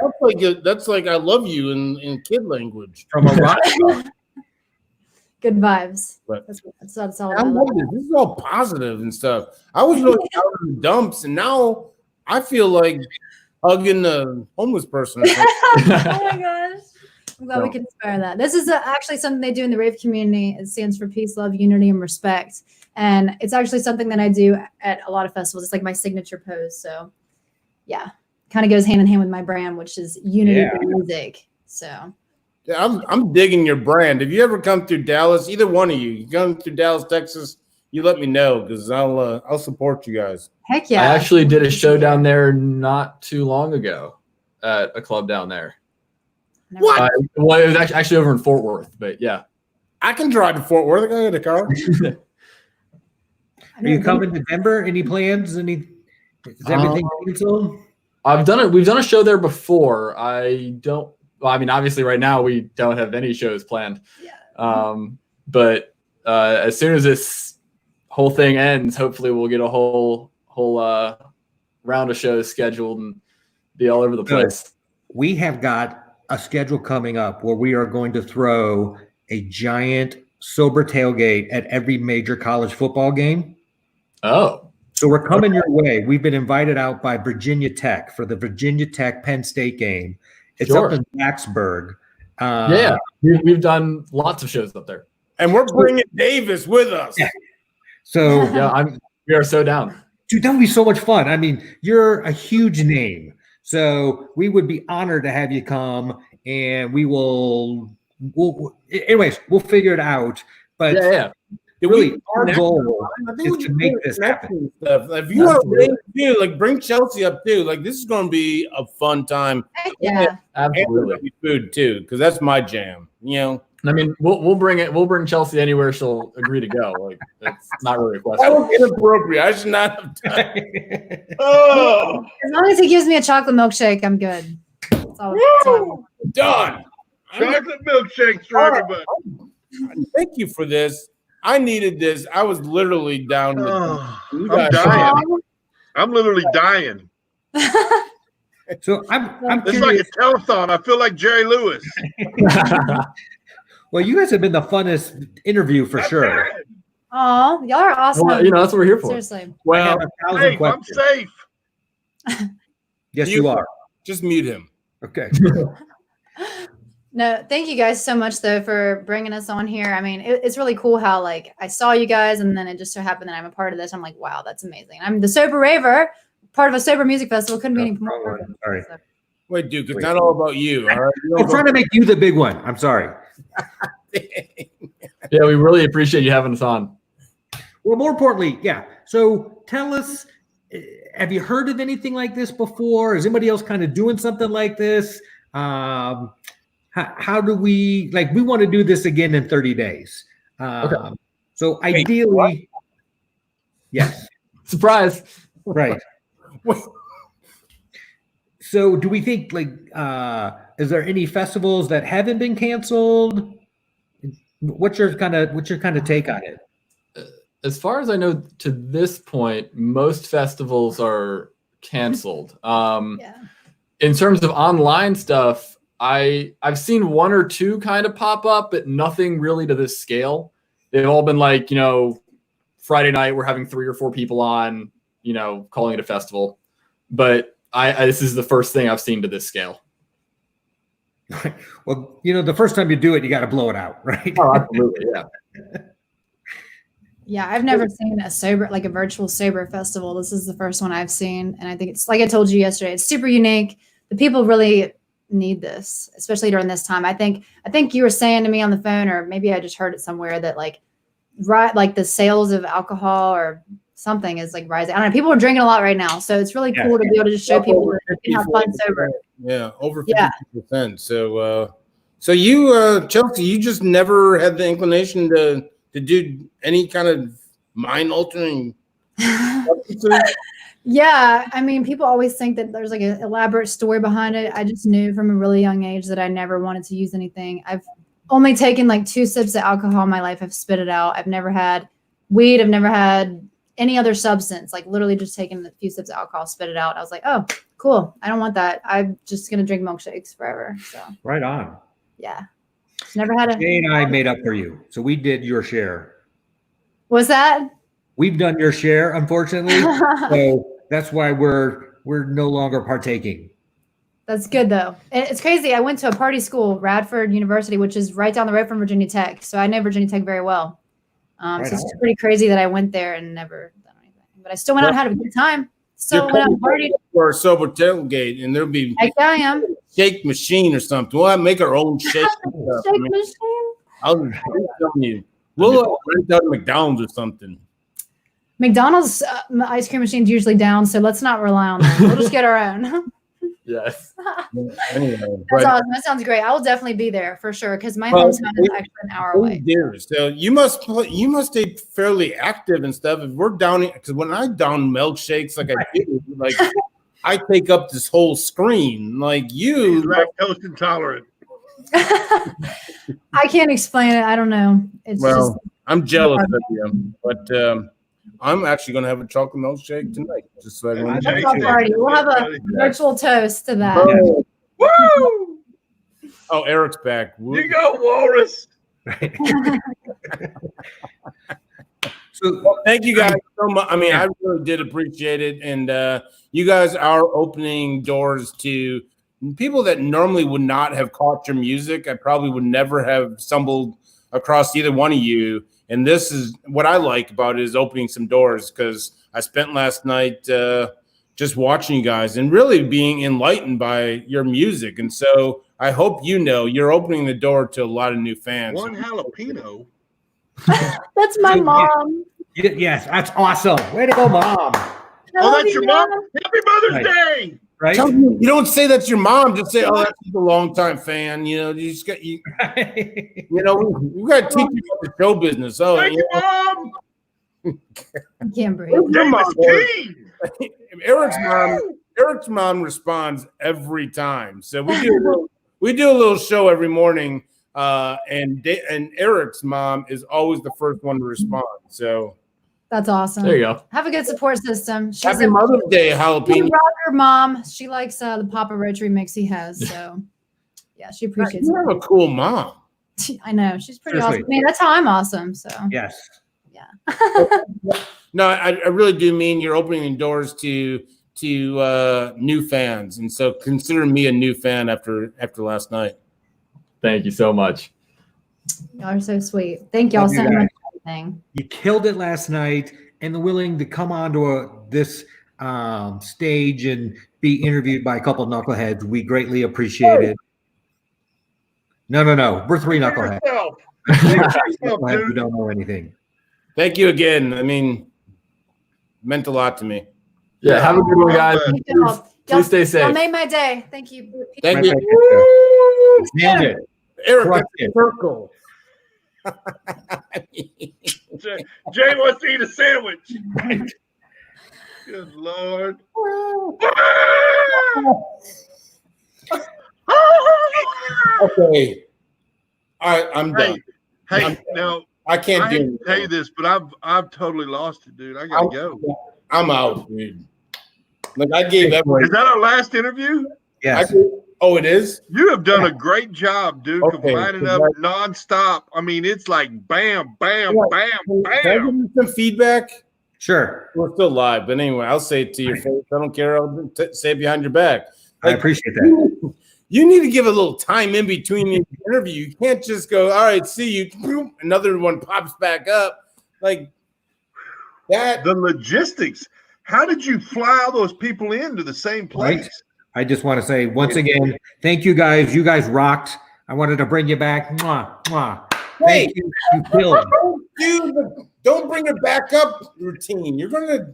That's like I love you in kid language. From a rock star. Good vibes. But that's all I love this. This is all positive and stuff. I was really out in the dumps, and now I feel like hugging a homeless person. Oh my gosh. I'm glad we can inspire that. This is actually something they do in the rave community. It stands for peace, love, unity, and respect. And it's actually something that I do at a lot of festivals. It's like my signature pose. So yeah, kind of goes hand in hand with my brand, which is unity through music. So yeah, I'm digging your brand. If you ever come through Dallas, either one of you come through Dallas, Texas, you let me know because I'll support you guys. Heck yeah. I actually did a show down there not too long ago at a club down there. What? Well, it was actually over in Fort Worth, but yeah. I can drive to Fort Worth. I got a car. Are you coming to Denver? Any plans? Is everything canceled? I've done it. We've done a show there before. Obviously right now we don't have any shows planned. Yeah. But as soon as this whole thing ends, hopefully we'll get a whole round of shows scheduled and be all over the place. We have got a schedule coming up where we are going to throw a giant sober tailgate at every major college football game. Oh. So we're coming your way. We've been invited out by Virginia Tech for the Virginia Tech Penn State game. It's up in Blacksburg. We've done lots of shows up there. And we're bringing Davis with us. Yeah. So we are so down. Dude, that would be so much fun. I mean, you're a huge name. So we would be honored to have you come, and we'll figure it out. But really, our goal is to make this happen. If you want to do, like, bring Chelsea up too. Like, this is going to be a fun time. Yeah, absolutely. And food too, because that's my jam. I mean, we'll bring it. We'll bring Chelsea anywhere she'll agree to go. Like that's not really a question. That was inappropriate. I should not have done it. Oh, As long as he gives me a chocolate milkshake, I'm good. That's all I want. Done. chocolate milkshakes for everybody. Thank you for this. I needed this. I was literally down with you I'm guys. dying. I'm literally dying. So I'm It's curious. like a telethon. I feel like Jerry Lewis. Well, you guys have been the funnest interview for sure. Oh, y'all are awesome. Well, that's what we're here for. Seriously. I have Well, 1,000 Safe. I'm questions. safe. Yes, you are. Just mute him. Okay. No, thank you guys so much though for bringing us on here. I mean, it's really cool how like I saw you guys and then it just so happened that I'm a part of this. I'm like, wow, that's amazing. I'm the Sober Raver, part of a sober music festival. Couldn't be any more. Sorry. Wait, Duke, it's not all about you. All right? I'm trying to make you the big one. I'm sorry. Yeah, we really appreciate you having us on. Well, more importantly, yeah. So tell us, have you heard of anything like this before? Is anybody else kind of doing something like this? How do we, like, we want to do this again in 30 days. So ideally, yes. Surprise. Right. So do we think like, is there any festivals that haven't been canceled? What's your kind of take on it? As far as I know, to this point, most festivals are canceled. In terms of online stuff, I've seen one or two kind of pop up, but nothing really to this scale. They've all been like, Friday night we're having 3 or 4 people on, calling it a festival. But this is the first thing I've seen to this scale. Well, the first time you do it, you got to blow it out, right? Oh, absolutely, yeah. Yeah, I've never seen a virtual sober festival. This is the first one I've seen. And I think it's like I told you yesterday, it's super unique. The people really need this, especially during this time. I think you were saying to me on the phone, or maybe I just heard it somewhere, that like the sales of alcohol or something is like rising. I don't know. People are drinking a lot right now. So it's really cool to be able to just show people that they can have fun sober. Yeah, over 50%. So you, Chelsea, you just never had the inclination to do any kind of mind altering substances? Yeah, I mean, people always think that there's like an elaborate story behind it. I just knew from a really young age that I never wanted to use anything. I've only taken like 2 sips of alcohol in my life. I've spit it out. I've never had weed. I've never had any other substance, like literally just taking a few sips of alcohol, spit it out. I was like, oh, cool. I don't want that. I'm just going to drink milkshakes forever. So right on. Yeah. Never had a. Jay and I made up for you. So we did your share. Was that? We've done your share, unfortunately. So that's why we're no longer partaking. That's good though. It's crazy. I went to a party school, Radford University, which is right down the road from Virginia Tech. So I know Virginia Tech very well. So it's pretty crazy that I went there and never done anything. But I still went out and had a good time. Still went out and partied. For a sober tailgate, and there'll be I am. shake machine or something. We'll make our own shake. Machine. I'll telling you. We'll rent out McDonald's or something. McDonald's ice cream machine's usually down, so let's not rely on them. We'll just get our own. Yes. Anyway, that's awesome. That sounds great. I will definitely be there for sure because my hometown is actually an hour away. Dear. So you must stay fairly active and stuff. If we're downing, because when I down milkshakes like I do, like I take up this whole screen. Like you, lactose intolerant. I can't explain it. I don't know. It's just. I'm jealous of you, but I'm actually going to have a chocolate milkshake tonight. Just so everyone knows. Party. We'll have a virtual toast to that. Woo! Oh, Eric's back. Woo. You go, Walrus. So thank you guys so much. I mean, I really did appreciate it, and you guys are opening doors to people that normally would not have caught your music. I probably would never have stumbled across either one of you. And this is what I like about it, is opening some doors, because I spent last night just watching you guys and really being enlightened by your music. And so I hope you're opening the door to a lot of new fans. One jalapeno. That's my mom. Yes, that's awesome. Way to go, Mom. Oh, that's your mom? Happy Mother's Day. right? You don't say that's your mom. Just say, "Oh, that's a longtime fan." You know, you just got you. You know, we got to teach you about the show business. Oh, Thank you, Mom. I can't breathe. Your mom, Davis King. Eric's mom responds every time. So we do a little show every morning, and Eric's mom is always the first one to respond. So That's awesome. There you go. Have a good support system. She's happy a Mother's Day, Jalapeno. rocker mom. She likes the Papa Roach remix he has. So yeah, she appreciates You have a cool mom. it. I know. She's pretty Seriously. awesome. I mean, that's how I'm awesome. So Yes. yeah. No, I really do mean you're opening doors to new fans, and so consider me a new fan after last night. Thank you so much. Y'all are so sweet. Thank y'all Love you so much guys. for everything. You killed it last night, and the willing to come onto this stage and be interviewed by a couple of knuckleheads. We greatly appreciate it. No. We're three knuckleheads. Knuckleheads who don't know anything. Thank you again. I mean, meant a lot to me. Yeah, have a good one, guys. Please stay safe. Y'all made my day. Thank you. Thank you. Nailed it. Eric, Crushed that's it. a circle. Jay wants to eat a sandwich. Good Lord. Okay. I'm done. Hey, now I can't I hate do to tell you this, but I've totally lost it, dude. I gotta go. I'm out, dude. Like I gave Is that our last interview? Yes. Oh, it is? You have done a great job, dude, Okay, combining up nonstop. I mean, it's like bam, bam, bam, Can I bam. give you some feedback? Sure. We're still live, but anyway, I'll say it to your face. I don't care. I'll say it behind your back. I appreciate that. You need to give a little time in between the interview. You can't just go, all right, see you. Boom, another one pops back up. Like that. The logistics. How did you fly all those people into the same place? Right. I just want to say once again, thank you guys. You guys rocked. I wanted to bring you back. Mwah, mwah. Thank you. You killed. Don't bring a backup routine. You're gonna.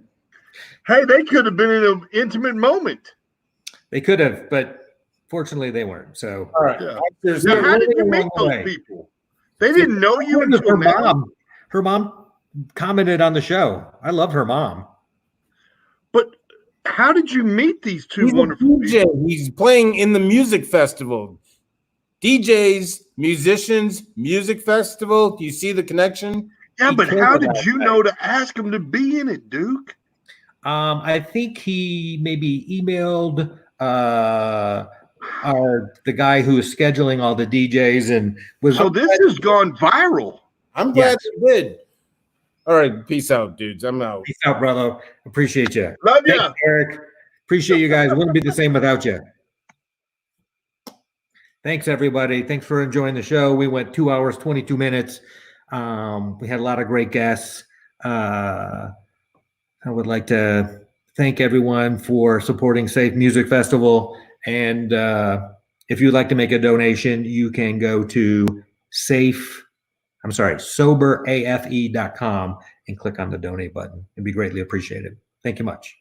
Hey, they could have been in an intimate moment. They could have, but fortunately they weren't. So All right. Yeah. There's Now, no how did you along meet the those way. people? They didn't know you her until now. mom commented on the show. I love her mom. But how did you meet these two He's wonderful a DJ. people? He's playing in the music festival. DJs, musicians, music festival. Do you see the connection? Yeah, He but cares how did about you that. know to ask them to be in it, Duke? I think he maybe emailed the guy who was scheduling all the DJs and was. So this has gone viral. I'm glad you did. All right, peace out, dudes. I'm out. Peace out, brother. Appreciate you. Love ya. Thanks, Eric. Appreciate you guys. Wouldn't be the same without you. Thanks, everybody. Thanks for enjoying the show. We went 2 hours, 22 minutes. We had a lot of great guests. I would like to thank everyone for supporting Safe Music Festival. And if you'd like to make a donation, you can go to soberafe.com and click on the donate button. It'd be greatly appreciated. Thank you much.